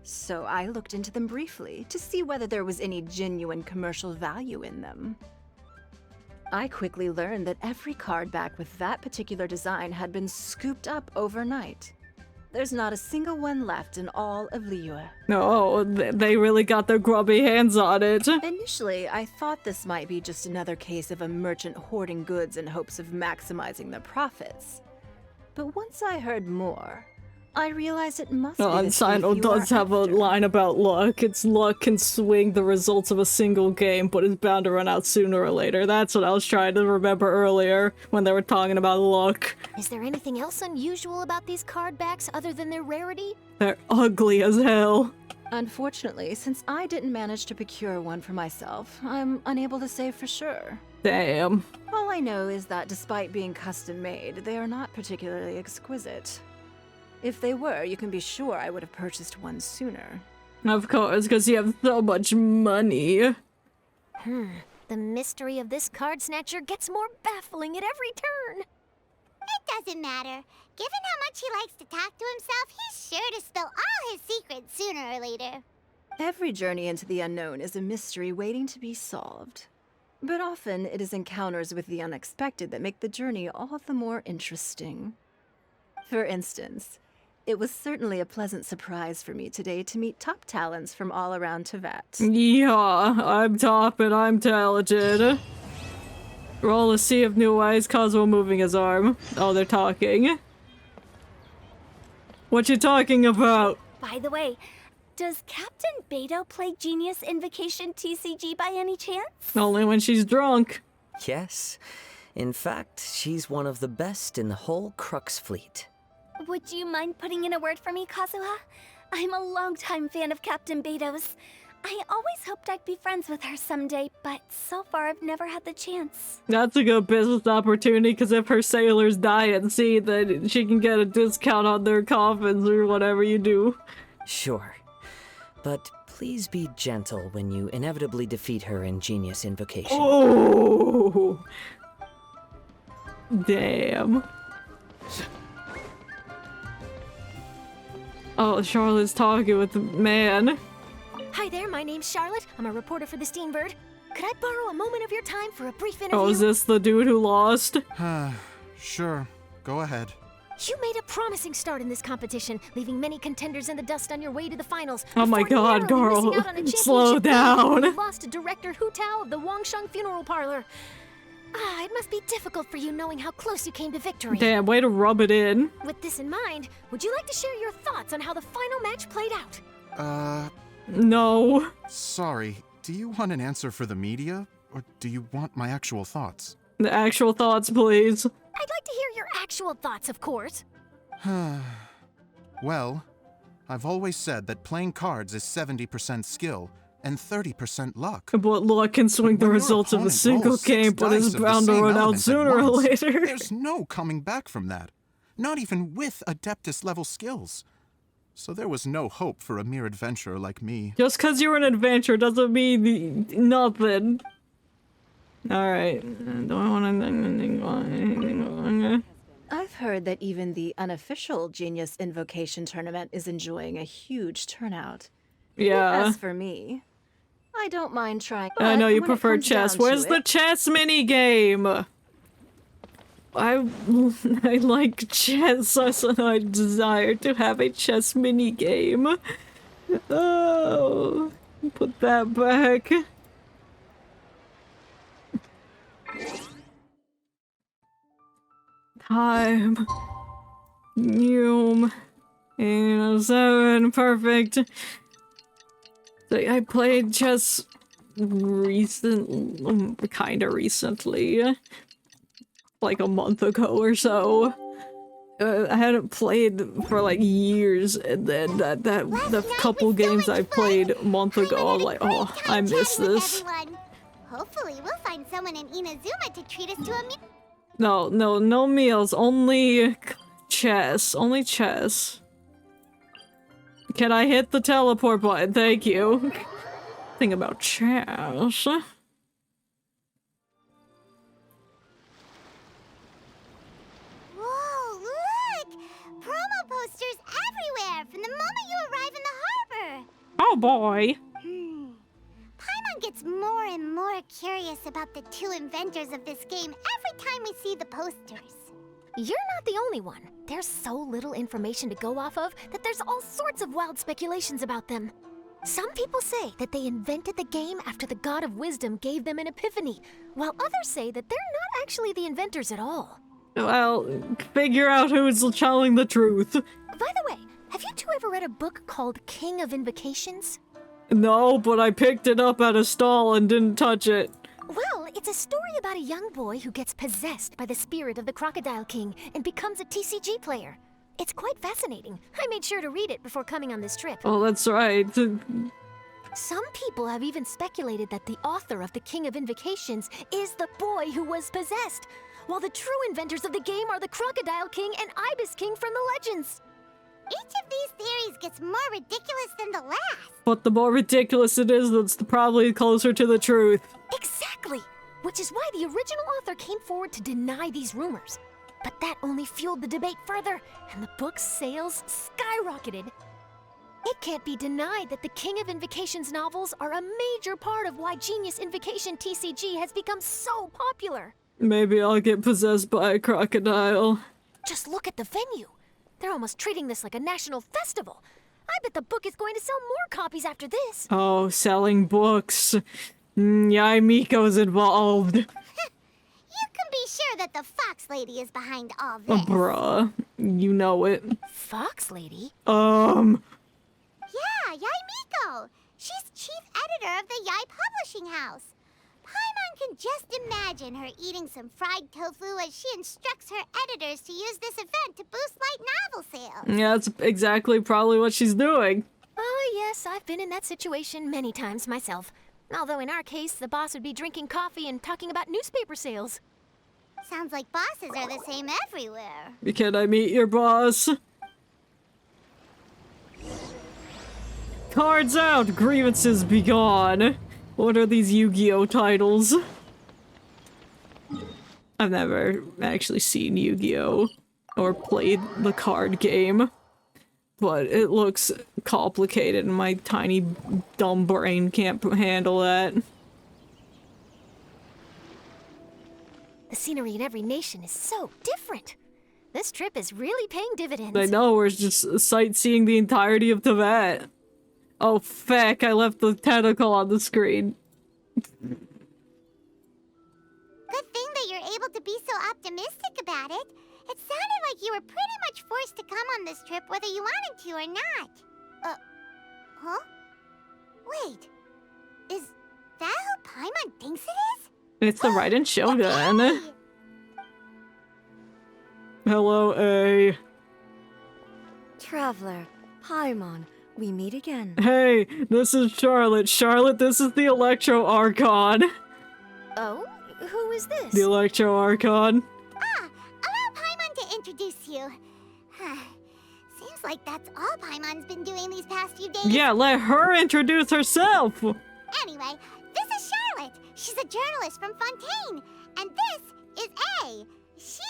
R: So I looked into them briefly to see whether there was any genuine commercial value in them. I quickly learned that every card back with that particular design had been scooped up overnight. There's not a single one left in all of Liyue.
A: No, they really got their grubby hands on it.
R: Initially, I thought this might be just another case of a merchant hoarding goods in hopes of maximizing their profits. But once I heard more, I realized it must be the thief
A: Sino
R: you
A: does
R: are
A: have a line about luck. It's luck can swing the results of a single game, but it's bound to run out sooner or later. That's what I was trying to remember earlier when they were talking about luck.
H: Is there anything else unusual about these card backs other than their rarity?
A: They're ugly as hell.
R: Unfortunately, since I didn't manage to procure one for myself, I'm unable to say for sure.
A: Damn.
R: All I know is that despite being custom-made, they are not particularly exquisite. If they were, you can be sure I would have purchased one sooner.
A: Of course, because you have so much money.
H: The mystery of this card snatcher gets more baffling at every turn.
E: It doesn't matter. Given how much he likes to talk to himself, he's sure to spill all his secrets sooner or later.
R: Every journey into the unknown is a mystery waiting to be solved. But often it is encounters with the unexpected that make the journey all the more interesting. For instance, it was certainly a pleasant surprise for me today to meet top talents from all around Tevat.
A: Yeah, I'm top and I'm talented. Roll a sea of new ways, Kazuo moving his arm. Oh, they're talking. What you talking about?
G: By the way, does Captain Beidou play Genius Invocation TCG by any chance?
A: Only when she's drunk.
S: Yes. In fact, she's one of the best in the whole Crux fleet.
G: Would you mind putting in a word for me, Kazuha? I'm a longtime fan of Captain Beidou's. I always hoped I'd be friends with her someday, but so far I've never had the chance.
A: That's a good business opportunity, because if her sailors die at sea, then she can get a discount on their coffins or whatever you do.
S: Sure. But Please be gentle when you inevitably defeat her in Genius Invocation.
A: Oh! Damn. Oh, Charlotte's talking with the man.
H: Hi there, my name's Charlotte. I'm a reporter for the Steenbird. Could I borrow a moment of your time for a brief interview?
A: Oh, is this the dude who lost?
T: Sure. Go ahead.
H: You made a promising start in this competition, leaving many contenders in the dust on your way to the finals.
A: Oh my god, girl. Slow
H: Slow
A: down.
H: You lost to director Hu Tao of the Wangsheng Funeral Parlor. It must be difficult for you knowing how close you came to victory.
A: Damn, way to rub it in.
H: With this in mind, would you like to share your thoughts on how the final match played out?
A: No.
T: Sorry. Do you want an answer for the media, or do you want my actual thoughts?
A: The actual thoughts, please.
H: I'd like to hear your actual thoughts, of course.
T: Well, I've always said that playing cards is 70% skill and 30% luck.
A: But luck can swing the results of a single game, but it's bound to run out sooner or later.
T: There's no coming back from that. Not even with Adeptus level skills. So there was no hope for a mere adventurer like me.
A: Just because you're an adventurer doesn't mean nothing. Alright. Do I want to...
R: I've heard that even the unofficial Genius Invocation tournament is enjoying a huge turnout.
A: Yeah.
R: As for me, I don't mind trying.
A: I know you
R: but when it
A: prefer
R: comes
A: chess.
R: down to
A: Where's the
R: it-
A: chess mini game? I like chess, so I desire to have a chess mini game. Oh, put that back. Time. Noom. 7, perfect. So I played chess kinda recently. Like a month ago or so. I hadn't played for like years, and then the couple games I played a month ago, I was like, oh, I miss this.
E: Hopefully, we'll find someone in Inazuma to treat us to a meal.
A: No meals, only chess, only chess. Can I hit the teleport button? Thank you. Think about chess.
E: Whoa, look! Promo posters everywhere from the moment you arrive in the harbor.
A: Oh boy.
E: Paimon gets more and more curious about the two inventors of this game every time we see the posters.
H: You're not the only one. There's so little information to go off of that there's all sorts of wild speculations about them. Some people say that they invented the game after the God of Wisdom gave them an epiphany, while others say that they're not actually the inventors at all.
A: Well, figure out who's telling the truth.
H: By the way, have you two ever read a book called King of Invocations?
A: No, but I picked it up at a stall and didn't touch it.
H: Well, it's a story about a young boy who gets possessed by the spirit of the Crocodile King and becomes a TCG player. It's quite fascinating. I made sure to read it before coming on this trip.
A: Oh, that's right.
H: Some people have even speculated that the author of the King of Invocations is the boy who was possessed, while the true inventors of the game are the Crocodile King and Ibis King from the legends.
E: Each of these theories gets more ridiculous than the last.
A: But the more ridiculous it is, that's probably closer to the truth.
H: Exactly! Which is why the original author came forward to deny these rumors. But that only fueled the debate further, and the book's sales skyrocketed. It can't be denied that the King of Invocations novels are a major part of why Genius Invocation TCG has become so popular.
A: Maybe I'll get possessed by a crocodile.
H: Just look at the venue. They're almost treating this like a national festival. I bet the book is going to sell more copies after this.
A: Oh, selling books. Yai Miko's involved.
E: You can be sure that the Fox Lady is behind all this.
A: Bruh, you know it.
H: Fox Lady?
E: Yeah, Yai Miko. She's chief editor of the Yai Publishing House. Paimon can just imagine her eating some fried tofu as she instructs her editors to use this event to boost light novel sales.
A: Yeah, that's exactly probably what she's doing.
H: Oh, yes, I've been in that situation many times myself. Although in our case, the boss would be drinking coffee and talking about newspaper sales.
E: Sounds like bosses are the same everywhere.
A: Can I meet your boss? Cards out, grievances be gone. What are these Yu-Gi-Oh titles? I've never actually seen Yu-Gi-Oh or played the card game, but it looks complicated and my tiny dumb brain can't handle that.
H: The scenery in every nation is so different. This trip is really paying dividends.
A: I know, we're just sightseeing the entirety of Tibet. Oh, feck, I left the tentacle on the screen.
E: Good thing that you're able to be so optimistic about it. It sounded like you were pretty much forced to come on this trip whether you wanted to or not. Huh? Wait. Is that who Paimon thinks it is?
A: It's the Raiden Shogun. Hello, A.
R: Traveler, Paimon, we meet again.
A: Hey, this is Charlotte. Charlotte, this is the Electro Archon.
H: Oh? Who is this?
A: The Electro Archon.
E: Allow Paimon to introduce you. Seems like that's all Paimon's been doing these past few days.
A: Yeah, let her introduce herself.
E: Anyway, this is Charlotte. She's a journalist from Fontaine. And this is A. She's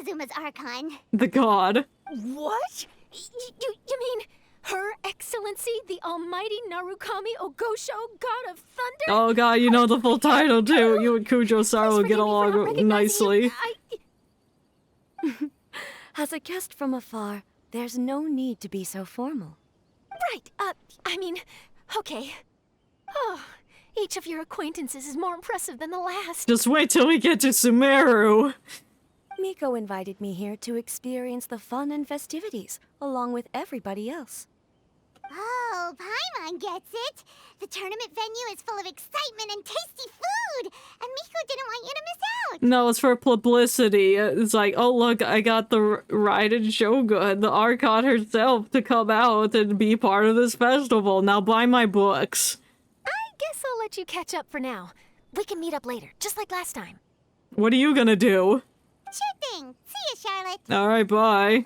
E: Inazuma's Archon.
A: The god.
H: What? You mean Her Excellency, the Almighty Narukami Ogosho, God of Thunder?
A: Oh god, you know the full title too. You and Kujo-san will get along nicely.
R: As a guest from afar, there's no need to be so formal.
H: Right, okay. Oh, each of your acquaintances is more impressive than the last.
A: Just wait till we get to Sumeru.
R: Miko invited me here to experience the fun and festivities, along with everybody else.
E: Oh, Paimon gets it. The tournament venue is full of excitement and tasty food, and Miko didn't want you to miss out.
A: No, it's for publicity. It's like, oh look, I got the Raiden Shogun, the Archon herself, to come out and be part of this festival. Now buy my books.
H: I guess I'll let you catch up for now. We can meet up later, just like last time.
A: What are you gonna do?
E: Sure thing. See you, Charlotte.
A: Alright, bye.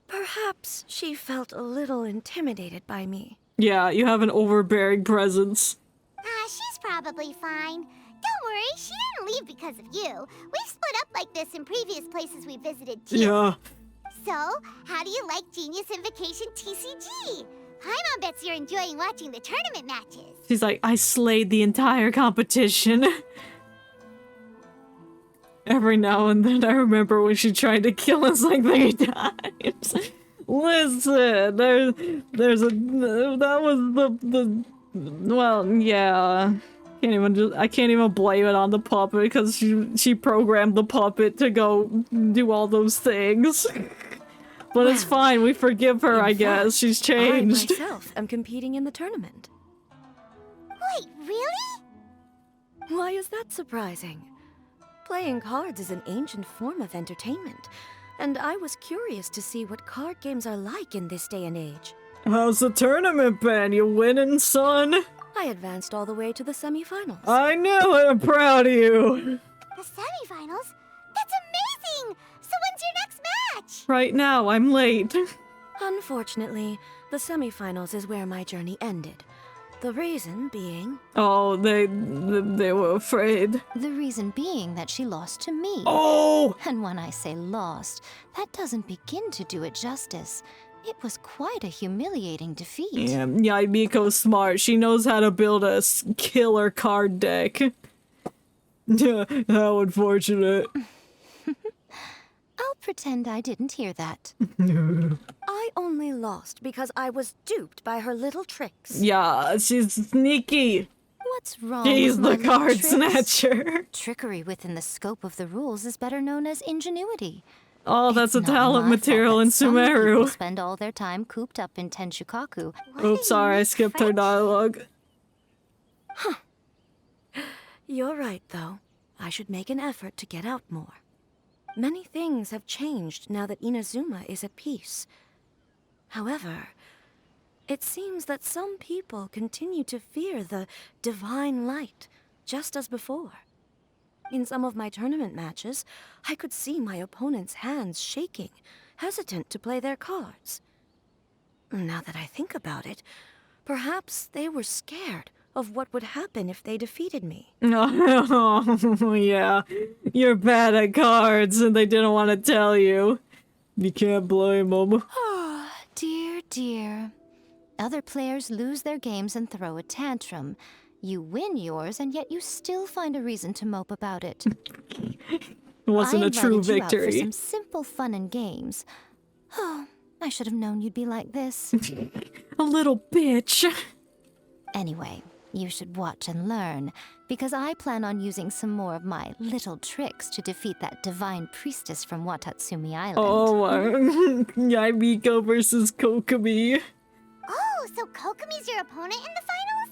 R: Perhaps she felt a little intimidated by me.
A: Yeah, you have an overbearing presence.
E: She's probably fine. Don't worry, she didn't leave because of you. We've split up like this in previous places we visited too.
A: Yeah.
E: So, how do you like Genius Invocation TCG? Paimon bets you're enjoying watching the tournament matches.
A: She's like, I slayed the entire competition. Every now and then I remember when she tried to kill us like 3 times. Listen, there's a, that was the well, yeah. I can't even blame it on the puppet because she programmed the puppet to go do all those things. But it's fine, we forgive her, I guess. She's changed.
R: I myself am competing in the tournament.
E: Wait, really?
R: Why is that surprising? Playing cards is an ancient form of entertainment, and I was curious to see what card games are like in this day and age.
A: How's the tournament been? You winning, son?
R: I advanced all the way to the semifinals.
A: I knew it! I'm proud of you!
E: The semifinals? That's amazing! So when's your next match?
A: Right now, I'm late.
R: Unfortunately, the semifinals is where my journey ended. The reason being...
A: Oh, they were afraid.
H: The reason being that she lost to me.
A: Oh!
H: And when I say lost, that doesn't begin to do it justice. It was quite a humiliating defeat.
A: Yeah, Miko's smart. She knows how to build a killer card deck. How unfortunate.
H: I'll pretend I didn't hear that.
R: I only lost because I was duped by her little tricks.
A: Yeah, she's sneaky.
H: What's wrong
A: She's
H: with
A: the
H: my
A: card
H: tricks?
A: snatcher.
H: Trickery within the scope of the rules is better known as ingenuity.
A: Oh, that's
H: It's
A: a
H: not
A: talent
H: my
A: material
H: fault
A: in
H: that some people
A: Sumeru.
H: spend all their time cooped up in Tenshukaku.
A: Oops, sorry, I skipped her dialogue.
R: You're right, though. I should make an effort to get out more. Many things have changed now that Inazuma is at peace. However, it seems that some people continue to fear the divine light, just as before.
U: In some of my tournament matches, I could see my opponent's hands shaking, hesitant to play their cards. Now that I think about it, perhaps they were scared of what would happen if they defeated me.
A: Oh, yeah. You're bad at cards and they didn't want to tell you. You can't blame them.
H: Oh, dear, dear. Other players lose their games and throw a tantrum. You win yours, and yet you still find a reason to mope about it.
A: It wasn't a true victory.
H: I invited you out for some simple fun and games. Oh, I should have known you'd be like this.
A: A little bitch.
H: Anyway, you should watch and learn, because I plan on using some more of my little tricks to defeat that divine priestess from Watatsumi Island.
A: Oh, Yaimiko versus Kokomi.
E: Oh, so Kokomi's your opponent in the finals?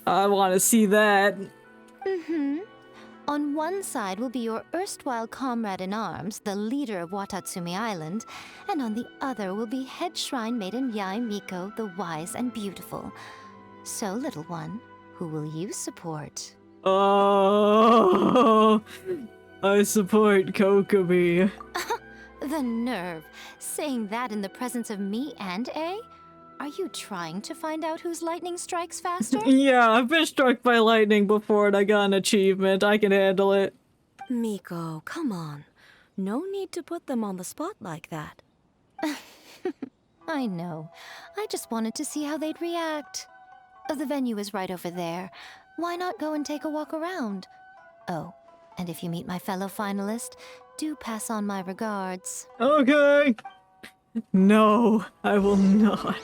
A: I want to see that.
H: Mm-hmm. On one side will be your erstwhile comrade in arms, the leader of Watatsumi Island, and on the other will be head shrine maiden Yaimiko, the wise and beautiful. So, little one, who will you support?
A: Oh, I support Kokomi.
H: The nerve, saying that in the presence of me and A? Are you trying to find out whose lightning strikes faster?
A: Yeah, I've been struck by lightning before and I got an achievement. I can handle it.
U: Miko, come on. No need to put them on the spot like that.
H: I know. I just wanted to see how they'd react. The venue is right over there. Why not go and take a walk around? Oh, and if you meet my fellow finalist, do pass on my regards.
A: Okay. No, I will not.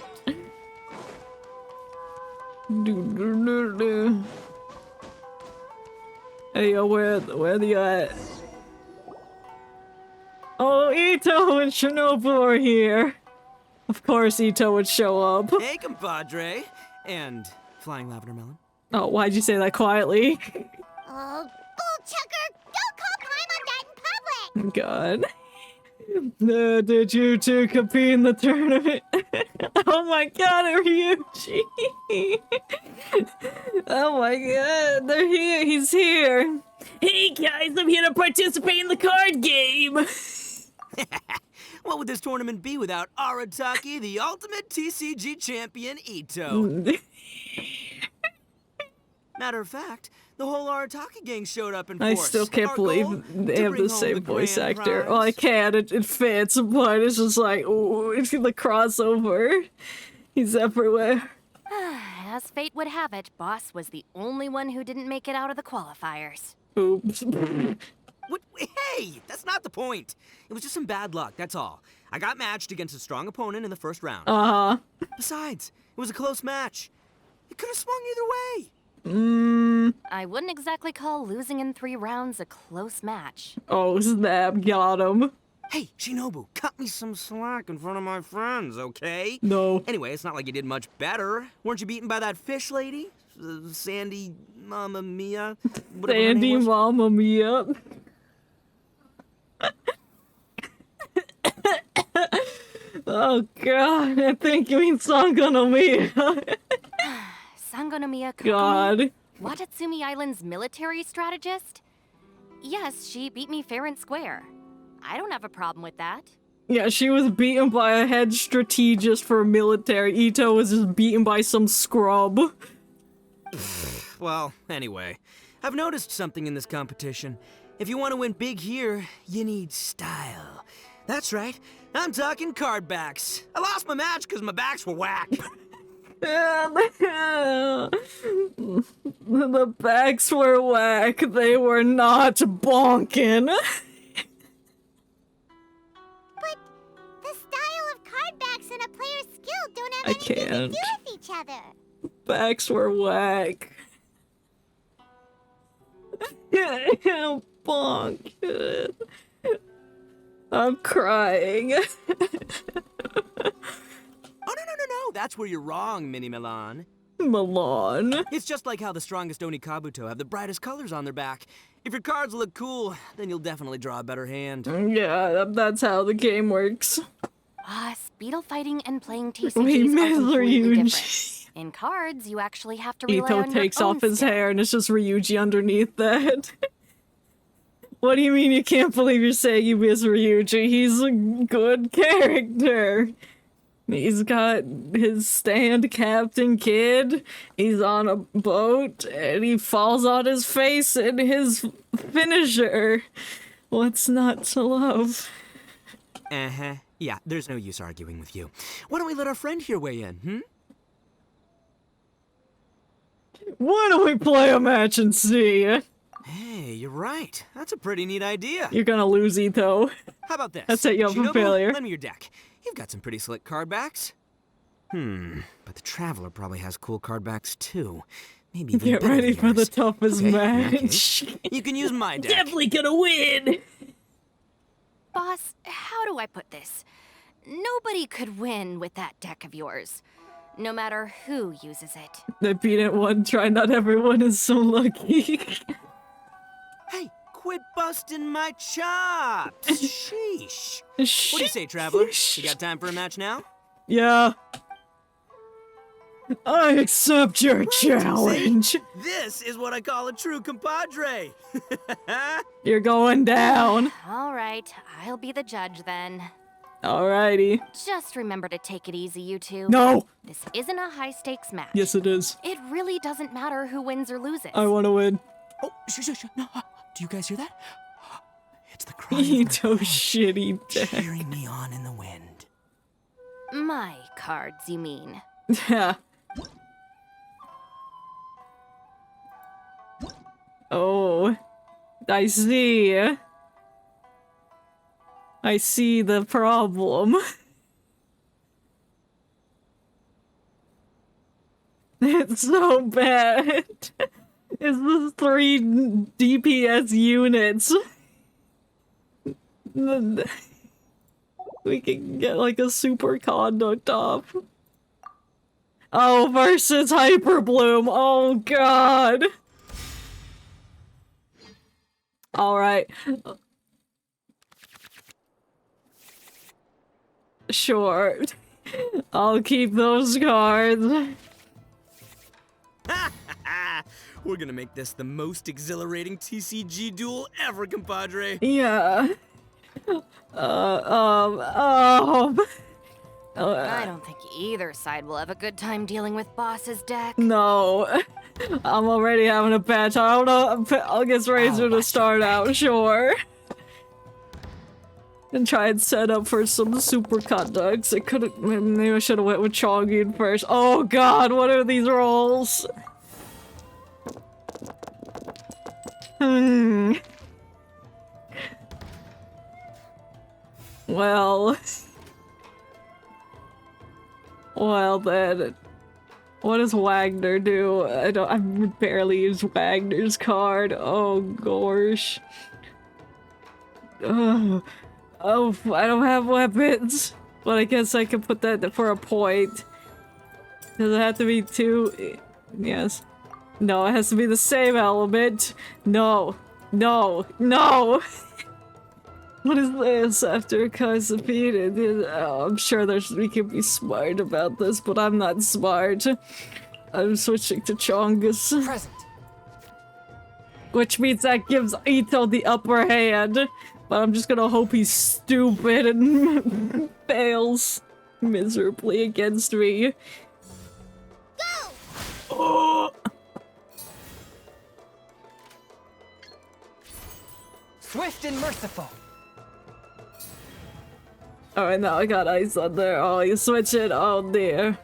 A: Hey, yo, where the at? Oh, Ito and Shinobu are here. Of course Ito would show up.
V: Hey, compadre. And flying lavender melon.
A: Oh, why'd you say that quietly?
E: Oh, bull chucker! Don't call Paimon that in public!
A: God. Did you two compete in the tournament? Oh my god, Ryuji! Oh my god, they're here, he's here! Hey guys, I'm here to participate in the card game!
V: What would this tournament be without Arataki, the ultimate TCG champion, Ito? Matter of fact, the whole Arataki gang showed up in force.
A: I still can't believe they have the same voice actor. Well, I can, it fits, but it's just like, ooh, it's the crossover. He's everywhere.
W: As fate would have it, Boss was the only one who didn't make it out of the qualifiers.
A: Oops.
V: What? Hey, that's not the point. It was just some bad luck, that's all. I got matched against a strong opponent in the first round.
A: Uh-huh.
V: Besides, it was a close match. It could have swung either way.
W: I wouldn't exactly call losing in 3 rounds a close match.
A: Oh, snap, got him.
V: Hey, Shinobu, cut me some slack in front of my friends, okay?
A: No.
V: Anyway, it's not like you did much better. Weren't you beaten by that fish lady? Sandy Mamma Mia?
A: Sandy Mamma Mia. Oh god, I think you mean Sangonomiya.
W: Sangonomiya Kokomi?
A: God.
W: Watatsumi Island's military strategist? Yes, she beat me fair and square. I don't have a problem with that.
A: Yeah, she was beaten by a head strategist for military. Ito was just beaten by some scrub.
V: Well, anyway, I've noticed something in this competition. If you want to win big here, you need style. That's right, I'm talking card backs. I lost my match because my backs were whack.
A: The backs were whack. They were not bonking.
E: But the style of card backs and a player's skill don't have anything to do with each other.
A: Backs were whack. Bonk. I'm crying.
V: Oh, no, that's where you're wrong, Mini Milan.
A: Milan?
V: It's just like how the strongest Onikabuto have the brightest colors on their back. If your cards look cool, then you'll definitely draw a better hand.
A: Yeah, that's how the game works.
W: Speedle fighting and playing
A: We
W: TCGs
A: miss
W: are completely
A: Ryuji.
W: different. In cards, you actually have to rely
A: Ito
W: on
A: takes
W: your own
A: off his hair and it's just Ryuji underneath that. What do you mean you can't believe you're saying you miss Ryuji? He's a good character. He's got his stand captain kid, he's on a boat, and he falls on his face in his finisher. What's not to love?
V: Uh-huh. Yeah, there's no use arguing with you. Why don't we let our friend here weigh in, hmm?
A: Why don't we play a match and see?
V: Hey, you're right. That's a pretty neat idea.
A: You're gonna lose, Ito.
V: How about this?
A: That set you up for
V: Shinobu,
A: failure.
V: lend me your deck. You've got some pretty slick card backs. But the Traveler probably has cool card backs too. Maybe even
A: Get
V: better
A: ready
V: than
A: for the
V: yours.
A: toughest
V: Okay, in that
A: match.
V: case, you can use my deck.
A: Definitely gonna win!
W: Boss, how do I put this? Nobody could win with that deck of yours, no matter who uses it.
A: I beat it one try, not everyone is so lucky.
V: Hey, quit busting my chops! Sheesh. What do you say, Traveler? You got time for a match now?
A: Yeah. I accept your challenge.
V: See? This is what I call a true compadre.
A: You're going down.
W: All right, I'll be the judge then.
A: Alrighty.
W: Just remember to take it easy, you two.
A: No!
W: This isn't a high-stakes match.
A: Yes, it is.
W: It really doesn't matter who wins or loses.
A: I want to win.
V: Oh, shush. No, do you guys hear that? It's the cry of
A: Ito shitty deck.
V: cheering me on in the wind.
W: My cards, you mean?
A: Yeah. Oh, I see. I see the problem. It's so bad. It's the 3 DPS units. We can get like a super conduct off. Oh, versus Hyper Bloom. Oh, God. All right. Sure. I'll keep those cards.
V: We're gonna make this the most exhilarating TCG duel ever, compadre.
A: Yeah.
W: I don't think either side will have a good time dealing with Boss's deck.
A: No. I'm already having a bad time. I don't know. I'll get Razor to start out, sure. And try and set up for some super conducts. I could've. Maybe I should've went with Chongyun first. Oh god, what are these rolls? Well. Well then. What does Wagner do? I barely used Wagner's card. Oh gosh. Oh, I don't have weapons. But I guess I can put that for a point. Does it have to be 2? Yes. No, it has to be the same element. No. No. No! What is this? After Kai's defeated, I'm sure we can be smart about this, but I'm not smart. I'm switching to Chongus.
Q: Present.
A: Which means that gives Ito the upper hand. But I'm just gonna hope he's stupid and fails miserably against me.
E: Go!
A: Oh.
Q: Swift and merciful.
A: Alright, now I got ice on there. Oh, you switch it? Oh dear.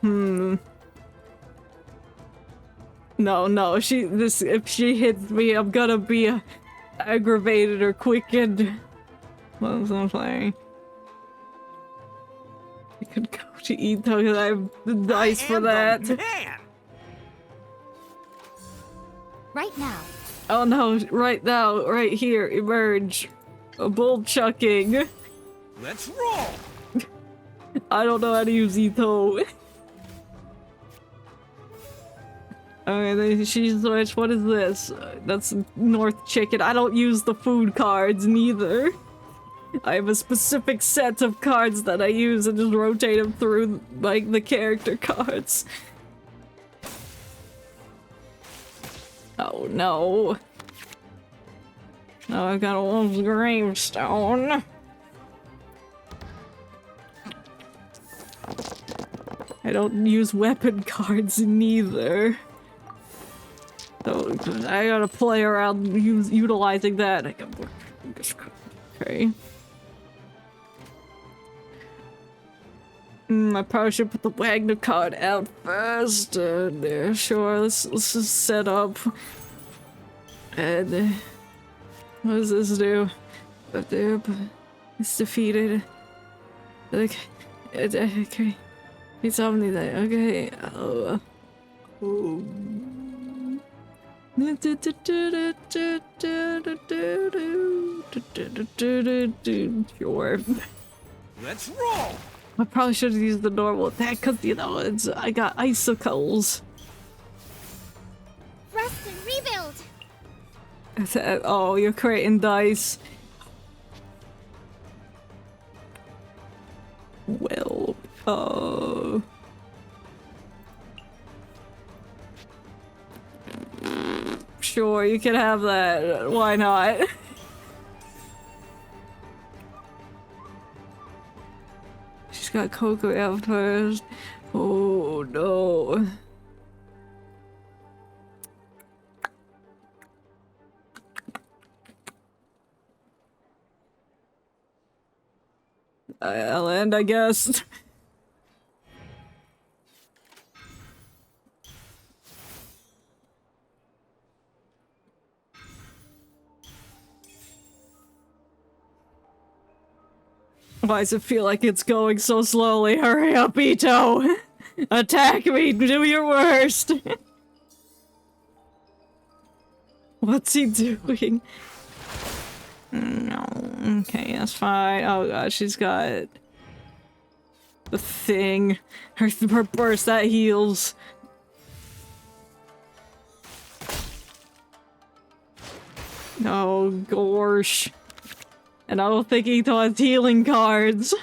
A: No, if she hits me, I'm gonna be aggravated or quickened. What was I playing? I could go to Ito because I have the dice for that.
H: Right now.
A: Oh no, right now, right here, emerge. A bull chucking.
J: Let's roll!
A: I don't know how to use Ito. Okay, then she switched. What is this? That's North Chicken. I don't use the food cards, neither. I have a specific set of cards that I use and just rotate them through, like, the character cards. Oh, no. Oh, I got a wolf's gravestone. I don't use weapon cards neither. So I gotta play around utilizing that. Okay. I probably should put the Wagner card out first. Sure, let's just set up. And what does this do? It's defeated. Okay. Okay. It's Omni-Day. Okay. Sure.
J: Let's roll!
A: I probably should have used the normal attack because, you know, I got icicles.
E: Rest and rebuild.
A: Oh, you're creating dice. Well, sure, you can have that. Why not? She's got Coco out first. Oh no. I'll end, I guess. Why does it feel like it's going so slowly? Hurry up, Ito! Attack me! Do your worst! What's he doing? No. Okay, that's fine. Oh god, she's got the thing. Her burst that heals. Oh gosh. And I don't think Ito has healing cards.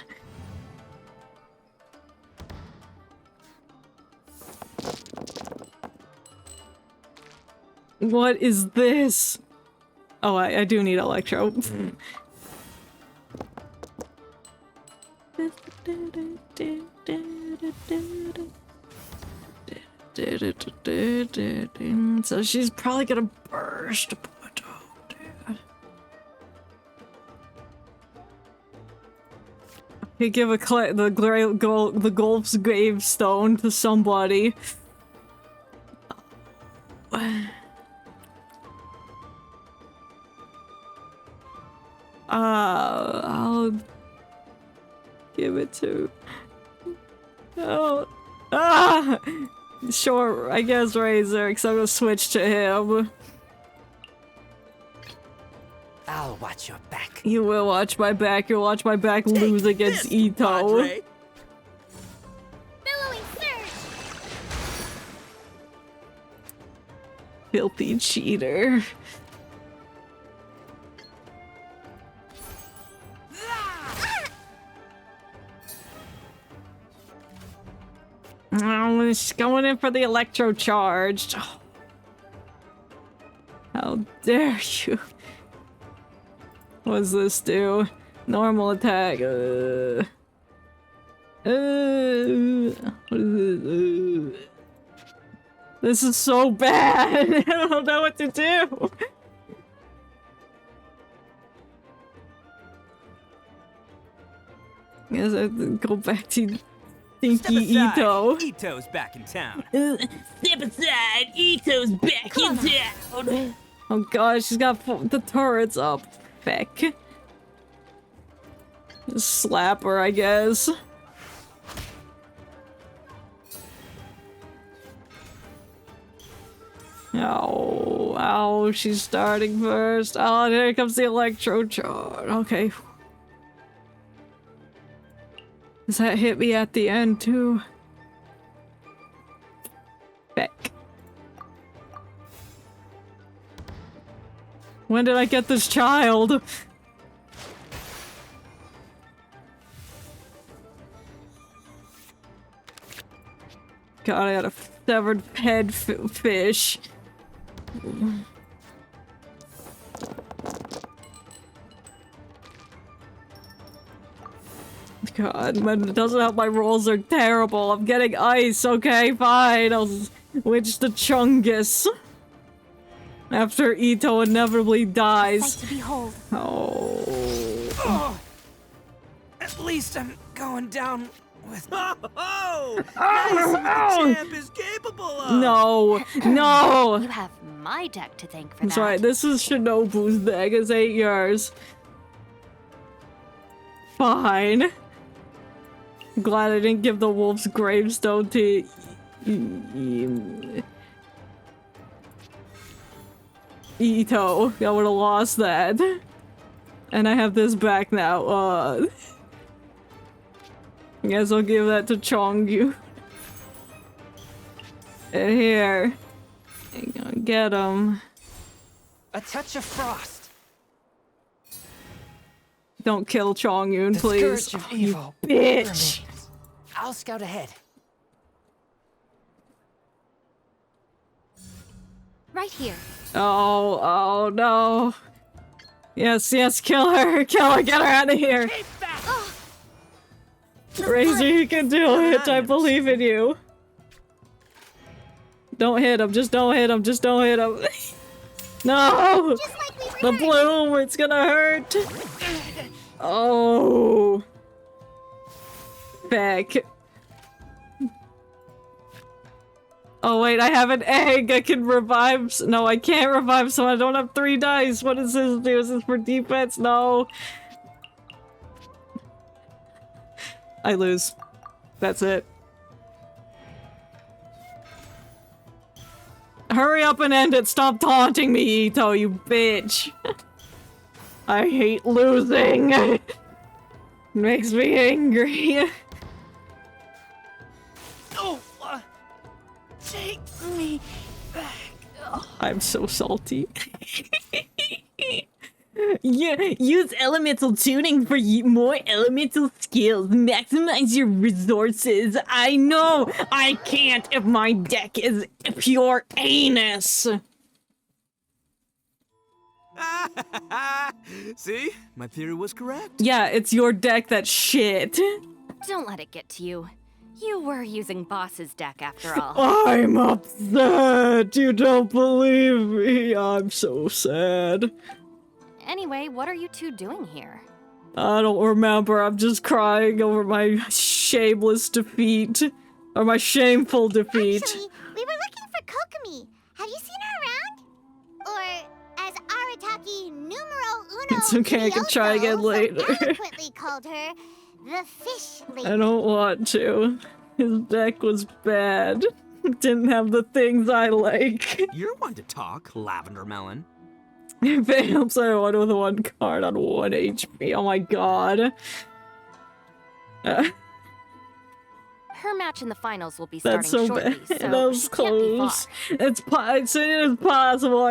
A: What is this? Oh, I do need Electro. So she's probably gonna burst. But oh dear. Okay, give the Golf's gravestone to somebody. I'll give it to. Oh, sure. I guess Razor, because I'm gonna switch to him.
B: I'll watch your back.
A: You will watch my back. You'll watch my back lose against Ito.
E: Billowing surge.
A: Filthy cheater. Oh, she's going in for the electro charge. Oh. How dare you? What does this do? Normal attack. What is this? This is so bad. I don't know what to do. Guess I have to go back to Stinky Ito.
V: Ito's back in town.
A: Step aside. Ito's back in town. Oh god, she's got the turrets up. Feck. Just slap her, I guess. Oh, ow, she's starting first. Oh, there comes the electro charge. Okay. Does that hit me at the end, too? Feck. When did I get this child? God, I got a severed head fish. God, man, it doesn't help my rolls are terrible. I'm getting ice, okay, fine. I'll switch to Chungus. After Ito inevitably dies.
H: Sight to behold.
A: Oh.
V: At least I'm going down with. Oh!
A: Oh!
V: Champ is capable of.
A: No, no.
H: You have my deck to thank for
A: That's
H: that.
A: right, this is Shinobu's deck. It's 8 yours. Fine. I'm glad I didn't give the wolf's gravestone to Ito. I would have lost that. And I have this back now. I guess I'll give that to Chongyu. And here. I'm gonna get him.
Q: A touch of frost.
A: Don't kill Chongyun,
Q: The
A: please.
Q: scourge of
A: Oh, you
Q: evil
A: bitch.
Q: remains. I'll scout ahead.
H: Right here.
A: Oh no. Yes, kill her, get her out of here. Razor, you can do it, I believe in you. Don't hit him, just don't hit him, just don't hit him. No! The bloom, it's gonna hurt. Oh. Back. Oh wait, I have an egg. I can revive. No, I can't revive someone. I don't have 3 dice. What does this do? Is this for defense? No. I lose. That's it. Hurry up and end it. Stop taunting me, Ito, you bitch. I hate losing. Makes me angry.
V: Oh, take me back.
A: I'm so salty. Yeah, use elemental tuning for more elemental skills. Maximize your resources. I know I can't if my deck is pure anus.
V: See? My theory was correct.
A: Yeah, it's your deck that's shit.
W: Don't let it get to you. You were using Boss's deck after all.
A: I'm upset. You don't believe me. I'm so sad.
W: Anyway, what are you two doing here?
A: I don't remember. I'm just crying over my shameless defeat. Or my shameful defeat.
E: Actually, we were looking for Kokomi. Have you seen her around? Or, as Arataki numero uno
A: It's okay, I can try again later.
E: eloquently called her, the fish lady.
A: I don't want to. His deck was bad. Didn't have the things I like.
V: You're one to talk, Lavender Melon.
A: If it helps, I won with 1 card on 1 HP. Oh my god.
W: Her match in the finals will be starting
A: That's so
W: shortly,
A: bad.
W: so
A: That was
W: she can't be far.
A: close. It is possible.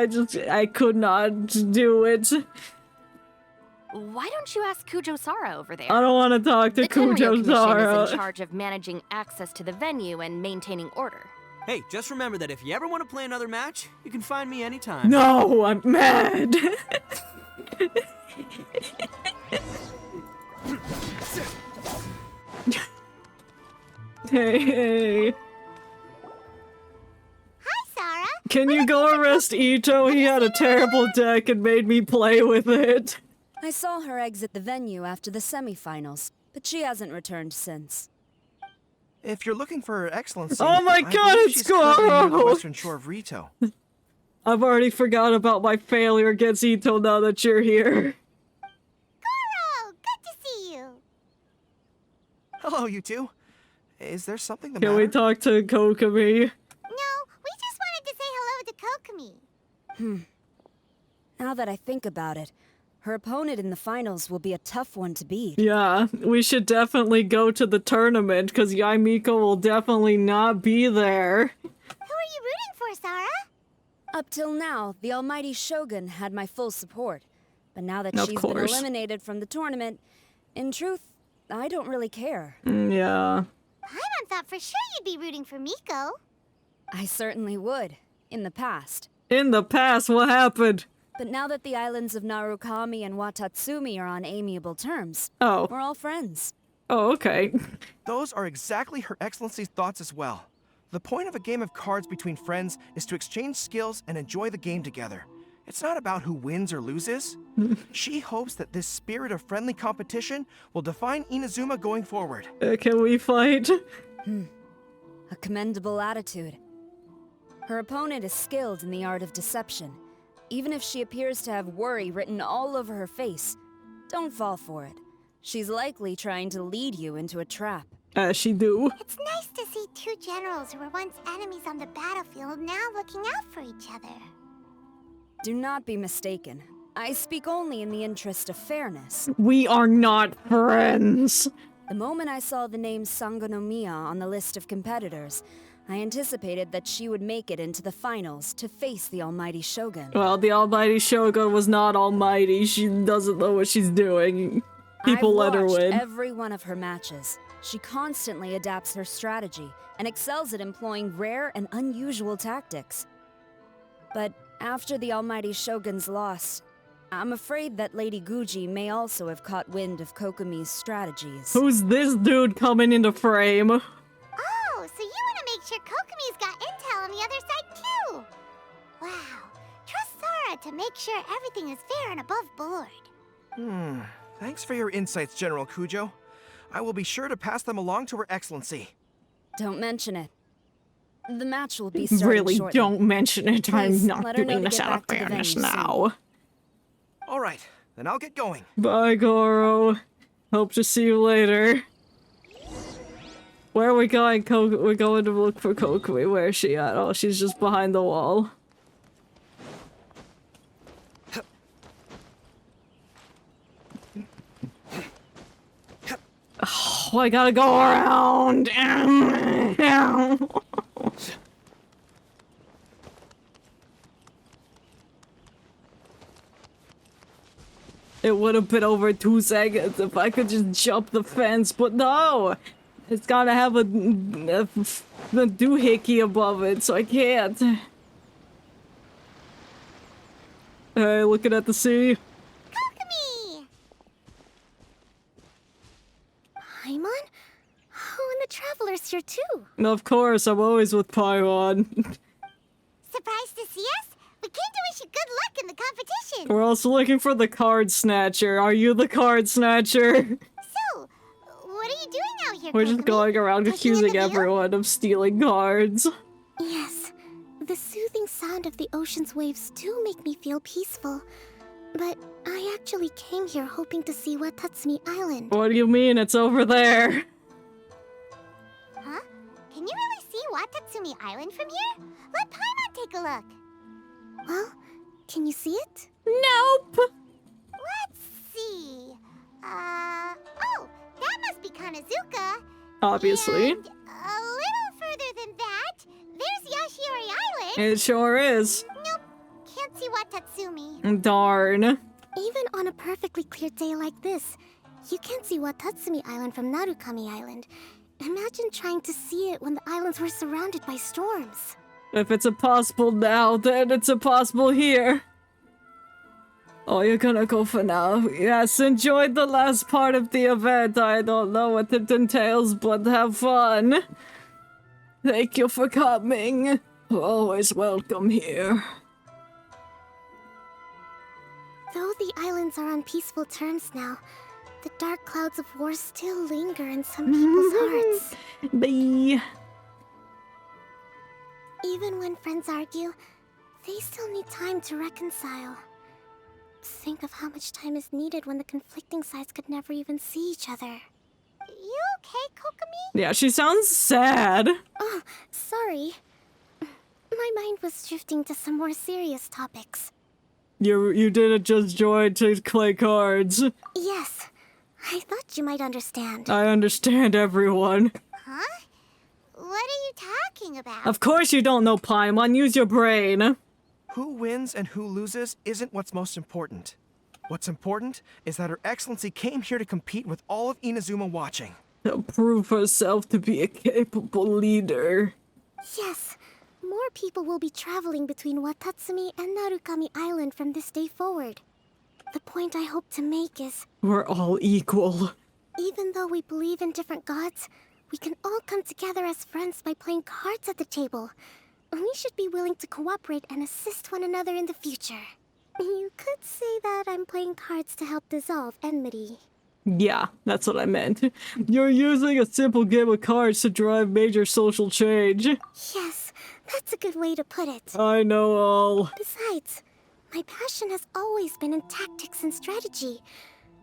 A: I could not do it.
W: Why don't you ask Kujo Sara over there?
A: I don't want to talk to
W: The Tenryo
A: Kujo
W: Commission
A: Sara.
W: is in charge of managing access to the venue and maintaining order.
V: Hey, just remember that if you ever want to play another match, you can find me anytime.
A: No, I'm mad. Hey.
E: Hi, Sarah.
A: Can you go arrest Ito? He had a terrible deck and made me play with it.
U: I saw her exit the venue after the semifinals, but she hasn't returned since.
C: If you're looking for her excellency,
A: Oh my
C: I
A: god,
C: believe
A: it's
C: she's currently near the
A: Goro!
C: western shore of Rito.
A: I've already forgot about my failure against Ito now that you're here.
E: Goro, good to see you.
C: Hello, you two. Is there something the
A: Can
C: matter?
A: we talk to Kokomi?
E: No, we just wanted to say hello to Kokomi.
U: Now that I think about it, her opponent in the finals will be a tough one to beat.
A: Yeah, we should definitely go to the tournament, because Yaimiko will definitely not be there.
E: Who are you rooting for, Sarah?
U: Up till now, the almighty Shogun had my full support. But now that
A: Of
U: she's been
A: course.
U: eliminated from the tournament, in truth, I don't really care.
A: Yeah.
E: Paimon thought for sure you'd be rooting for Miko.
U: I certainly would, in the past.
A: In the past, what happened?
U: But now that the islands of Narukami and Watatsumi are on amiable terms,
A: Oh.
U: we're all friends.
A: Oh, okay.
C: Those are exactly Her Excellency's thoughts as well. The point of a game of cards between friends is to exchange skills and enjoy the game together. It's not about who wins or loses. She hopes that this spirit of friendly competition will define Inazuma going forward.
A: Can we fight?
D: A commendable attitude. Her opponent is skilled in the art of deception. Even if she appears to have worry written all over her face, don't fall for it. She's likely trying to lead you into a trap.
A: She do.
E: It's nice to see two generals who were once enemies on the battlefield now looking out for each other.
D: Do not be mistaken. I speak only in the interest of fairness.
A: We are not friends.
D: The moment I saw the name Sangonomiya on the list of competitors, I anticipated that she would make it into the finals to face the almighty Shogun.
A: Well, the almighty Shogun was not almighty. She doesn't know what she's doing. People let her win.
D: I've watched every one of her matches. She constantly adapts her strategy and excels at employing rare and unusual tactics. But after the almighty Shogun's loss, I'm afraid that Lady Guji may also have caught wind of Kokomi's strategies.
A: Who's this dude coming into frame?
E: Oh, so you want to make sure Kokomi's got intel on the other side too? Wow. Trust Sora to make sure everything is fair and above board.
C: Thanks for your insights, General Kujo. I will be sure to pass them along to Her Excellency.
D: Don't mention it. The match will be starting
A: Really,
D: shortly.
A: don't mention it.
D: Please,
A: I'm not
D: let her know
A: doing
D: to
A: this
D: get
A: out of
D: back to the
A: fairness
D: venue soon.
A: now.
C: All right, then I'll get going.
A: Bye, Goro. Hope to see you later. Where are we going? We're going to look for Kokomi. Where is she at? Oh, she's just behind the wall. Oh, I gotta go around. It would have been over 2 seconds if I could just jump the fence, but no! It's gotta have a doohickey above it, so I can't. Hey, looking at the sea.
E: Kokomi! Paimon? Oh, and the Traveler's here too.
A: Of course, I'm always with Paimon.
E: Surprised to see us? We came to wish you good luck in the competition.
A: We're also looking for the card snatcher. Are you the card snatcher?
E: So, what are you doing out here,
A: We're just
E: Kokomi?
A: going around
E: Taking in
A: accusing
E: the view?
A: everyone of stealing cards.
E: Yes, the soothing sound of the ocean's waves do make me feel peaceful. But I actually came here hoping to see Watatsumi Island.
A: What do you mean? It's over there.
E: Huh? Can you really see Watatsumi Island from here? Let Paimon take a look. Well, can you see it?
A: Nope.
E: Let's see. Oh, that must be Kanazuka.
A: Obviously.
E: And a little further than that, there's Yashiori Island.
A: It sure is.
E: Nope, can't see Watatsumi.
A: Darn.
E: Even on a perfectly clear day like this, you can't see Watatsumi Island from Narukami Island. Imagine trying to see it when the islands were surrounded by storms.
A: If it's impossible now, then it's impossible here. Oh, you're gonna go for now. Yes, enjoy the last part of the event. I don't know what it entails, but have fun. Thank you for coming. Always welcome here.
E: Though the islands are on peaceful terms now, the dark clouds of war still linger in some people's hearts.
A: Bye.
E: Even when friends argue, they still need time to reconcile. Think of how much time is needed when the conflicting sides could never even see each other. You okay, Kokomi?
A: Yeah, she sounds sad.
E: Oh, sorry. My mind was drifting to some more serious topics.
A: You didn't just join to play cards.
E: Yes, I thought you might understand.
A: I understand everyone.
E: Huh? What are you talking about?
A: Of course you don't know, Paimon. Use your brain.
C: Who wins and who loses isn't what's most important. What's important is that Her Excellency came here to compete with all of Inazuma watching.
A: To prove herself to be a capable leader.
E: Yes, more people will be traveling between Watatsumi and Narukami Island from this day forward. The point I hope to make is...
A: We're all equal.
E: Even though we believe in different gods, we can all come together as friends by playing cards at the table. We should be willing to cooperate and assist one another in the future. You could say that I'm playing cards to help dissolve enmity.
A: Yeah, that's what I meant. You're using a simple game of cards to drive major social change.
E: Yes, that's a good way to put it.
A: I know all.
E: Besides, my passion has always been in tactics and strategy.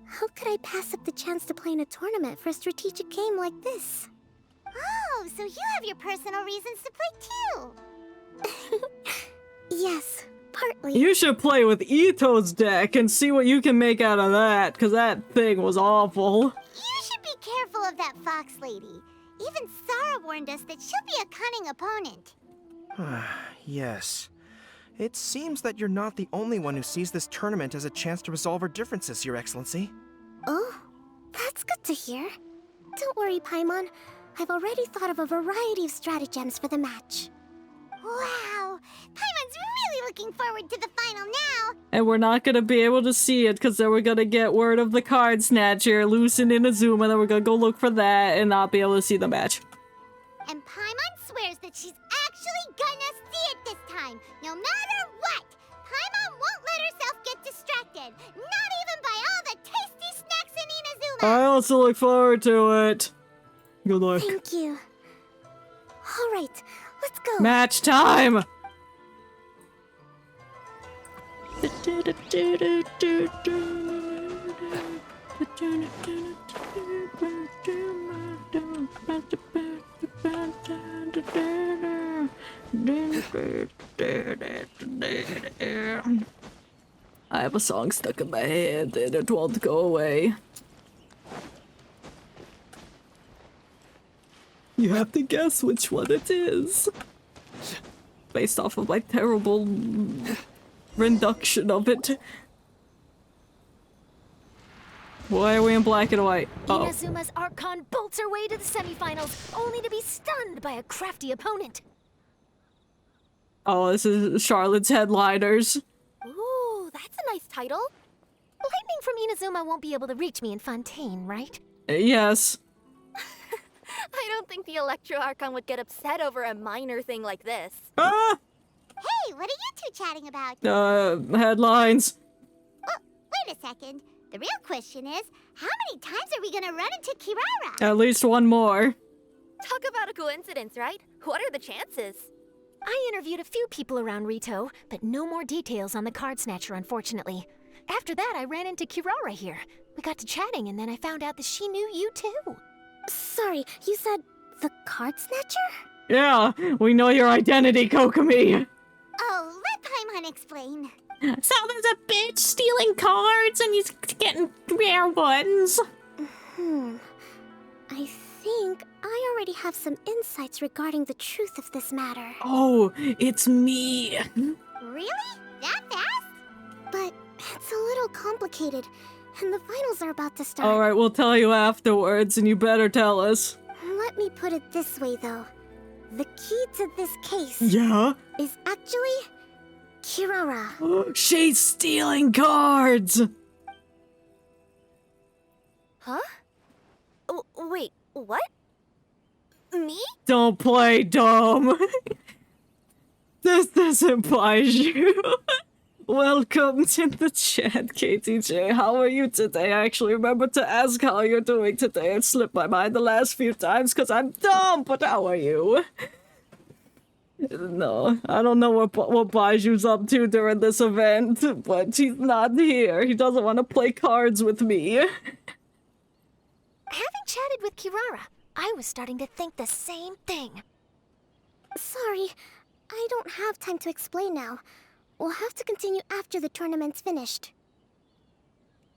E: How could I pass up the chance to play in a tournament for a strategic game like this?
K: Oh, so you have your personal reasons to play too.
E: Yes, partly.
A: You should play with Ito's deck and see what you can make out of that, because that thing was awful.
K: You should be careful of that fox lady. Even Sarah warned us that she'll be a cunning opponent.
C: Yes. It seems that you're not the only one who sees this tournament as a chance to resolve our differences, Your Excellency.
E: Oh, that's good to hear. Don't worry, Paimon. I've already thought of a variety of stratagems for the match.
K: Wow! Paimon's really looking forward to the final now!
A: And we're not gonna be able to see it, because then we're gonna get word of the card snatcher loose in Inazuma, then we're gonna go look for that and not be able to see the match.
K: And Paimon swears that she's actually gonna see it this time, no matter what! Paimon won't let herself get distracted, not even by all the tasty snacks in Inazuma!
A: I also look forward to it. Good luck.
E: Thank you. All right, let's go.
A: Match time! I have a song stuck in my head and it won't go away. You have to guess which one it is. Based off of my terrible rendition of it. Why are we in black and white? Oh.
H: Inazuma's Archon bolts her way to the semifinals, only to be stunned by a crafty opponent.
A: Oh, this is Charlotte's Headliners.
H: Ooh, that's a nice title. Lightning from Inazuma won't be able to reach me in Fontaine, right?
A: Yes.
F: I don't think the Electro Archon would get upset over a minor thing like this.
A: Ah!
K: Hey, what are you two chatting about?
A: Headlines.
K: Oh, wait a second. The real question is, how many times are we gonna run into Kirara?
A: At least one more.
F: Talk about a coincidence, right? What are the chances?
H: I interviewed a few people around Rito, but no more details on the card snatcher, unfortunately. After that, I ran into Kirara here. We got to chatting, and then I found out that she knew you too.
E: Sorry, you said the card snatcher?
A: Yeah, we know your identity, Kokomi.
K: Oh, let Paimon explain.
A: So there's a bitch stealing cards and he's getting rare ones.
E: I think I already have some insights regarding the truth of this matter.
A: Oh, it's me.
K: Really? That fast?
E: But it's a little complicated, and the finals are about to start.
A: Alright, we'll tell you afterwards, and you better tell us.
E: Let me put it this way, though. The key to this case is actually Kirara.
A: She's stealing cards!
F: Huh? Wait, what? Me?
A: Don't play dumb. This doesn't bias you. Welcome to the chat, KTJ. How are you today? I actually remembered to ask how you're doing today. It slipped my mind the last few times because I'm dumb, but how are you? No, I don't know what Baiju's up to during this event, but he's not here. He doesn't want to play cards with me.
H: Having chatted with Kirara, I was starting to think the same thing.
E: Sorry, I don't have time to explain now. We'll have to continue after the tournament's finished.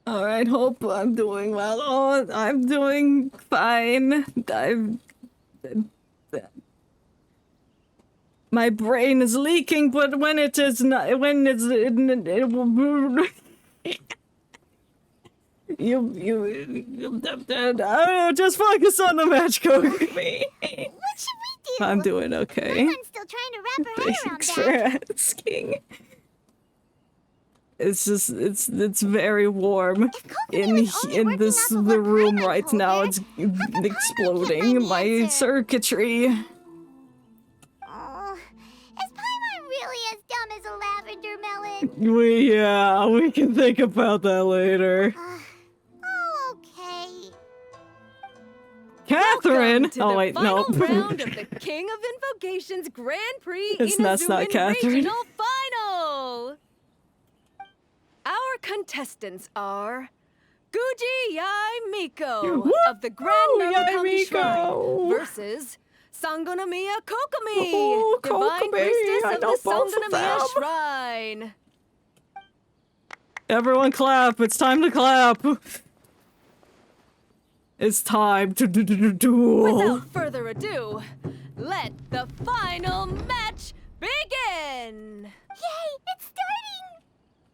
A: Alright, hope I'm doing well. Oh, I'm doing fine. My brain is leaking, but when it is not, when it's, it will... I don't know, just focus on the match, Kokomi.
K: What should we do?
A: I'm doing okay.
K: Paimon's still trying to wrap her head around
A: Thanks
K: that.
A: for asking. It's just it's very warm in the room right now. It's exploding my circuitry.
K: Oh, is Paimon really as dumb as a lavender melon?
A: We can think about that later.
K: Oh, okay.
A: Catherine!
L: To
A: Oh
L: the
A: wait,
L: final
A: no.
L: round of the King of Invocations Grand Prix
A: That's not
L: Inazuman
A: Catherine.
L: Regional Final! Our contestants are Guji Yai Miko of the Grand Melancholy Shrine versus Sangonomiya Kokomi,
A: Oh,
L: Divine
A: Kokomi,
L: Priestess
A: I
L: of
A: know
L: the
A: both of them.
L: Sangonomiya Shrine.
A: Everyone clap, it's time to clap. It's time to duel.
L: Without further ado, let the final match begin!
K: Yay, it's starting!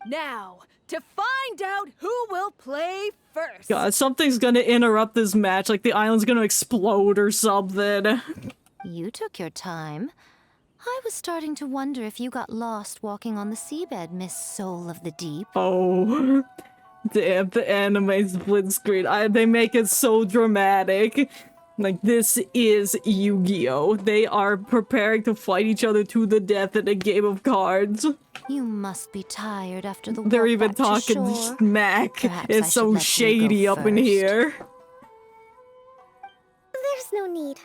L: Now, to find out who will play first.
A: God, something's gonna interrupt this match, like the island's gonna explode or something.
H: You took your time. I was starting to wonder if you got lost walking on the seabed, Miss Soul of the Deep.
A: Oh, damn, the anime split screen. They make it so dramatic. Like, this is Yu-Gi-Oh! They are preparing to fight each other to the death in a game of cards.
H: You must be tired after the
A: They're
H: walk
A: even
H: back to
A: talking
H: shore.
A: smack.
H: Perhaps I
A: It's
H: should
A: so
H: let you
A: shady
H: go
A: up in
H: first.
A: here.
E: There's no need.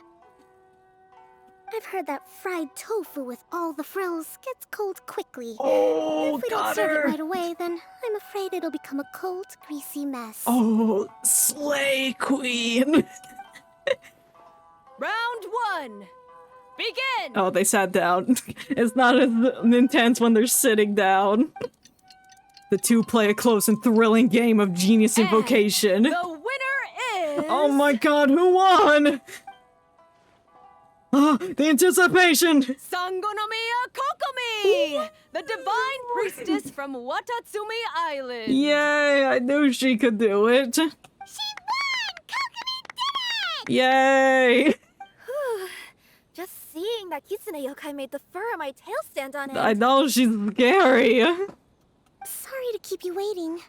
E: I've heard that fried tofu with all the frills gets cold quickly.
A: Oh,
E: if we
A: got
E: don't serve
A: her.
E: it right away, then I'm afraid it'll become a cold, greasy mess.
A: Oh, Slay Queen.
L: Round one, begin!
A: Oh, they sat down. It's not as intense when they're sitting down. The two play a close and thrilling game of Genius Invocation.
L: The winner is...
A: Oh my god, who won? Oh, the anticipation!
L: Sangonomiya Kokomi, the Divine Priestess from Watatsumi Island.
A: Yay, I knew she could do it.
K: She won! Kokomi did it!
A: Yay!
F: Just seeing that Kitsune yokai made the fur on my tail stand on end.
A: I know, she's scary.
E: Sorry to keep you waiting.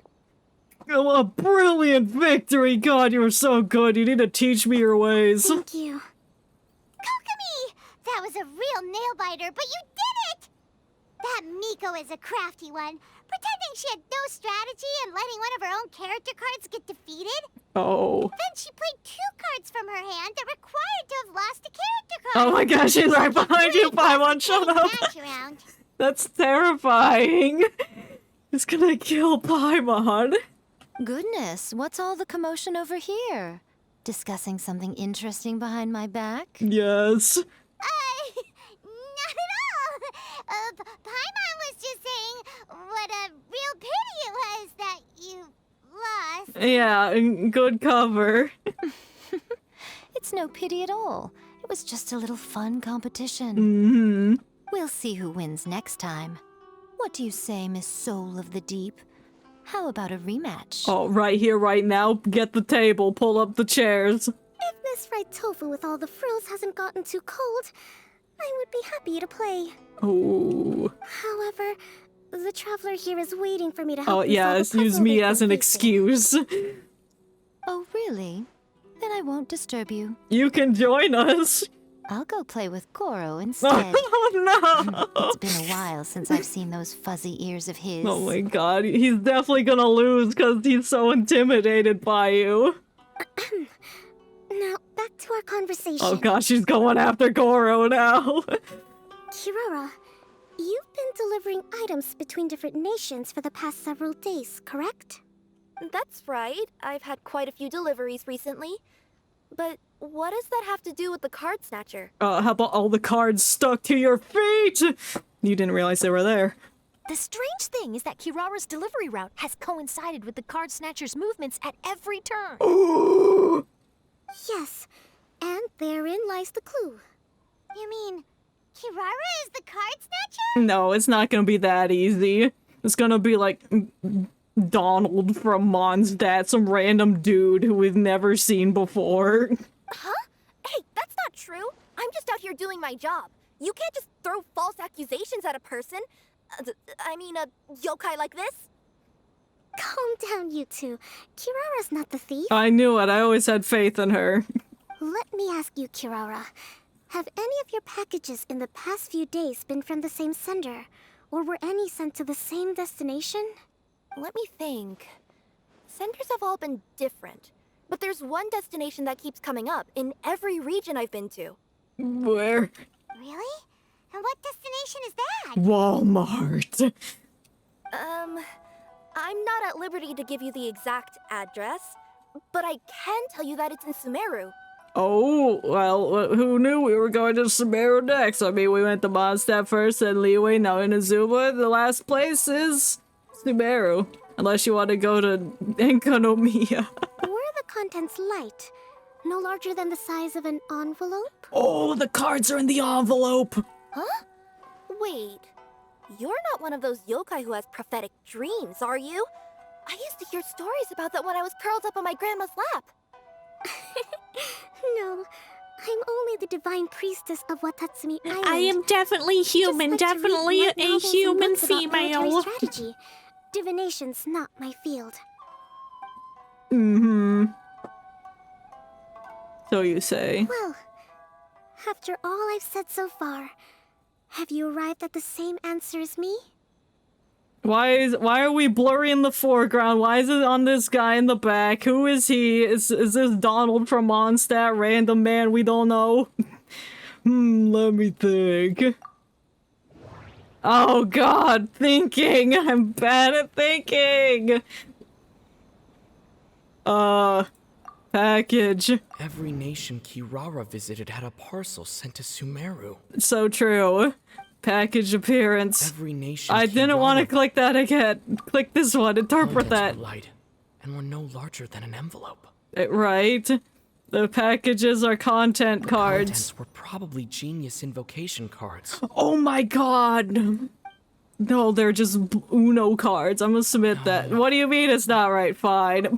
A: Oh, a brilliant victory! God, you were so good. You need to teach me your ways.
E: Thank you.
K: Kokomi! That was a real nail-biter, but you did it! That Miko is a crafty one, pretending she had no strategy and letting one of her own character cards get defeated.
A: Oh.
K: Then she played 2 cards from her hand that required to have lost a character card.
A: Oh my gosh, she's right behind you, Paimon, shut up!
K: Around.
A: That's terrifying. It's gonna kill Paimon.
H: Goodness, what's all the commotion over here? Discussing something interesting behind my back?
A: Yes.
K: Not at all. Paimon was just saying what a real pity it was that you lost.
A: Yeah, good cover.
H: It's no pity at all. It was just a little fun competition.
A: Mm-hmm.
H: We'll see who wins next time. What do you say, Miss Soul of the Deep? How about a rematch?
A: Oh, right here, right now. Get the table, pull up the chairs.
E: If this fried tofu with all the frills hasn't gotten too cold, I would be happy to play.
A: Oh.
E: However, the traveler here is waiting for me to help
A: Oh,
E: him
A: yeah,
E: solve a
A: use
E: puzzle
A: me
E: they've
A: as
E: been
A: an
E: facing.
A: excuse.
H: Oh, really? Then I won't disturb you.
A: You can join us.
H: I'll go play with Goro instead.
A: Oh, no!
H: It's been a while since I've seen those fuzzy ears of his.
A: Oh my god, he's definitely gonna lose because he's so intimidated by you.
E: Now, back to our conversation.
A: Oh gosh, she's going after Goro now.
E: Kirara, you've been delivering items between different nations for the past several days, correct?
F: That's right. I've had quite a few deliveries recently. But what does that have to do with the card snatcher?
A: How about all the cards stuck to your feet? You didn't realize they were there.
H: The strange thing is that Kirara's delivery route has coincided with the card snatcher's movements at every turn.
A: Ooh.
E: Yes, and therein lies the clue.
K: You mean Kirara is the card snatcher?
A: No, it's not gonna be that easy. It's gonna be like Donald from Mondstadt, some random dude who we've never seen before.
F: Huh? Hey, that's not true. I'm just out here doing my job. You can't just throw false accusations at a person. I mean, a yokai like this.
E: Calm down, you two. Kirara's not the thief.
A: I knew it. I always had faith in her.
E: Let me ask you, Kirara. Have any of your packages in the past few days been from the same sender? Or were any sent to the same destination?
F: Let me think. Senders have all been different. But there's one destination that keeps coming up in every region I've been to.
A: Where?
E: Really? And what destination is that?
A: Walmart.
F: I'm not at liberty to give you the exact address, but I can tell you that it's in Sumeru.
A: Oh, well, who knew we were going to Sumeru next? I mean, we went to Mondstadt first, then Liyue, now Inazuma. The last place is Sumeru. Unless you want to go to Enkanomiya.
E: Were the contents light? No larger than the size of an envelope?
A: Oh, the cards are in the envelope!
F: Huh? Wait. You're not one of those yokai who has prophetic dreams, are you? I used to hear stories about that when I was curled up on my grandma's lap.
E: No, I'm only the divine priestess of Watatsumi Island.
A: I am definitely human, definitely a human female.
E: Strategy. Divination's not my field.
A: Mm-hmm. So you say.
E: Well, after all I've said so far, have you arrived at the same answer as me?
A: Why are we blurry in the foreground? Why is it on this guy in the back? Who is he? Is this Donald from Mondstadt? Random man we don't know? Let me think. Oh god, thinking! I'm bad at thinking! Package.
M: Every nation Kirara visited had a parcel sent to Sumeru.
A: So true. Package appearance.
M: Every nation
A: I didn't want to click that again. Click this one. Interpret that.
M: Were light and were no larger than an envelope.
A: Right. The packages are content cards.
M: Contents were probably genius invocation cards.
A: Oh my god. No, they're just Uno cards. I'm gonna submit that. What do you mean it's not right? Fine.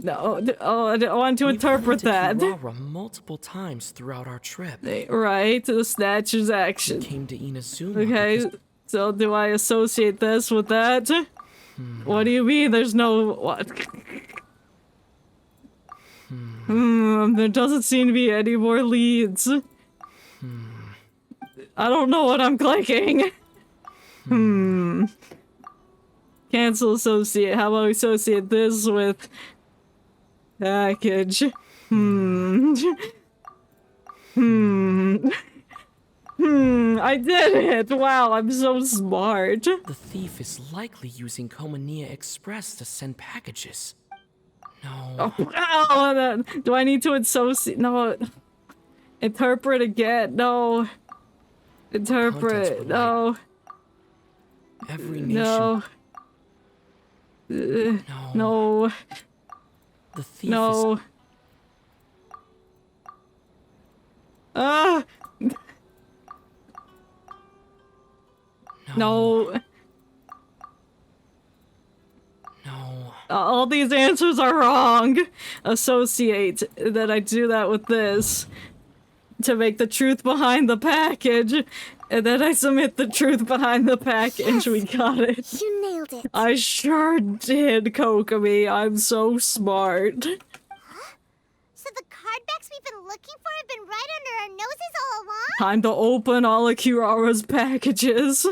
A: No. Oh, I want to interpret that.
M: Kirara multiple times throughout our trip.
A: Right, the snatcher's action.
M: Came to Inazuma.
A: Okay, so do I associate this with that? What do you mean? There's no what? There doesn't seem to be any more leads. I don't know what I'm clicking. Cancel associate. How about we associate this with package? I did it! Wow, I'm so smart.
M: The thief is likely using Komania Express to send packages. No.
A: Oh, do I need to associate? No. Interpret again. No. Interpret. No.
M: Every nation.
A: No. No.
M: The thief
A: no.
M: is...
A: No.
M: No.
A: All these answers are wrong. Associate that I do that with this to make the truth behind the package, and then I submit the truth behind the package. Yes, we got it.
E: You nailed it.
A: I sure did, Kokomi. I'm so smart.
E: Huh? So the card backs we've been looking for have been right under our noses all along?
A: Time to open all of Kirara's packages.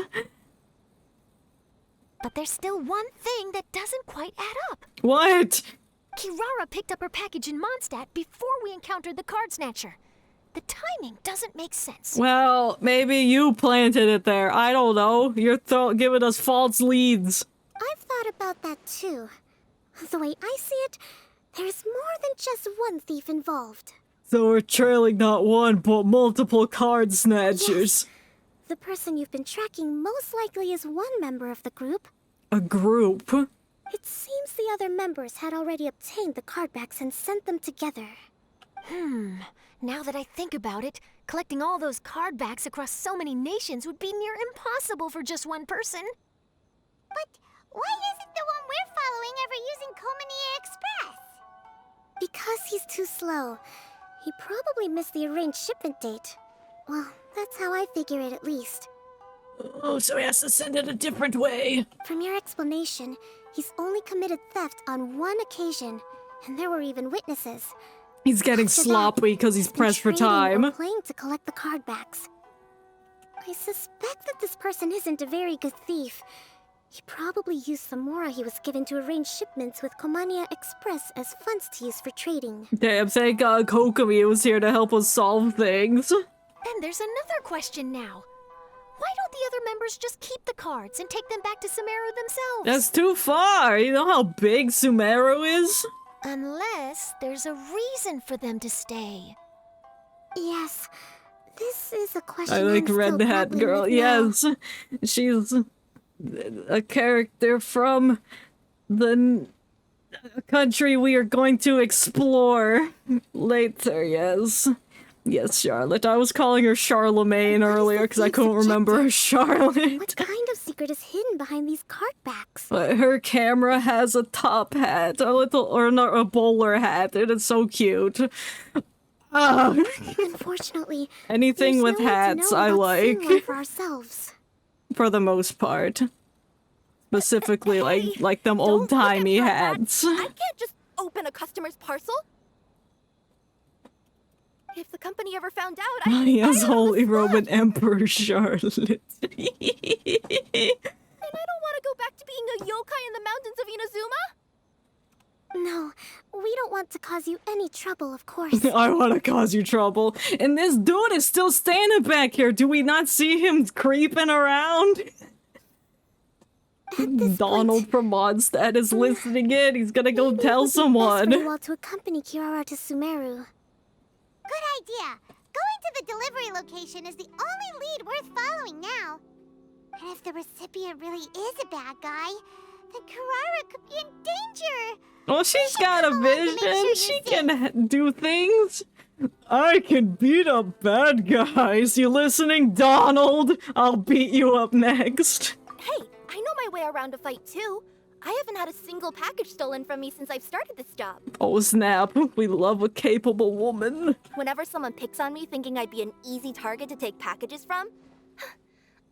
H: But there's still one thing that doesn't quite add up.
A: What?
H: Kirara picked up her package in Mondstadt before we encountered the card snatcher. The timing doesn't make sense.
A: Well, maybe you planted it there. I don't know. You're giving us false leads.
E: I've thought about that too. The way I see it, there's more than just one thief involved.
A: So we're trailing not one, but multiple card snatchers.
E: Yes. The person you've been tracking most likely is one member of the group.
A: A group?
E: It seems the other members had already obtained the card backs and sent them together.
H: Now that I think about it, collecting all those card backs across so many nations would be near impossible for just one person.
E: But why isn't the one we're following ever using Komania Express? Because he's too slow. He probably missed the arranged shipment date. Well, that's how I figure it at least.
A: Oh, so he has to send it a different way.
E: From your explanation, he's only committed theft on one occasion, and there were even witnesses.
A: He's getting
E: After
A: sloppy because he's
E: been
A: pressed for
E: trading or
A: time.
E: playing to collect the card backs. I suspect that this person isn't a very good thief. He probably used the mora he was given to arrange shipments with Komania Express as funds to use for trading.
A: Damn, thank God Kokomi was here to help us solve things.
H: Then there's another question now. Why don't the other members just keep the cards and take them back to Sumeru themselves?
A: That's too far. You know how big Sumeru is?
H: Unless there's a reason for them to stay.
E: Yes, this is a question
A: I like
E: I'm
A: Red
E: still
A: Hat
E: grappling
A: Girl.
E: with now.
A: Yes, she's a character from the country we are going to explore later. Yes. Yes, Charlotte. I was calling her Charlemagne earlier because I couldn't remember her Charlotte.
E: What kind of secret is hidden behind these card backs?
A: But her camera has a top hat, or not a bowler hat, and it's so cute.
E: Unfortunately,
A: Anything
E: there's
A: with
E: no way to
A: hats
E: know
A: I
E: about
A: like.
E: seeing one for ourselves.
A: For the most part. Specifically, like them old-timey hats.
F: I can't just open a customer's parcel. If the company ever found out,
A: Yes, Holy Roman Emperor Charlotte.
F: And I don't want to go back to being a yokai in the mountains of Inazuma.
E: No, we don't want to cause you any trouble, of course.
A: I want to cause you trouble. And this dude is still standing back here. Do we not see him creeping around? Donald from Mondstadt is listening in. He's gonna go tell someone.
E: Best for you all to accompany Kirara to Sumeru.
K: Good idea. Going to the delivery location is the only lead worth following now. And if the recipient really is a bad guy, then Kirara could be in danger.
A: Well, she's got a vision. She can do things. I can beat up bad guys. You listening, Donald? I'll beat you up next.
F: Hey, I know my way around a fight too. I haven't had a single package stolen from me since I've started this job.
A: Oh, snap. We love a capable woman.
F: Whenever someone picks on me thinking I'd be an easy target to take packages from,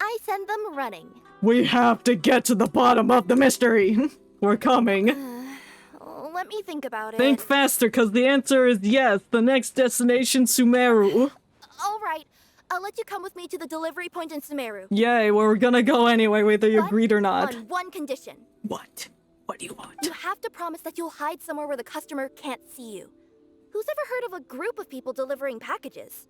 F: I send them running.
A: We have to get to the bottom of the mystery. We're coming.
F: Let me think about it.
A: Think faster, because the answer is yes. The next destination, Sumeru.
F: All right, I'll let you come with me to the delivery point in Sumeru.
A: Yay, well, we're gonna go anyway, whether you agreed or not.
F: On one condition.
A: What? What do you want?
F: You have to promise that you'll hide somewhere where the customer can't see you. Who's ever heard of a group of people delivering packages?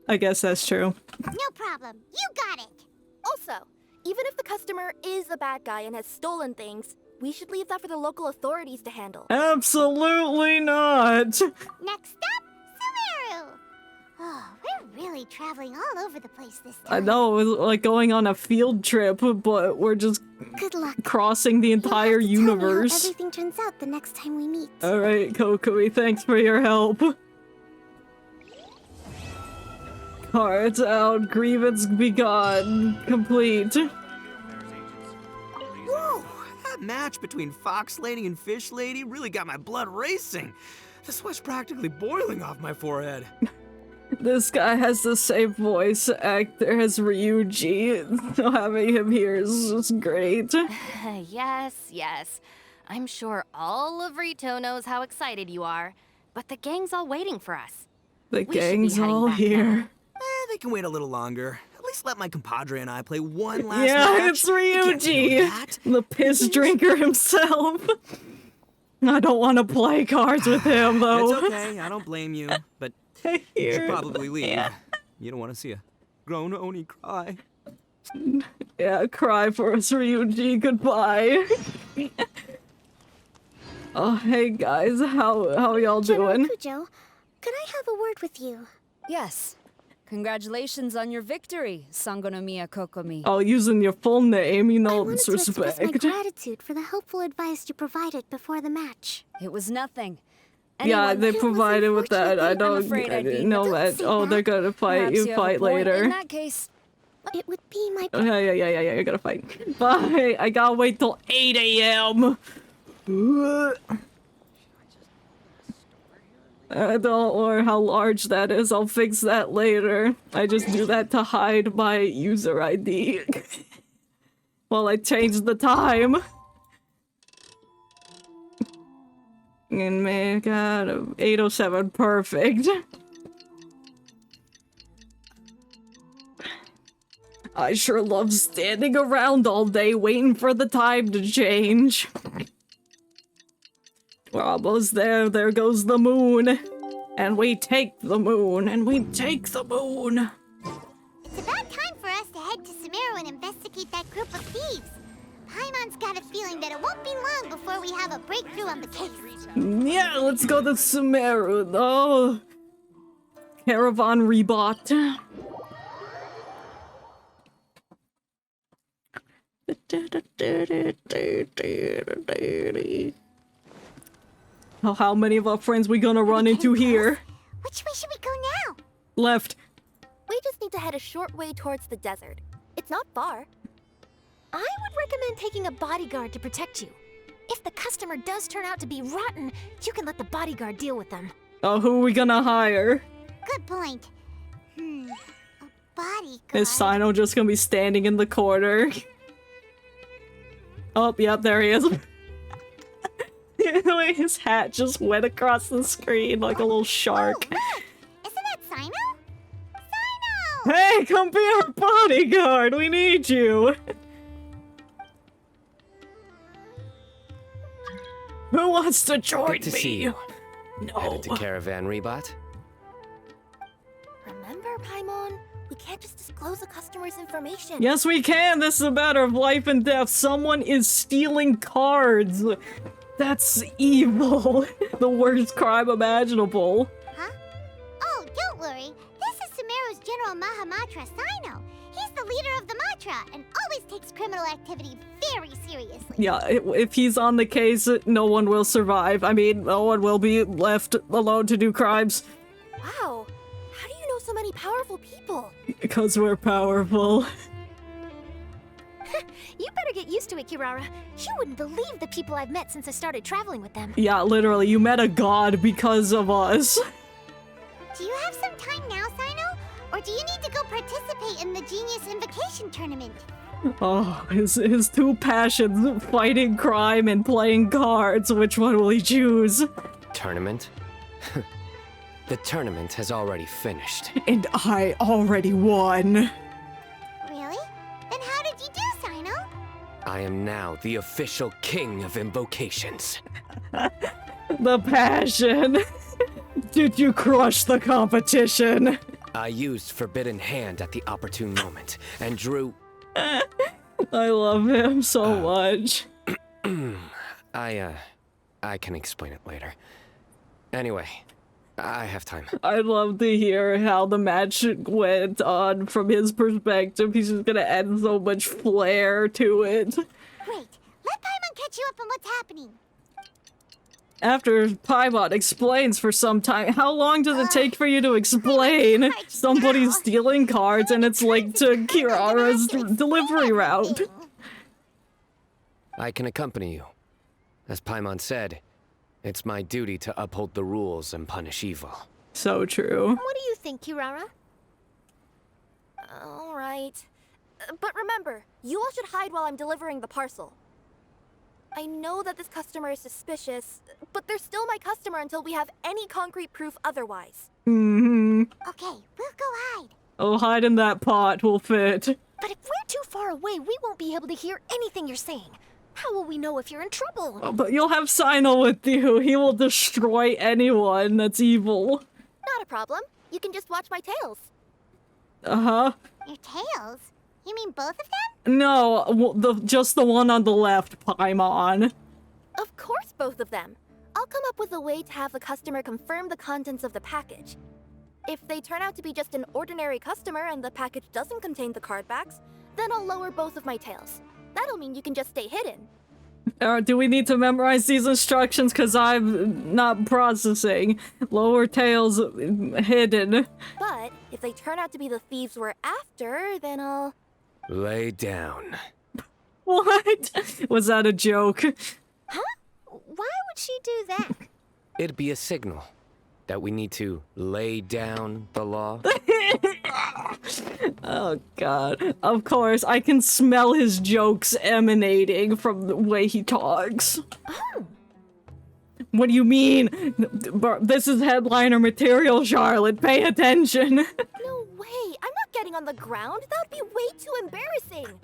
A: I guess that's true.
K: No problem. You got it.
F: Also, even if the customer is a bad guy and has stolen things, we should leave that for the local authorities to handle.
A: Absolutely not.
K: Next up, Sumeru. Oh, we're really traveling all over the place this time.
A: I know, it's like going on a field trip, but we're just
E: Good luck.
A: crossing the entire
E: Tell me how
A: universe.
E: everything turns out the next time we meet.
A: Alright, Kokui, thanks for your help. Cards out, grievance begun, complete.
V: Whoa, that match between Fox Lady and Fish Lady really got my blood racing. The sweat's practically boiling off my forehead.
A: This guy has the same voice actor as Ryuji, so having him here is just great.
W: Yes. I'm sure all of Rito knows how excited you are, but the gang's all waiting for us.
A: The
W: We should be
A: gang's
W: heading
A: all
W: back
A: here.
V: They can wait a little longer. At least let my compadre and I play one last
A: Yeah,
V: match.
A: it's
V: You can't do
A: Ryuji,
V: that.
A: the piss drinker himself. I don't want to play cards with him, though.
V: It's okay, I don't blame you, but you should probably leave.
A: Yeah.
V: You don't want to see a grown Oni cry.
A: Yeah, cry for us, Ryuji. Goodbye. Oh, hey guys, how y'all doing?
E: Kujo, could I have a word with you?
D: Yes. Congratulations on your victory, Sangonomiya Kokomi.
A: Oh, using your full name, you know,
E: I wanted to express my
A: disrespect.
E: gratitude for the helpful advice you provided before the match.
D: It was nothing.
A: Yeah, they provided with that. I don't
D: afraid I'd be-
A: know
D: Don't
A: that.
D: say
A: Oh,
D: that.
A: they're gonna fight.
D: Perhaps
A: You
D: have a
A: fight
D: point.
A: later.
D: In that case,
E: it would be my...
A: Oh, yeah, you're gonna fight. Bye. I gotta wait till 8 a.m. Don't worry how large that is. I'll fix that later. I just do that to hide my user ID. While I change the time. And make out of 8:07. Perfect. I sure love standing around all day waiting for the time to change. We're almost there. There goes the moon. And we take the moon. And we take the moon.
K: It's about time for us to head to Sumeru and investigate that group of thieves. Paimon's got a feeling that it won't be long before we have a breakthrough on the case.
A: Yeah, let's go to Sumeru. Oh. Caravan rebought. Oh, how many of our friends we gonna run into here?
K: Which way should we go now?
A: Left.
F: We just need to head a short way towards the desert. It's not far.
H: I would recommend taking a bodyguard to protect you. If the customer does turn out to be rotten, you can let the bodyguard deal with them.
A: Oh, who are we gonna hire?
K: Good point. A bodyguard.
A: Is Sino just gonna be standing in the corner? Oh, yep, there he is. His hat just went across the screen like a little shark.
K: Oh, look! Isn't that Sino? Sino!
A: Hey, come be our bodyguard! We need you! Who wants to join
B: Good to see you.
A: No.
B: Headed to Caravan Rebot?
F: Remember, Paimon? We can't just disclose a customer's information.
A: Yes, we can! This is a matter of life and death. Someone is stealing cards! That's evil. The worst crime imaginable.
K: Huh? Oh, don't worry. This is Sumeru's General Mahamatra, Sino. He's the leader of the Matra and always takes criminal activity very seriously.
A: Yeah, if he's on the case, no one will survive. I mean, no one will be left alone to do crimes.
F: Wow. How do you know so many powerful people?
A: Because we're powerful.
H: You better get used to it, Kirara. You wouldn't believe the people I've met since I started traveling with them.
A: Yeah, literally, you met a god because of us.
K: Do you have some time now, Sino? Or do you need to go participate in the Genius Invocation Tournament?
A: Oh, his two passions, fighting crime and playing cards. Which one will he choose?
B: Tournament? The tournament has already finished.
A: And I already won.
K: Really? Then how did you do, Sino?
B: I am now the official king of invocations.
A: The passion. Did you crush the competition?
B: I used Forbidden Hand at the opportune moment and drew...
A: I love him so much.
B: I can explain it later. Anyway, I have time.
A: I'd love to hear how the match went on from his perspective. He's just gonna add so much flair to it.
K: Great. Let Paimon catch you up on what's happening.
A: After Paimon explains for some time, how long does it take for you to explain? Somebody's stealing cards and it's linked to Kirara's delivery route.
B: I can accompany you. As Paimon said, it's my duty to uphold the rules and punish evil.
A: So true.
H: What do you think, Kirara?
F: All right. But remember, you all should hide while I'm delivering the parcel. I know that this customer is suspicious, but they're still my customer until we have any concrete proof otherwise.
A: Mm-hmm.
K: Okay, we'll go hide.
A: Oh, hide in that pot will fit.
H: But if we're too far away, we won't be able to hear anything you're saying. How will we know if you're in trouble?
A: Oh, but you'll have Sino with you. He will destroy anyone that's evil.
F: Not a problem. You can just watch my tails.
A: Uh-huh.
K: Your tails? You mean both of them?
A: No, just the one on the left, Paimon.
F: Of course both of them. I'll come up with a way to have the customer confirm the contents of the package. If they turn out to be just an ordinary customer and the package doesn't contain the card backs, then I'll lower both of my tails. That'll mean you can just stay hidden.
A: Do we need to memorize these instructions? Because I'm not processing. Lower tails hidden.
F: But if they turn out to be the thieves we're after, then I'll...
B: Lay down.
A: What? Was that a joke?
H: Huh? Why would she do that?
B: It'd be a signal. That we need to lay down the law?
A: Oh god. Of course, I can smell his jokes emanating from the way he talks. What do you mean? This is headliner material, Charlotte. Pay attention.
F: No way! I'm not getting on the ground. That would be way too embarrassing.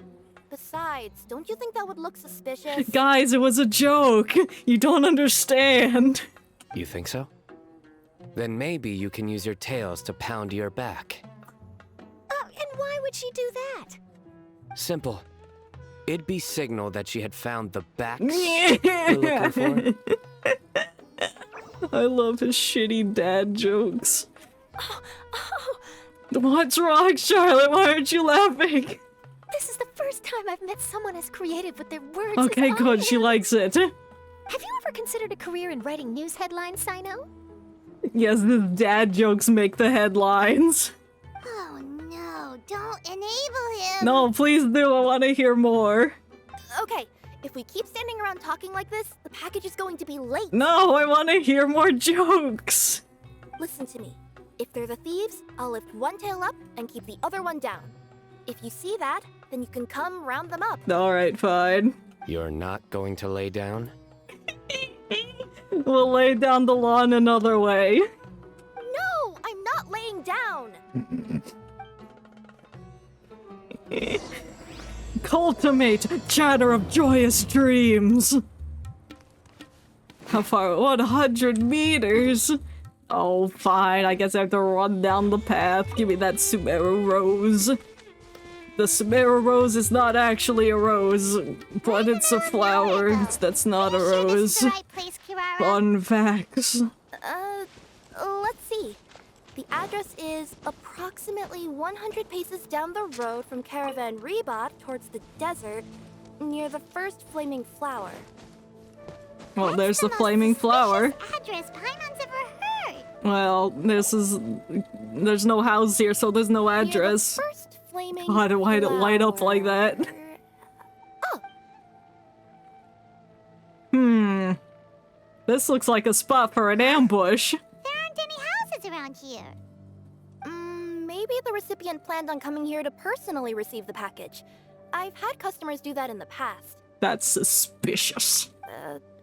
F: Besides, don't you think that would look suspicious?
A: Guys, it was a joke. You don't understand.
B: You think so? Then maybe you can use your tails to pound your back.
E: And why would she do that?
B: Simple. It'd be signal that she had found the backs we're looking for.
A: I love his shitty dad jokes. What's wrong, Charlotte? Why aren't you laughing?
H: This is the first time I've met someone as creative with their words
A: Okay,
H: as
A: good.
H: I
A: She
H: am.
A: likes it.
H: Have you ever considered a career in writing news headlines, Sino?
A: Yes, the dad jokes make the headlines.
E: Oh no, don't enable him!
A: No, please do. I want to hear more.
F: Okay, if we keep standing around talking like this, the package is going to be late.
A: No, I want to hear more jokes.
F: Listen to me. If they're the thieves, I'll lift one tail up and keep the other one down. If you see that, then you can come round them up.
A: Alright, fine.
B: You're not going to lay down?
A: We'll lay down the law in another way.
F: No, I'm not laying down.
A: Cultivate chatter of joyous dreams. How far? 100 meters. Oh, fine. I guess I have to run down the path. Give me that Sumeru rose. The Sumeru rose is not actually a rose, but it's a flower. That's not a rose. Fun facts.
F: Let's see. The address is approximately 100 paces down the road from Caravan Reebot towards the desert, near the first flaming flower.
A: Well, there's the flaming flower.
E: Address Paimon's ever heard.
A: Well, there's no house here, so there's no address.
F: First flaming
A: God, why'd it light up like that? This looks like a spot for an ambush.
E: There aren't any houses around here.
F: Maybe the recipient planned on coming here to personally receive the package. I've had customers do that in the past.
A: That's suspicious.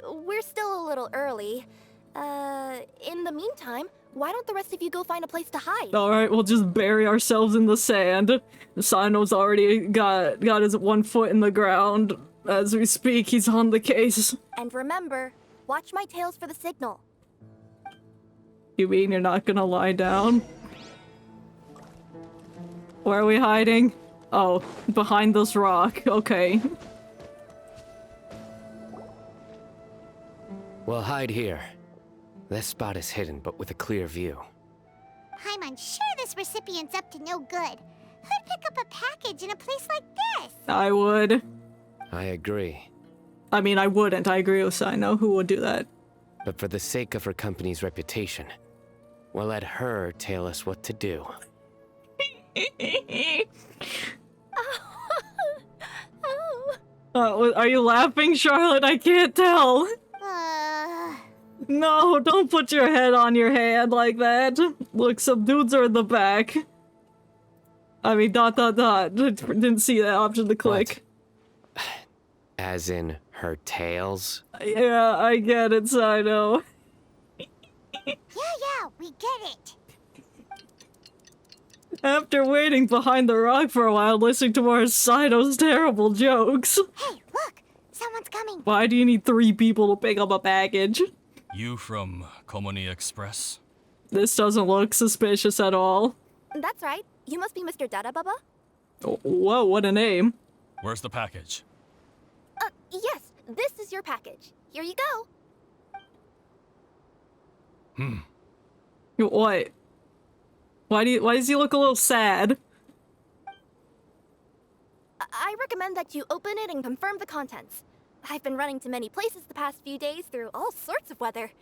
F: We're still a little early. In the meantime, why don't the rest of you go find a place to hide?
A: Alright, we'll just bury ourselves in the sand. Sino's already got his 1 foot in the ground. As we speak, he's on the case.
F: And remember, watch my tails for the signal.
A: You mean you're not gonna lie down? Where are we hiding? Oh, behind this rock. Okay.
B: We'll hide here. This spot is hidden, but with a clear view.
E: I'm sure this recipient's up to no good. Who'd pick up a package in a place like this?
A: I would.
B: I agree.
A: I mean, I wouldn't. I agree with Sino. Who would do that?
B: But for the sake of her company's reputation, we'll let her tell us what to do.
A: Are you laughing, Charlotte? I can't tell. No, don't put your head on your hand like that. Look, some dudes are in the back. I mean, ... Didn't see that option to click.
B: What? As in her tails?
A: Yeah, I get it, Sino.
E: Yeah, we get it.
A: After waiting behind the rock for a while, listening to more Sino's terrible jokes.
E: Hey, look! Someone's coming!
A: Why do you need 3 people to pick up a package?
N: You from Komoni Express?
A: This doesn't look suspicious at all.
F: That's right. You must be Mr. Dada Baba?
A: Oh, whoa, what a name.
N: Where's the package?
F: Yes, this is your package. Here you go.
A: What? Why does he look a little sad?
F: I recommend that you open it and confirm the contents. I've been running to many places the past few days through all sorts of weather.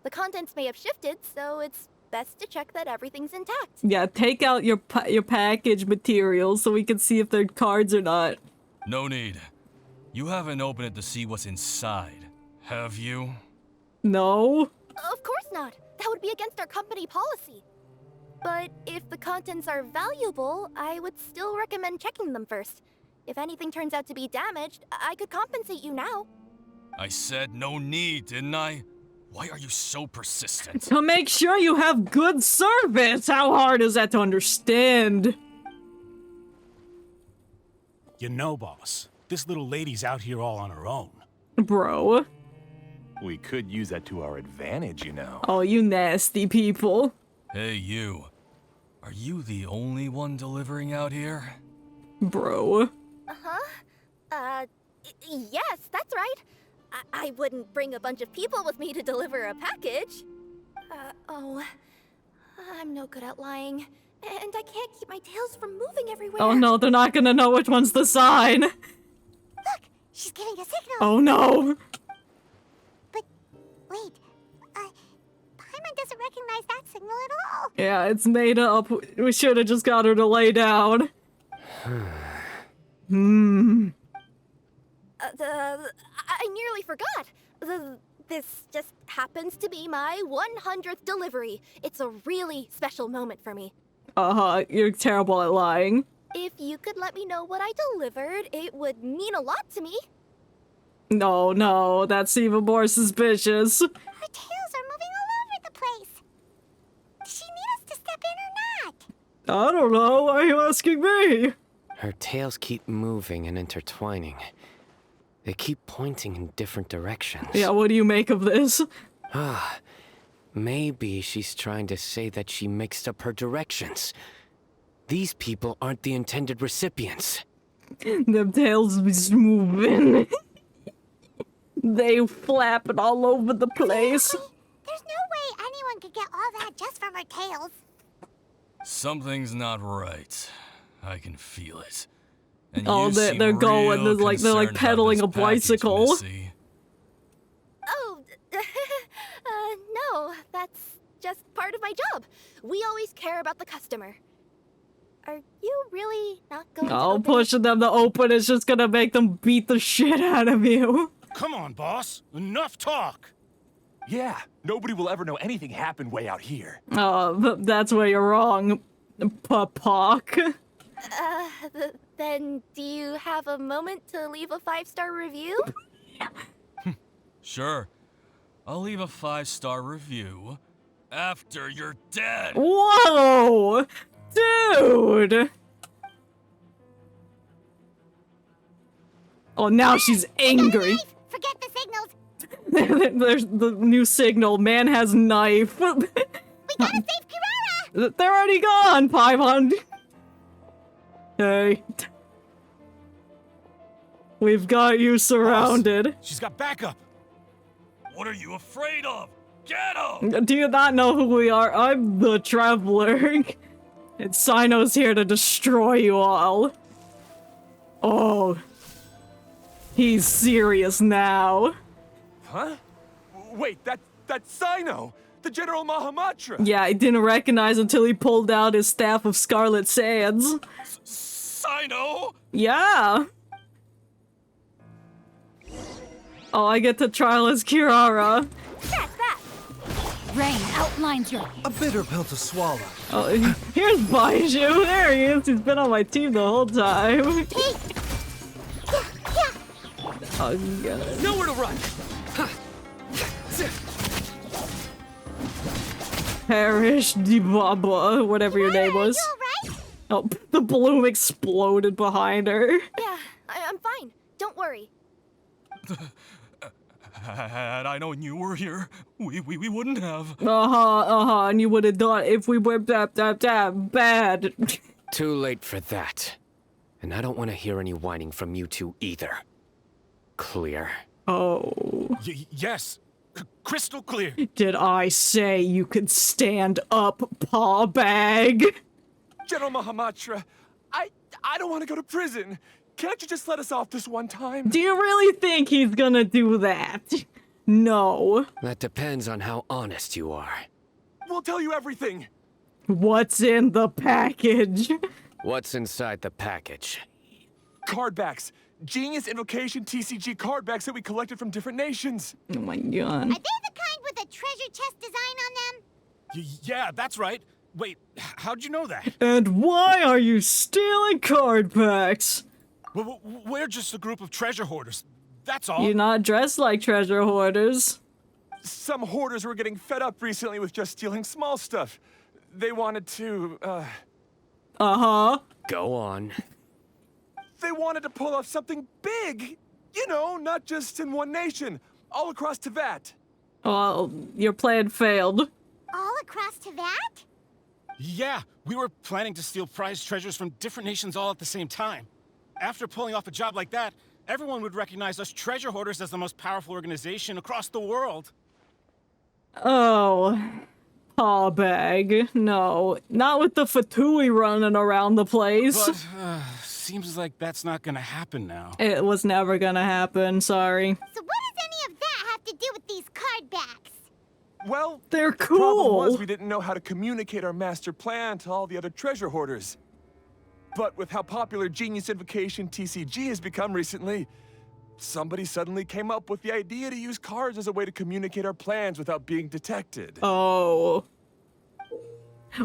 F: The contents may have shifted, so it's best to check that everything's intact.
A: Yeah, take out your package materials so we can see if they're cards or not.
N: No need. You haven't opened it to see what's inside, have you?
A: No.
F: Of course not. That would be against our company policy. But if the contents are valuable, I would still recommend checking them first. If anything turns out to be damaged, I could compensate you now.
N: I said no need, didn't I? Why are you so persistent?
A: To make sure you have good service! How hard is that to understand?
I: You know, boss, this little lady's out here all on her own.
A: Bro.
O: We could use that to our advantage, you know.
A: Oh, you nasty people.
N: Hey, you. Are you the only one delivering out here?
A: Bro.
F: Yes, that's right. I wouldn't bring a bunch of people with me to deliver a package. I'm no good at lying. And I can't keep my tails from moving everywhere.
A: Oh no, they're not gonna know which one's the sign.
K: Look, she's giving a signal.
A: Oh no.
K: But wait, Paimon doesn't recognize that signal at all.
A: Yeah, it's made up. We should have just got her to lay down.
F: I nearly forgot. This just happens to be my 100th delivery. It's a really special moment for me.
A: You're terrible at lying.
F: If you could let me know what I delivered, it would mean a lot to me.
A: No, that's even more suspicious.
K: Her tails are moving all over the place. Does she need us to step in or not?
A: I don't know. Why are you asking me?
B: Her tails keep moving and intertwining. They keep pointing in different directions.
A: Yeah, what do you make of this?
B: Maybe she's trying to say that she mixed up her directions. These people aren't the intended recipients.
A: Them tails is moving. They flapping all over the place.
K: There's no way anyone could get all that just from her tails.
N: Something's not right. I can feel it. And
A: oh, they're going. They're like pedaling a bicycle.
N: Missy.
F: Oh, no, that's just part of my job. We always care about the customer. Are you really not going to open
A: pushing them to open is just gonna make them beat the shit out of you.
I: Come on, boss. Enough talk.
O: Yeah, nobody will ever know anything happened way out here.
A: That's where you're wrong, Papak.
F: Then do you have a moment to leave a 5-star review?
N: Sure. I'll leave a 5-star review after you're dead.
A: Whoa! Dude! Oh, now she's angry.
K: Forget the signals.
A: There's the new signal. Man has knife.
K: We gotta save Kirara!
A: They're already gone, Paimon. Hey. We've got you surrounded.
I: Boss, she's got backup.
N: What are you afraid of? Get him!
A: Do you not know who we are? I'm the Traveler. And Sino's here to destroy you all. Oh. He's serious now.
O: Huh? Wait, that's Sino! The General Mahamatra!
A: Yeah, I didn't recognize until he pulled out his staff of Scarlet Sands.
N: Sino?
A: Yeah. Oh, I get to trial as Kirara.
H: Rain outlines your...
P: A bitter pill to swallow.
A: Oh, here's Baiju. There he is. He's been on my team the whole time. Oh, God.
J: Nowhere to run.
A: Perish Dibaba, whatever your name was. Oh, the bloom exploded behind her.
F: Yeah, I'm fine. Don't worry.
N: Had I known you were here, we wouldn't have.
A: And you would have done if we were bad.
B: Too late for that. And I don't want to hear any whining from you two either. Clear?
A: Oh.
I: Yes. Crystal clear.
A: Did I say you could stand up, paw bag?
O: General Mahamatra, I don't want to go to prison. Can't you just let us off this one time?
A: Do you really think he's gonna do that? No.
B: That depends on how honest you are.
O: We'll tell you everything.
A: What's in the package?
B: What's inside the package?
O: Card backs. Genius Invocation TCG card backs that we collected from different nations.
A: Oh my god.
K: Are they the kind with a treasure chest design on them?
I: Yeah, that's right. Wait, how'd you know that?
A: And why are you stealing card packs?
I: We're just a group of treasure hoarders. That's all.
A: You're not dressed like treasure hoarders.
O: Some hoarders were getting fed up recently with just stealing small stuff. They wanted to,
A: Uh-huh.
B: Go on.
O: They wanted to pull off something big. You know, not just in one nation, all across Teyvat.
A: Well, your plan failed.
E: All across Teyvat?
I: Yeah, we were planning to steal prized treasures from different nations all at the same time. After pulling off a job like that, everyone would recognize us treasure hoarders as the most powerful organization across the world.
A: Oh, paw bag. No, not with the Fatui running around the place.
I: But, seems like that's not gonna happen now.
A: It was never gonna happen, sorry.
E: So what does any of that have to do with these card backs?
O: Well,
A: they're
O: the problem
A: cool.
O: was we didn't know how to communicate our master plan to all the other treasure hoarders. But with how popular Genius Invocation TCG has become recently, somebody suddenly came up with the idea to use cards as a way to communicate our plans without being detected.
A: Oh.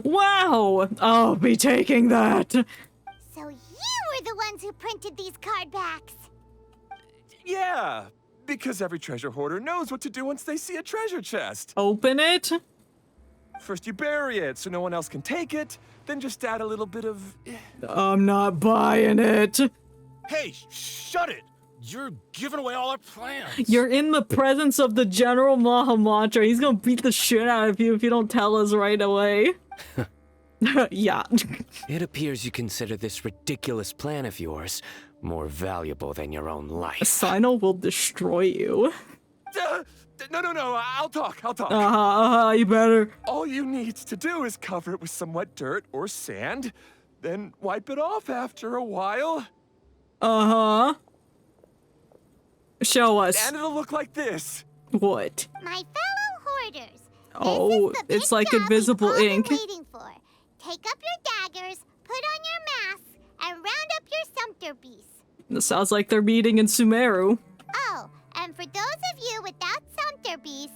A: Wow! I'll be taking that.
E: So you were the ones who printed these card backs.
O: Yeah, because every treasure hoarder knows what to do once they see a treasure chest.
A: Open it?
O: First you bury it so no one else can take it, then just add a little bit of...
A: I'm not buying it.
I: Hey, shut it! You're giving away all our plans.
A: You're in the presence of the General Mahamatra. He's gonna beat the shit out of you if you don't tell us right away. Yeah.
B: It appears you consider this ridiculous plan of yours more valuable than your own life.
A: Sino will destroy you.
O: No, I'll talk.
A: You better.
O: All you need to do is cover it with some wet dirt or sand, then wipe it off after a while.
A: Uh-huh. Show us.
O: And it'll look like this.
A: What?
E: My fellow hoarders.
A: Oh, it's like invisible ink.
E: Waiting for. Take up your daggers, put on your masks, and round up your sumpter beasts.
A: This sounds like they're meeting in Sumeru.
E: Oh, and for those of you without sumpter beasts...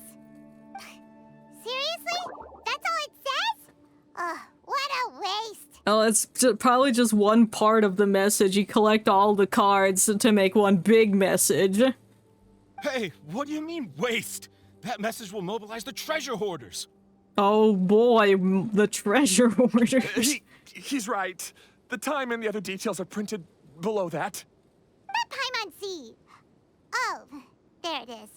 E: Seriously? That's all it says? Ugh, what a waste.
A: Oh, it's probably just one part of the message. You collect all the cards to make one big message.
I: Hey, what do you mean, waste? That message will mobilize the treasure hoarders.
A: Oh boy, the treasure hoarders.
O: He's right. The time and the other details are printed below that.
E: Not Paimon Z. Oh, there it is.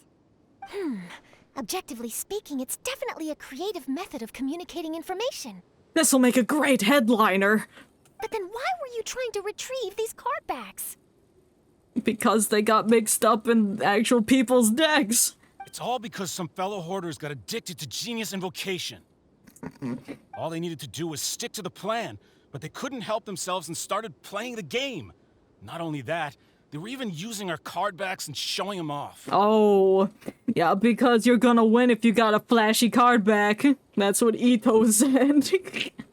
H: Objectively speaking, it's definitely a creative method of communicating information.
A: This'll make a great headliner.
H: But then why were you trying to retrieve these card backs?
A: Because they got mixed up in actual people's decks.
I: It's all because some fellow hoarders got addicted to Genius Invocation. All they needed to do was stick to the plan, but they couldn't help themselves and started playing the game. Not only that, they were even using our card backs and showing them off.
A: Oh, yeah, because you're gonna win if you got a flashy card back. That's what Ito said.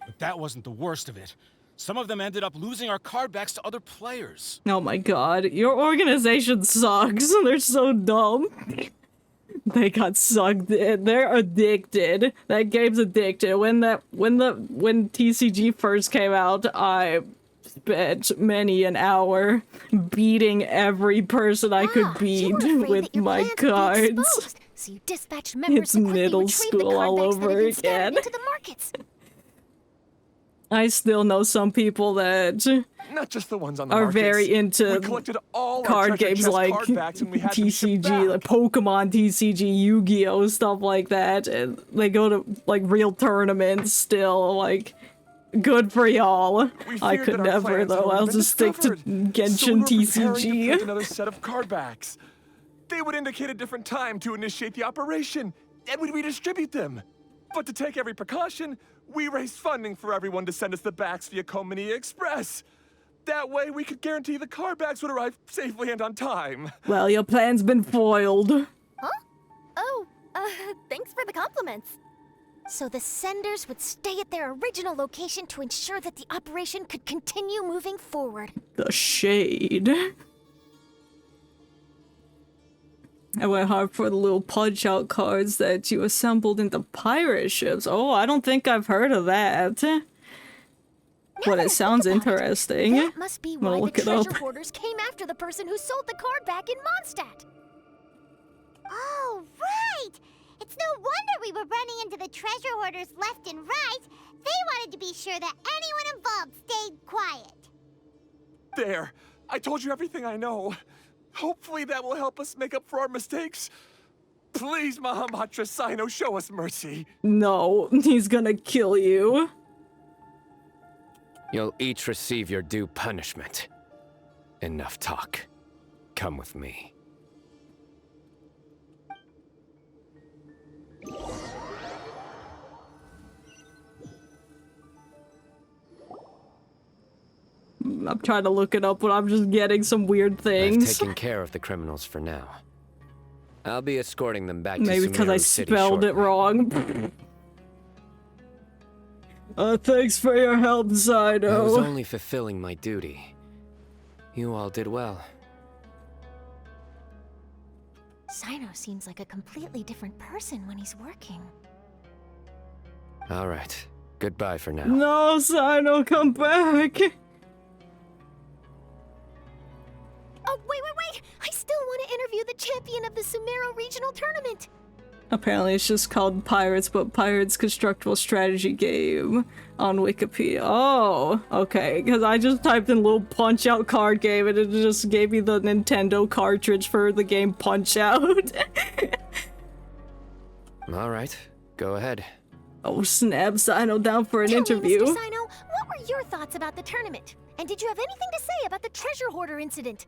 I: But that wasn't the worst of it. Some of them ended up losing our card backs to other players.
A: Oh my god, your organization sucks. They're so dumb. They got sucked in. They're addicted. That game's addicted. When TCG first came out, I spent many an hour beating every person I could beat with my cards.
H: So you dispatched members
A: It's
H: to quickly
A: middle
H: retrieve the
A: school
H: card
A: all
H: backs that
A: over
H: had been scattered
A: again.
H: into the markets.
A: I still know some people that
O: Not just the ones on the
A: are
O: markets.
A: very into
O: We collected all our
A: card
O: treasure
A: games
O: chest
A: like
O: card backs and we had them shipped
A: TCG, like Pokemon TCG, Yu-Gi-Oh, stuff like that. And they go to like real tournaments still. Like, good for y'all. I could never though. I'll just stick to Genshin TCG.
O: Print another set of card backs. They would indicate a different time to initiate the operation, and we'd redistribute them. But to take every precaution, we raised funding for everyone to send us the backs via Komani Express. That way, we could guarantee the card backs would arrive safely and on time.
A: Well, your plan's been foiled.
F: Huh? Oh, thanks for the compliments.
H: So the senders would stay at their original location to ensure that the operation could continue moving forward.
A: The shade. I went hard for the little punch-out cards that you assembled into pirate ships. Oh, I don't think I've heard of that. But it sounds interesting.
H: That must be
A: I'm gonna
H: why the
A: look it up.
H: treasure hoarders came after the person who sold the card back in Mondstadt.
E: Oh, right! It's no wonder we were running into the treasure hoarders left and right. They wanted to be sure that anyone involved stayed quiet.
O: There! I told you everything I know. Hopefully that will help us make up for our mistakes. Please, Mahamatra Sino, show us mercy.
A: No, he's gonna kill you.
B: You'll each receive your due punishment. Enough talk. Come with me.
A: I'm trying to look it up, but I'm just getting some weird things.
B: I've taken care of the criminals for now. I'll be escorting them back
A: Maybe
B: to
A: because I
B: Sumeru City
A: spelled
B: shortly.
A: it wrong. Thanks for your help,
B: I was
A: Sino.
B: only fulfilling my duty. You all did well.
H: Sino seems like a completely different person when he's working.
B: All right. Goodbye for now.
A: No, Sino, come back.
H: Oh, wait! I still want to interview the champion of the Sumeru Regional Tournament!
A: Apparently it's just called Pirates, but Pirates Constructible Strategy Game on Wikipedia. Oh, okay, because I just typed in little Punch-Out card game and it just gave me the Nintendo cartridge for the game Punch-Out.
B: All right. Go ahead.
A: Oh, snap, Sino down for an interview.
H: Tell me, Mr. Sino, what were your thoughts about the tournament? And did you have anything to say about the treasure hoarder incident?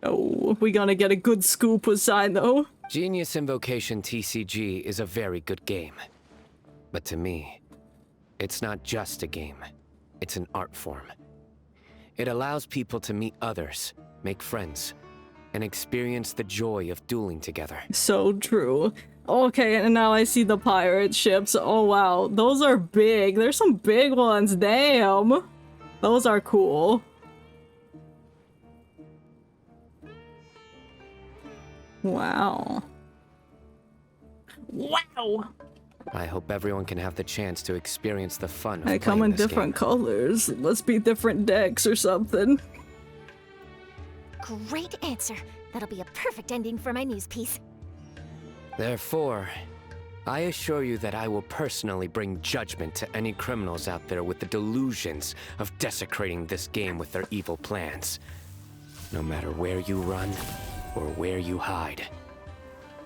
A: Oh, we gonna get a good scoop with Sino.
B: Genius Invocation TCG is a very good game. But to me, it's not just a game. It's an art form. It allows people to meet others, make friends, and experience the joy of dueling together.
A: So true. Okay, and now I see the pirate ships. Oh wow, those are big. There's some big ones, damn. Those are cool. Wow. Wow!
B: I hope everyone can have the chance to experience the fun of
A: They come
B: playing
A: in
B: this
A: different
B: game.
A: colors. Let's be different decks or something.
H: Great answer. That'll be a perfect ending for my news piece.
B: Therefore, I assure you that I will personally bring judgment to any criminals out there with the delusions of desecrating this game with their evil plans. No matter where you run or where you hide,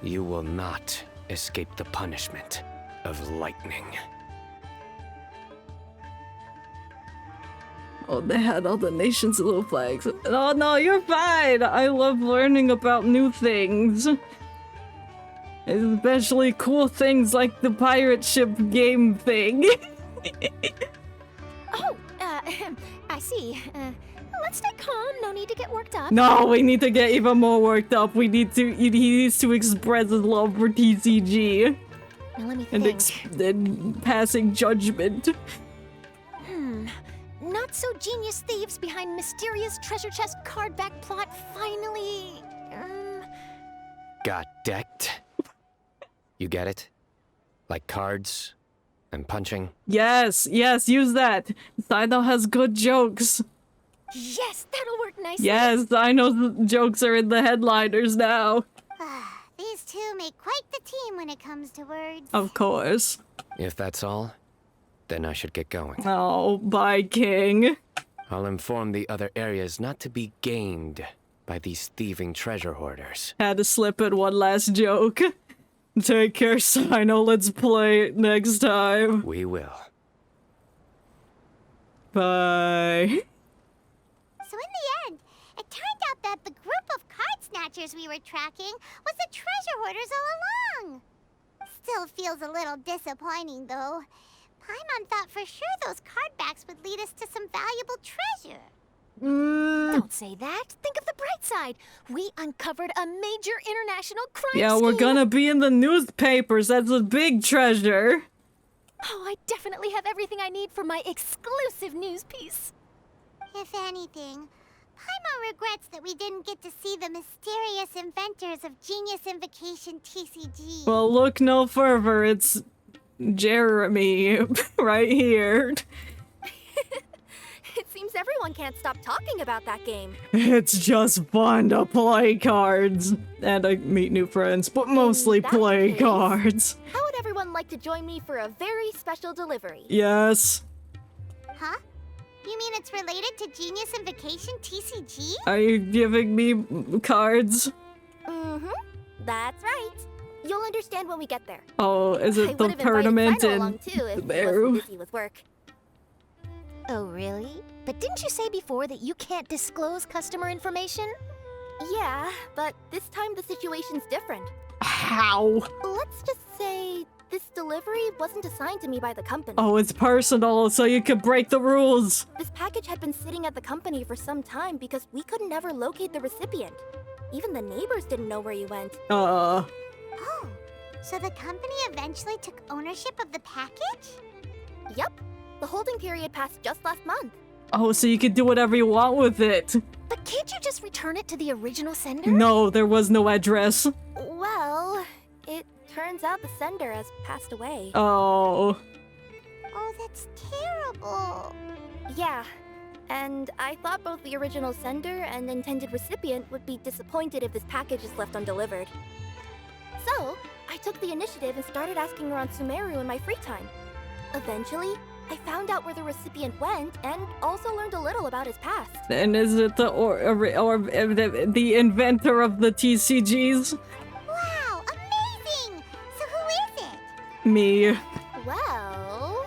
B: you will not escape the punishment of lightning.
A: Oh, they had all the nation's little flags. Oh no, you're fine! I love learning about new things. Especially cool things like the pirate ship game thing.
H: Oh, I see. Let's stay calm. No need to get worked up.
A: No, we need to get even more worked up. He needs to express his love for TCG.
H: Now let me
A: And,
H: think.
A: and passing judgment.
H: Not so genius thieves behind mysterious treasure chest card back plot finally.
B: Got decked? You get it? Like cards and punching?
A: Yes, use that. Sino has good jokes.
H: Yes, that'll work nicely.
A: Yes, Sino's jokes are in the headliners now.
E: These two make quite the team when it comes to words.
A: Of course.
B: If that's all, then I should get going.
A: Oh, bye, King.
B: I'll inform the other areas not to be gamed by these thieving treasure hoarders.
A: Had to slip in one last joke. Take care, Sino. Let's play next time.
B: We will.
A: Bye.
E: So in the end, it turned out that the group of card snatchers we were tracking was the treasure hoarders all along. Still feels a little disappointing, though. Paimon thought for sure those card backs would lead us to some valuable treasure.
H: Don't say that. Think of the bright side. We uncovered a major international crime
A: Yeah, we're
H: scheme.
A: gonna be in the newspapers. That's a big treasure.
H: Oh, I definitely have everything I need for my exclusive news piece.
E: If anything, Paimon regrets that we didn't get to see the mysterious inventors of Genius Invocation TCG.
A: Well, look no further. It's Jeremy right here.
F: It seems everyone can't stop talking about that game.
A: It's just fun to play cards. And I meet new friends, but mostly play cards.
F: How would everyone like to join me for a very special delivery?
A: Yes.
E: Huh? You mean it's related to Genius Invocation TCG?
A: Are you giving me cards?
F: Mm-hmm. That's right. You'll understand when we get there.
A: Oh, is it the tournament in
F: there? Busy with work.
H: Oh, really? But didn't you say before that you can't disclose customer information?
F: Yeah, but this time the situation's different.
A: How?
F: Let's just say this delivery wasn't assigned to me by the company.
A: Oh, it's personal, so you can break the rules.
F: This package had been sitting at the company for some time because we could never locate the recipient. Even the neighbors didn't know where you went.
E: Oh, so the company eventually took ownership of the package?
F: Yep. The holding period passed just last month.
A: Oh, so you can do whatever you want with it.
H: But can't you just return it to the original sender?
A: No, there was no address.
F: Well, it turns out the sender has passed away.
A: Oh.
E: Oh, that's terrible.
F: Yeah, and I thought both the original sender and intended recipient would be disappointed if this package is left undelivered. So, I took the initiative and started asking around Sumeru in my free time. Eventually, I found out where the recipient went and also learned a little about his past.
A: And is it the the inventor of the TCGs?
E: Wow, amazing! So who is it?
A: Me.
F: Well,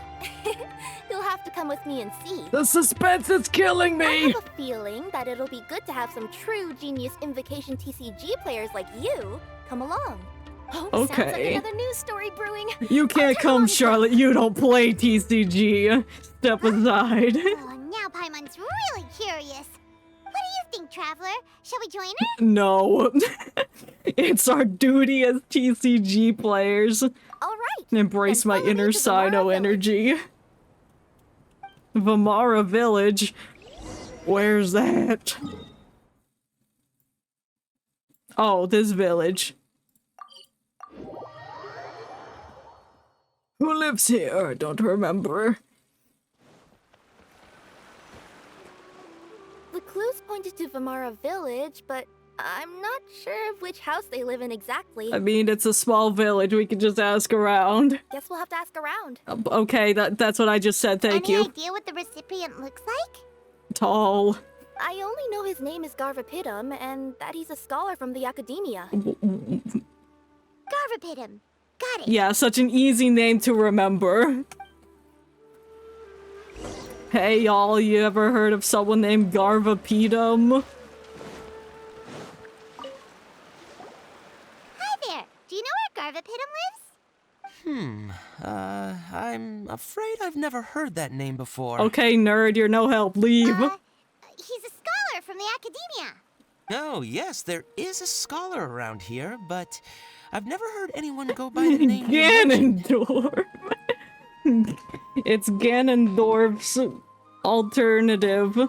F: you'll have to come with me and see.
A: The suspense is killing me!
F: I have a feeling that it'll be good to have some true Genius Invocation TCG players like you come along.
H: Oh,
A: okay.
H: Sounds like another news story brewing.
A: You can't come, Charlotte. You don't play TCG. Step aside.
E: Oh, now Paimon's really curious. What do you think, Traveler? Shall we join her?
A: No. It's our duty as TCG players.
F: All right.
A: Embrace my inner Sino energy. Vamara Village. Where's that? Oh, this village. Who lives here? I don't remember.
F: The clues pointed to Vamara Village, but I'm not sure of which house they live in exactly.
A: I mean, it's a small village. We can just ask around.
F: Guess we'll have to ask around.
A: Okay, that's what I just said. Thank you.
E: Any idea what the recipient looks like?
A: Tall.
F: I only know his name is Garvapidum and that he's a scholar from the academia.
E: Garvapidum. Got it.
A: Yeah, such an easy name to remember. Hey y'all, you ever heard of someone named Garvapidum?
E: Hi there. Do you know where Garvapidum lives?
J: I'm afraid I've never heard that name before.
A: Okay, nerd, you're no help. Leave.
E: He's a scholar from the academia.
J: Oh, yes, there is a scholar around here, but I've never heard anyone go by the name
A: Ganondorf. It's Ganondorf's alternative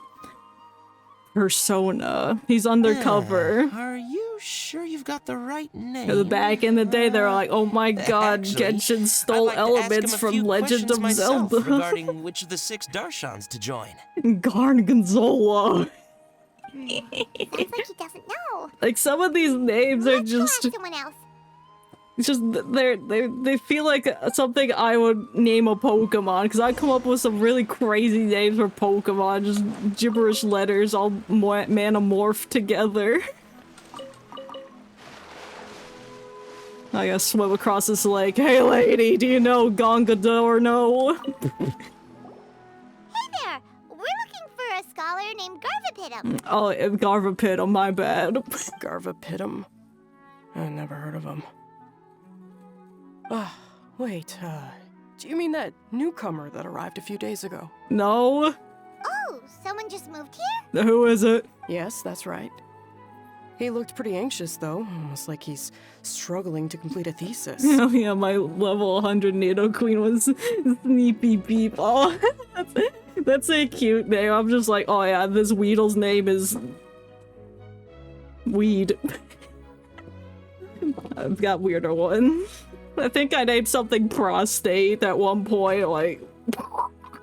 A: persona. He's undercover.
J: Are you sure you've got the right name?
A: Back in the day, they were like, "Oh my God,
J: Actually,
A: Genshin stole elements from Legend of Zelda."
J: Regarding which of the 6 Darshans to join.
A: Gargonzola.
E: Sounds like he doesn't know.
A: Like some of these names are just.
E: Someone else.
A: It's just they feel like something I would name a Pokemon, because I come up with some really crazy names for Pokemon, just gibberish letters all manamorphed together. I gotta swim across this lake. Hey lady, do you know Gongador? No.
E: Hey there. We're looking for a scholar named Garvapidum.
A: Oh, Garvapidum, my bad.
G: Garvapidum? I never heard of him. Wait, do you mean that newcomer that arrived a few days ago?
A: No.
E: Oh, someone just moved here?
A: Who is it?
G: Yes, that's right. He looked pretty anxious, though, almost like he's struggling to complete a thesis.
A: Oh yeah, my level 100 Nidoqueen was Sneepy Peep. Oh, That's a cute name. I'm just like, oh yeah, this Weedle's name is... Weed. I've got weirder ones. I think I named something prostate at one point, like...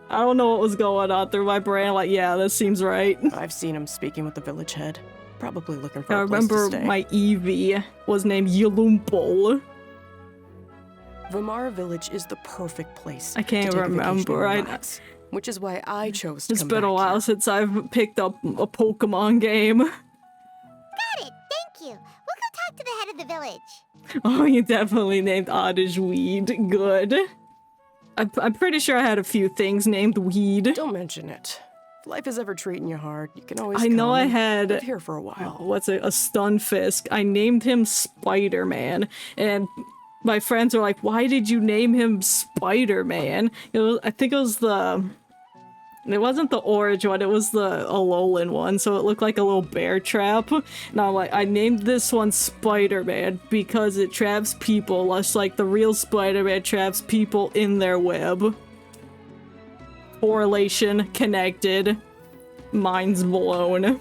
A: I don't know what was going on through my brain, like, yeah, this seems right.
G: I've seen him speaking with the village head. Probably looking for
A: I
G: a place to
A: remember
G: stay.
A: my Eevee was named Yulumpol.
G: Vamara Village is the perfect place.
A: I can't
G: to take a vacation and
A: remember.
G: relax, which is why I chose to
A: It's
G: come
A: been a
G: back
A: while since I've picked up a Pokemon game.
K: Got it, thank you. We'll go talk to the head of the village.
A: Oh, you definitely named Oddish Weed. Good. I'm pretty sure I had a few things named Weed.
G: Don't mention it. If life is ever treating you hard, you can always
A: I know
G: come
A: I
G: and
A: had...
G: live here for a while.
A: What's it? A Stunfisk. I named him Spider-Man, and my friends were like, why did you name him Spider-Man? I think it was the... It wasn't the orange one, it was the Alolan one, so it looked like a little bear trap. And I'm like, I named this one Spider-Man because it traps people, just like the real Spider-Man traps people in their web. Correlation, connected, mind's blown.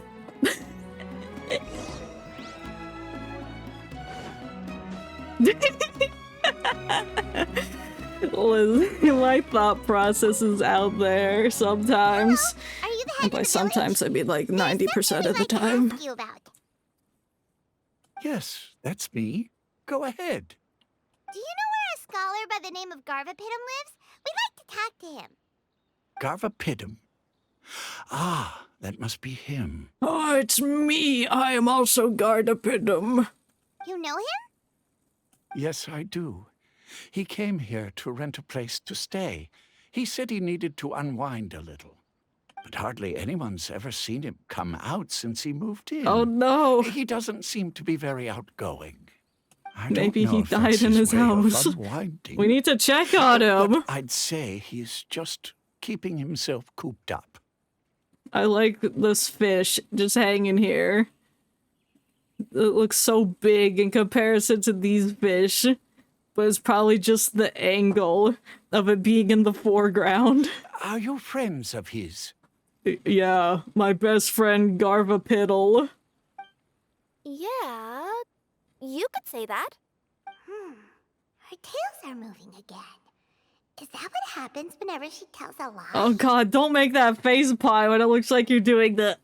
A: My thought process is out there sometimes.
K: Are you the head
A: And by
K: of the
A: sometimes I mean like 90% of the
K: village?
A: time.
K: Ask you about.
P: Yes, that's me. Go ahead.
K: Do you know where a scholar by the name of Garvapitum lives? We'd like to talk to him.
P: Garvapitum. Ah, that must be him.
A: Oh, it's me. I am also Gardapitum.
K: You know him?
P: Yes, I do. He came here to rent a place to stay. He said he needed to unwind a little. But hardly anyone's ever seen him come out since he moved in.
A: Oh no.
P: He doesn't seem to be very outgoing. I don't
A: Maybe
P: know
A: he
P: if that's
A: died in his
P: way of
A: house.
P: unwinding.
A: We need to check on him.
P: But I'd say he's just keeping himself cooped up.
A: I like this fish just hanging here. It looks so big in comparison to these fish. But it's probably just the angle of it being in the foreground.
P: Are you friends of his?
A: Yeah, my best friend Garvapiddle.
F: Yeah, you could say that.
K: Her tails are moving again. Is that what happens whenever she tells a lie?
A: Oh god, don't make that face pie when it looks like you're doing the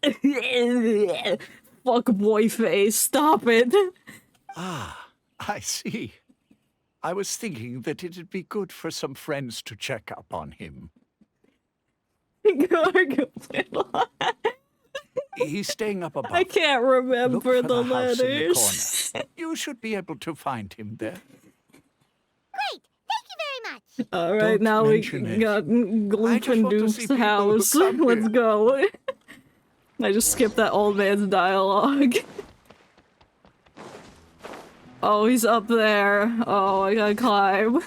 A: fuck boy face. Stop it.
P: Ah, I see. I was thinking that it'd be good for some friends to check up on him. He's staying up above.
A: I can't remember
P: Look for
A: the
P: house in the
A: letters.
P: corner. You should be able to find him there.
K: Great! Thank you very much!
A: Alright,
P: Don't
A: now we
P: mention it.
A: got Gloop and
P: want to see
A: Doop's
P: people who
A: house.
P: come
A: Let's
P: here.
A: go. I just skipped that old man's dialogue. Oh, he's up there. Oh, I gotta climb.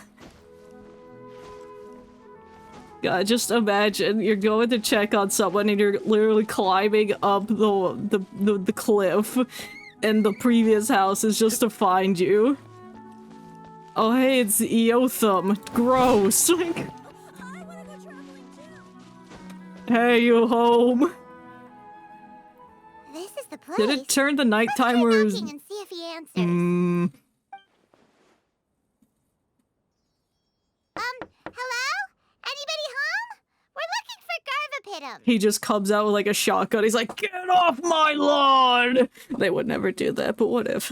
A: God, just imagine you're going to check on someone and you're literally climbing up the cliff, and the previous house is just to find you. Oh, hey, it's Eotham. Gross. Hey, you home?
K: This is the place.
A: Did it turn the nighttime or is...
K: Knocking and see if he answers. Hello? Anybody home? We're looking for Garvapitum.
A: He just comes out with like a shotgun. He's like, get off my lawn! They would never do that, but what if?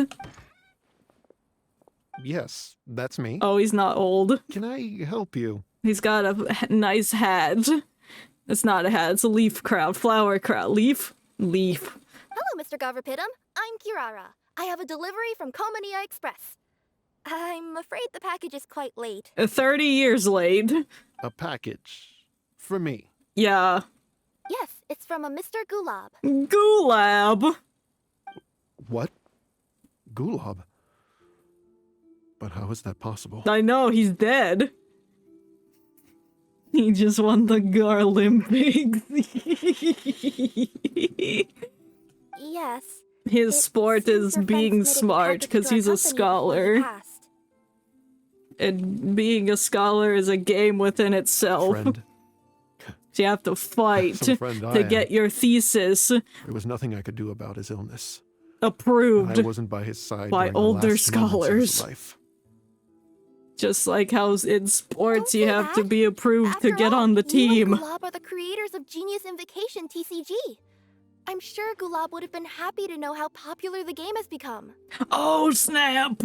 S: Yes, that's me.
A: Oh, he's not old.
S: Can I help you?
A: He's got a nice hat. It's not a hat, it's a leaf crown. Flower crown. Leaf? Leaf.
F: Hello, Mr. Garvapitum. I'm Kirara. I have a delivery from Komania Express. I'm afraid the package is quite late.
A: 30 years late.
S: A package. For me.
A: Yeah.
F: Yes, it's from a Mr. Gulab.
A: Gulab?
S: What? Gulab? But how is that possible?
A: I know, he's dead. He just won the Garlympics.
F: Yes.
A: His sport is being smart because he's a scholar. And being a scholar is a game within itself.
S: Friend,
A: So you have to fight
S: Some friend I
A: to
S: am.
A: get your thesis
S: There was nothing I could do about his illness.
A: approved
S: I wasn't by his side
A: by
S: during the
A: older
S: last moments of his
A: scholars.
S: life.
A: Just like how in sports you have to
F: that.
A: be approved to
F: After
A: get
F: all,
A: on the
F: You
A: team.
F: and Gulab are the creators of Genius Invocation TCG. I'm sure Gulab would have been happy to know how popular the game has become.
A: Oh snap!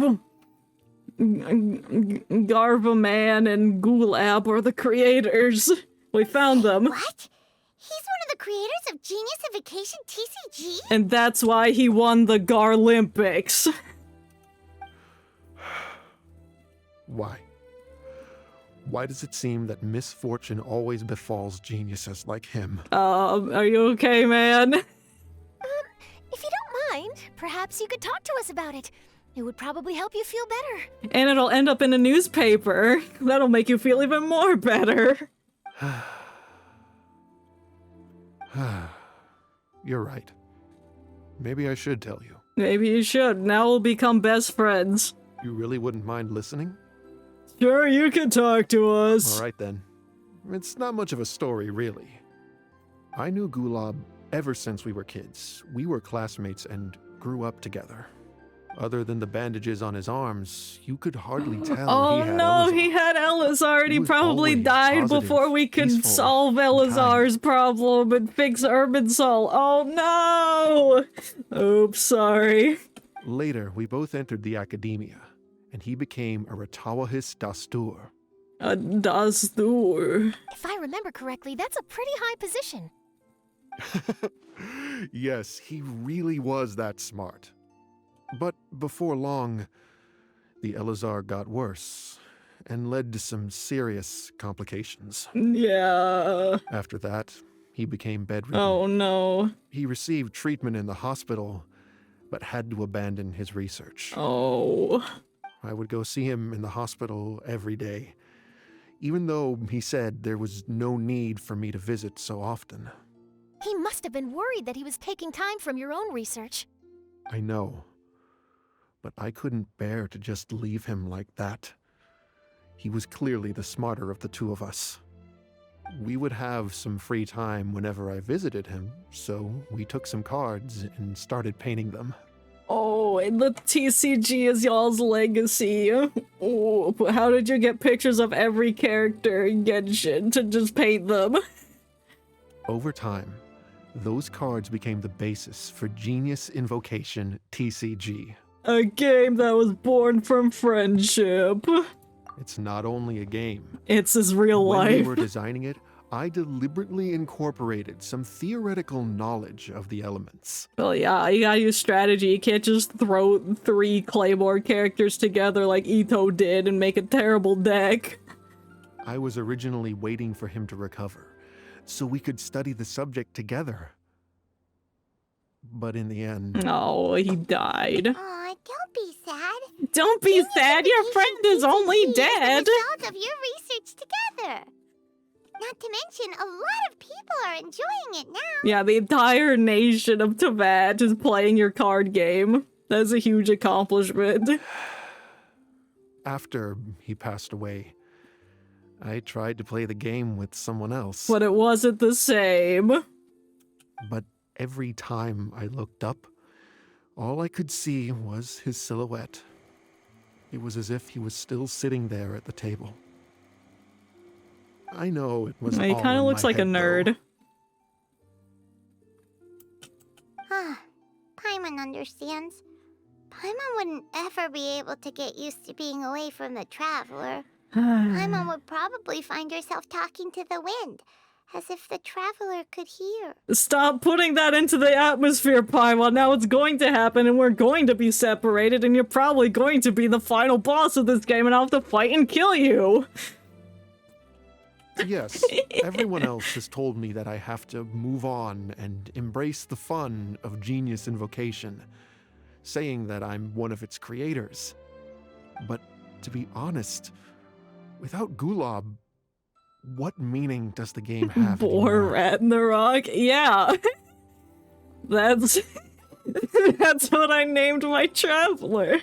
A: Garva Man and Gulab are the creators. We found them.
K: What? He's one of the creators of Genius Invocation TCG?
A: And that's why he won the Garlympics.
S: Why? Why does it seem that misfortune always befalls geniuses like him?
A: Are you okay, man?
E: If you don't mind, perhaps you could talk to us about it. It would probably help you feel better.
A: And it'll end up in a newspaper. That'll make you feel even more better.
S: You're right. Maybe I should tell you.
A: Maybe you should. Now we'll become best friends.
S: You really wouldn't mind listening?
A: Sure, you can talk to us.
S: All right then. It's not much of a story, really. I knew Gulab ever since we were kids. We were classmates and grew up together. Other than the bandages on his arms, you could hardly tell
A: Oh
S: he had
A: no,
S: Elazar.
A: he had Elazar.
S: He
A: He
S: was
A: probably
S: always
A: died
S: positive,
A: before we could
S: peaceful,
A: solve Elazar's problem and fix Urbansol. Oh no! Oops, sorry.
S: Later, we both entered the academia, and he became a Ratawahis Dastur.
A: A Dastur.
E: If I remember correctly, that's a pretty high position.
S: Yes, he really was that smart. But before long, the Elazar got worse and led to some serious complications.
A: Yeah.
S: After that, he became bedridden.
A: Oh no.
S: He received treatment in the hospital, but had to abandon his research.
A: Oh.
S: I would go see him in the hospital every day, even though he said there was no need for me to visit so often.
E: He must have been worried that he was taking time from your own research.
S: I know, but I couldn't bear to just leave him like that. He was clearly the smarter of the two of us. We would have some free time whenever I visited him, so we took some cards and started painting them.
A: Oh, and the TCG is y'all's legacy. Oh, but how did you get pictures of every character in Genshin to just paint them?
S: Over time, those cards became the basis for Genius Invocation TCG.
A: A game that was born from friendship.
S: It's not only a game.
A: It's his real
S: When
A: life.
S: we were designing it, I deliberately incorporated some theoretical knowledge of the elements.
A: Well, yeah, you gotta use strategy. You can't just throw 3 Claymore characters together like Ito did and make a terrible deck.
S: I was originally waiting for him to recover, so we could study the subject together. But in the end...
A: Oh, he died.
K: Aw, don't be sad.
A: Don't be sad, your friend is only dead.
K: The result of your research together. Not to mention, a lot of people are enjoying it now.
A: Yeah, the entire nation of Teyvat is playing your card game. That's a huge accomplishment.
S: After he passed away, I tried to play the game with someone else.
A: But it wasn't the same.
S: But every time I looked up, all I could see was his silhouette. It was as if he was still sitting there at the table. I know it was
A: He
S: all
A: kind of
S: in
A: looks
S: my
A: like a
S: head,
A: nerd.
K: Ah, Paimon understands. Paimon wouldn't ever be able to get used to being away from the Traveler. Paimon would probably find herself talking to the wind, as if the Traveler could hear.
A: Stop putting that into the atmosphere, Paimon. Now it's going to happen and we're going to be separated and you're probably going to be the final boss of this game and I'll have to fight and kill you.
S: Yes, everyone else has told me that I have to move on and embrace the fun of Genius Invocation, saying that I'm one of its creators. But to be honest, without Gulab, what meaning does the game have
A: Bor
S: anymore?
A: Ragnarok? Yeah. That's what I named my Traveler.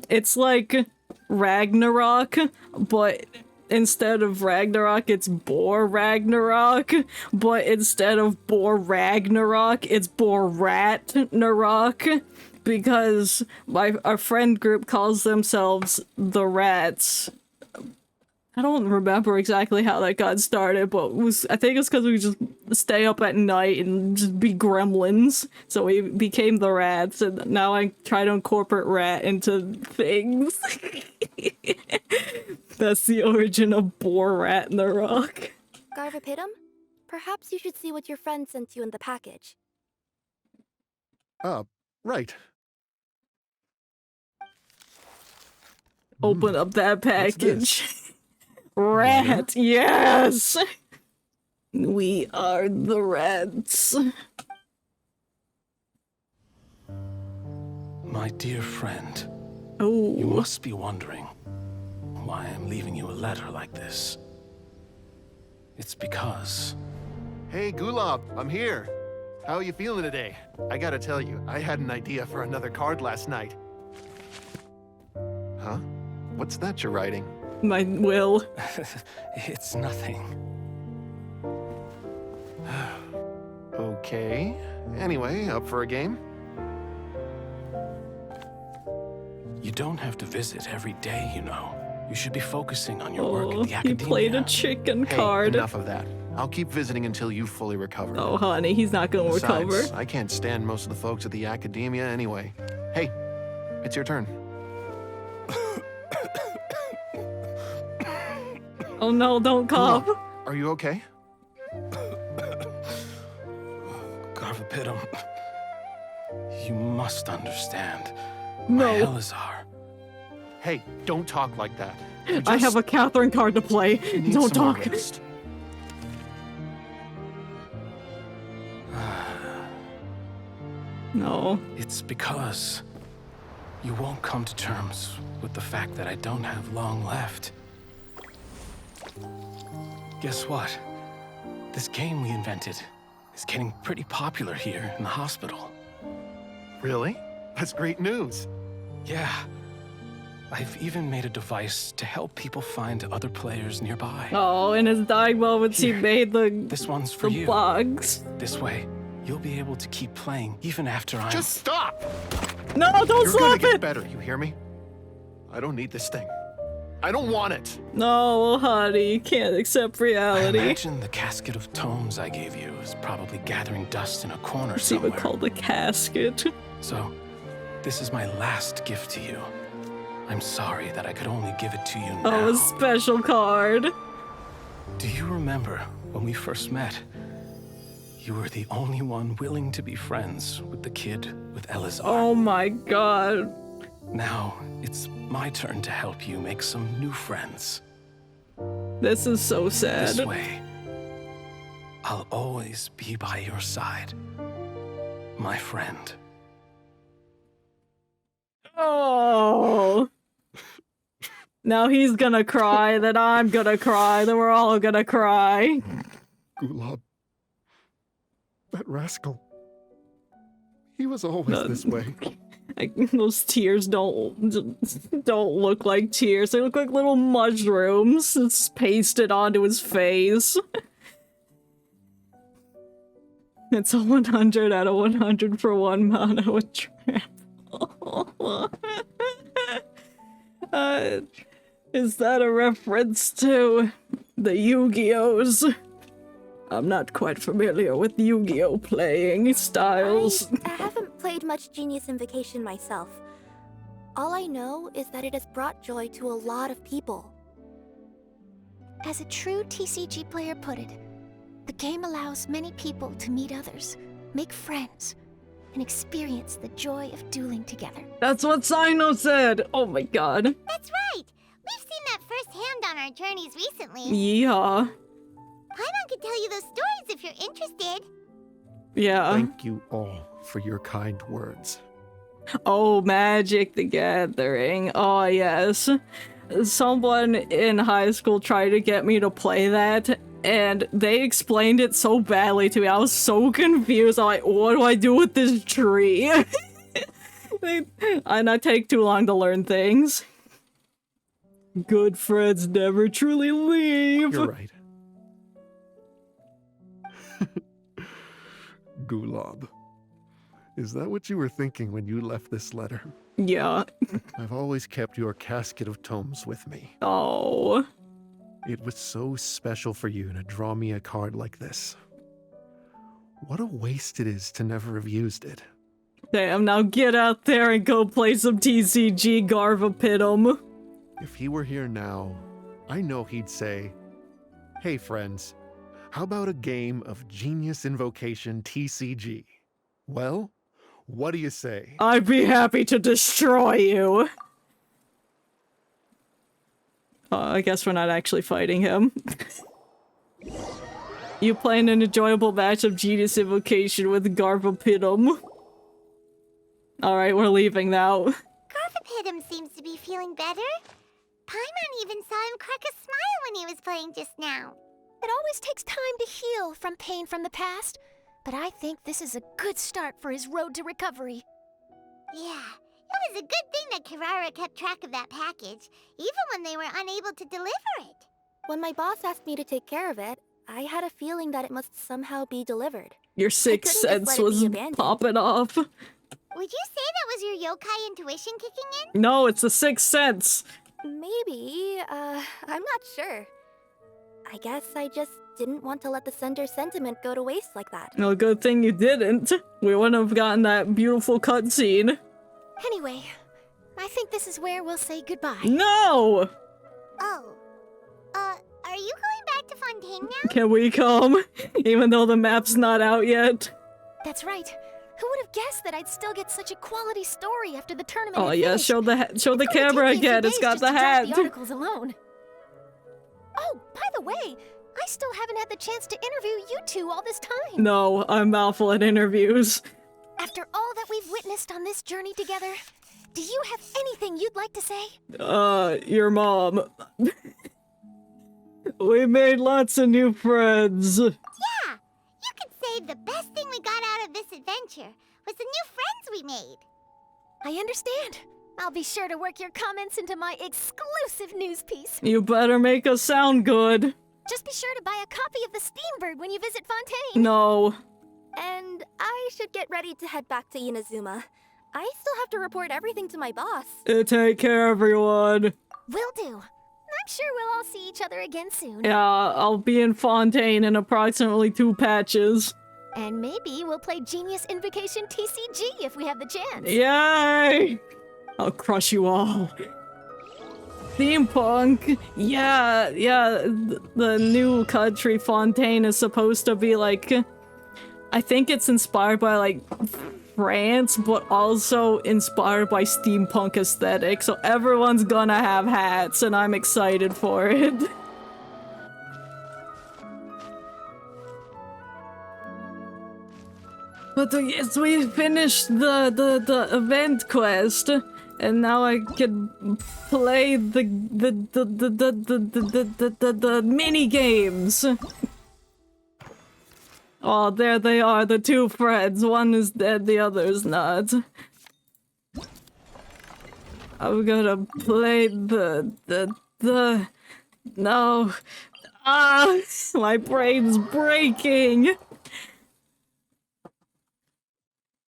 A: It's like Ragnarok, but instead of Ragnarok, it's Boar Ragnarok, but instead of Boar Ragnarok, it's Boar Rat-narok, because our friend group calls themselves the Rats. I don't remember exactly how that got started, but I think it's because we just stay up at night and just be gremlins. So we became the Rats, and now I try to incorporate rat into things. That's the origin of Boar Rat in the Rock.
F: Garvapitum, perhaps you should see what your friend sent you in the package.
S: Right.
A: Open up that package. Rat, yes! We are the Rats.
I: My dear friend.
A: Oh.
I: You must be wondering why I'm leaving you a letter like this. It's because...
S: Hey, Gulab, I'm here. How are you feeling today? I gotta tell you, I had an idea for another card last night. Huh? What's that you're writing?
A: My will.
I: It's nothing.
S: Okay. Anyway, up for a game?
I: You don't have to visit every day, you know. You should be focusing on your work in the academia.
A: He played a chicken card.
S: Enough of that. I'll keep visiting until you fully recover.
A: Oh, honey, he's not gonna recover.
S: I can't stand most of the folks at the academia anyway. Hey, it's your turn.
A: Oh no, don't cough.
S: Are you okay?
I: Garvapitum, you must understand.
A: No.
I: My Elazar.
S: Hey, don't talk like that.
A: I have a Catherine card to play. Don't talk. No.
I: It's because you won't come to terms with the fact that I don't have long left. Guess what? This game we invented is getting pretty popular here in the hospital.
S: Really? That's great news.
I: Yeah. I've even made a device to help people find other players nearby.
A: Oh, in his dying moments, he made
I: This one's for you.
A: Bugs.
I: This way, you'll be able to keep playing even after I'm...
S: Just stop!
A: No, don't
S: You're
A: slap
S: gonna get
A: it!
S: better, you hear me? I don't need this thing. I don't want it.
A: No, honey, you can't accept reality.
I: I imagine the casket of tomes I gave you is probably gathering dust in a corner
A: It's
I: somewhere.
A: even called a casket.
I: So, this is my last gift to you. I'm sorry that I could only give it to you now.
A: Oh, a special card.
I: Do you remember when we first met? You were the only one willing to be friends with the kid with Elazar.
A: Oh my god.
I: Now, it's my turn to help you make some new friends.
A: This is so sad.
I: This way, I'll always be by your side, my friend.
A: Oh. Now he's gonna cry, then I'm gonna cry, then we're all gonna cry.
S: Gulab. That rascal. He was always this way.
A: Those tears don't look like tears. They look like little mushrooms. It's pasted onto his face. It's a 100 out of 100 for 1 mana with trample. Is that a reference to the Yu-Gi-Ohs? I'm not quite familiar with Yu-Gi-Oh playing styles.
F: I haven't played much Genius Invocation myself. All I know is that it has brought joy to a lot of people.
E: As a true TCG player put it, the game allows many people to meet others, make friends, and experience the joy of dueling together.
A: That's what Sino said! Oh my god.
K: That's right! We've seen that firsthand on our journeys recently.
A: Yeah.
K: Paimon could tell you those stories if you're interested.
A: Yeah.
S: Thank you all for your kind words.
A: Oh, Magic the Gathering. Oh, yes. Someone in high school tried to get me to play that, and they explained it so badly to me. I was so confused. I'm like, what do I do with this tree? And I take too long to learn things. Good friends never truly leave.
S: You're right. Gulob. Is that what you were thinking when you left this letter?
A: Yeah.
S: I've always kept your casket of tomes with me.
A: Oh.
S: It was so special for you to draw me a card like this. What a waste it is to never have used it.
A: Damn, now get out there and go play some TCG, Garvapitum.
S: If he were here now, I know he'd say, "Hey friends, how about a game of Genius Invocation TCG? Well, what do you say?"
A: I'd be happy to destroy you. I guess we're not actually fighting him. You playing an enjoyable match of Genius Invocation with Garvapitum. Alright, we're leaving now.
E: Garvapitum seems to be feeling better. Paimon even saw him crack a smile when he was playing just now.
H: It always takes time to heal from pain from the past, but I think this is a good start for his road to recovery.
E: Yeah, it was a good thing that Kirara kept track of that package, even when they were unable to deliver it.
F: When my boss asked me to take care of it, I had a feeling that it must somehow be delivered.
A: Your sixth sense was popping off.
E: Would you say that was your yokai intuition kicking in?
A: No, it's the sixth sense.
F: Maybe, I'm not sure. I guess I just didn't want to let the sender's sentiment go to waste like that.
A: Well, good thing you didn't. We wouldn't have gotten that beautiful cutscene.
H: Anyway, I think this is where we'll say goodbye.
A: No!
E: Oh. Are you going back to Fontaine now?
A: Can we come? Even though the map's not out yet?
H: That's right. Who would have guessed that I'd still get such a quality story after the tournament?
A: Oh yeah, show the camera again. It's got the hat.
H: The articles alone. Oh, by the way, I still haven't had the chance to interview you two all this time.
A: No, I'm awful at interviews.
H: After all that we've witnessed on this journey together, do you have anything you'd like to say?
A: Your mom. We made lots of new friends.
E: Yeah, you could say the best thing we got out of this adventure was the new friends we made.
H: I understand. I'll be sure to work your comments into my exclusive news piece.
A: You better make us sound good.
H: Just be sure to buy a copy of the Steambird when you visit Fontaine.
A: No.
F: And I should get ready to head back to Inazuma. I still have to report everything to my boss.
A: Take care, everyone.
H: Will do. I'm sure we'll all see each other again soon.
A: Yeah, I'll be in Fontaine in approximately 2 patches.
H: And maybe we'll play Genius Invocation TCG if we have the chance.
A: Yay! I'll crush you all. Steampunk. Yeah, the new country Fontaine is supposed to be like, I think it's inspired by like France, but also inspired by steampunk aesthetic. So everyone's gonna have hats, and I'm excited for it. But yes, we finished the event quest, and now I can play the mini games. Oh, there they are, the 2 friends. One is dead, the other is not. I'm gonna play no. Ah, my brain's breaking.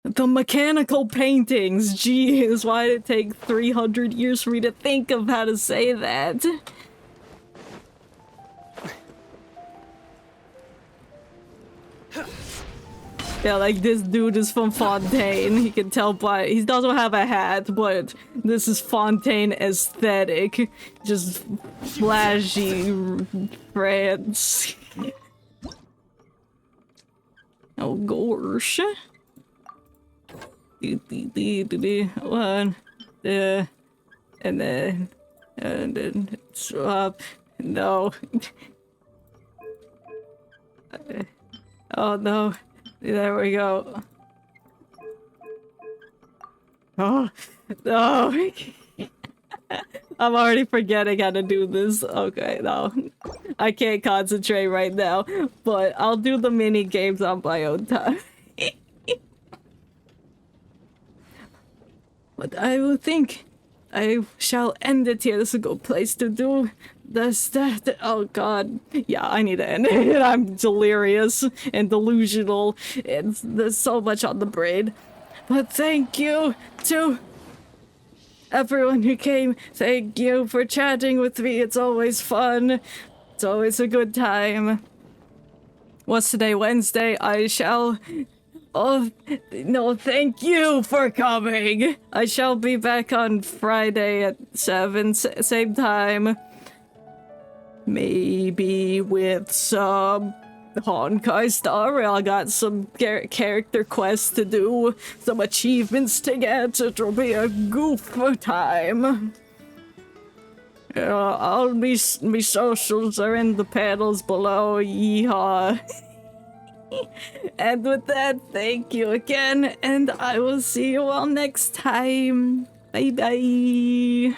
A: The mechanical paintings. Jeez, why did it take 300 years for me to think of how to say that? Yeah, like this dude is from Fontaine. He can tell by he doesn't have a hat, but this is Fontaine aesthetic. Just flashy France. Oh gosh. One, and then swap. No. Oh no. There we go. Oh no. I'm already forgetting how to do this. Okay, no. I can't concentrate right now, but I'll do the mini games on my own time. But I I shall end it here. This is a good place to do this. Oh god. Yeah, I need to end it. I'm delirious and delusional. There's so much on the brain. But thank you to everyone who came. Thank you for chatting with me. It's always fun. It's always a good time. What's today? Wednesday? I shall... Oh, no, thank you for coming. I shall be back on Friday at 7, same time. Maybe with some Honkai Star. I got some character quests to do, some achievements to get. It'll be a goof time. All me socials are in the panels below. Yeehaw. And with that, thank you again, and I will see you all next time. Bye bye.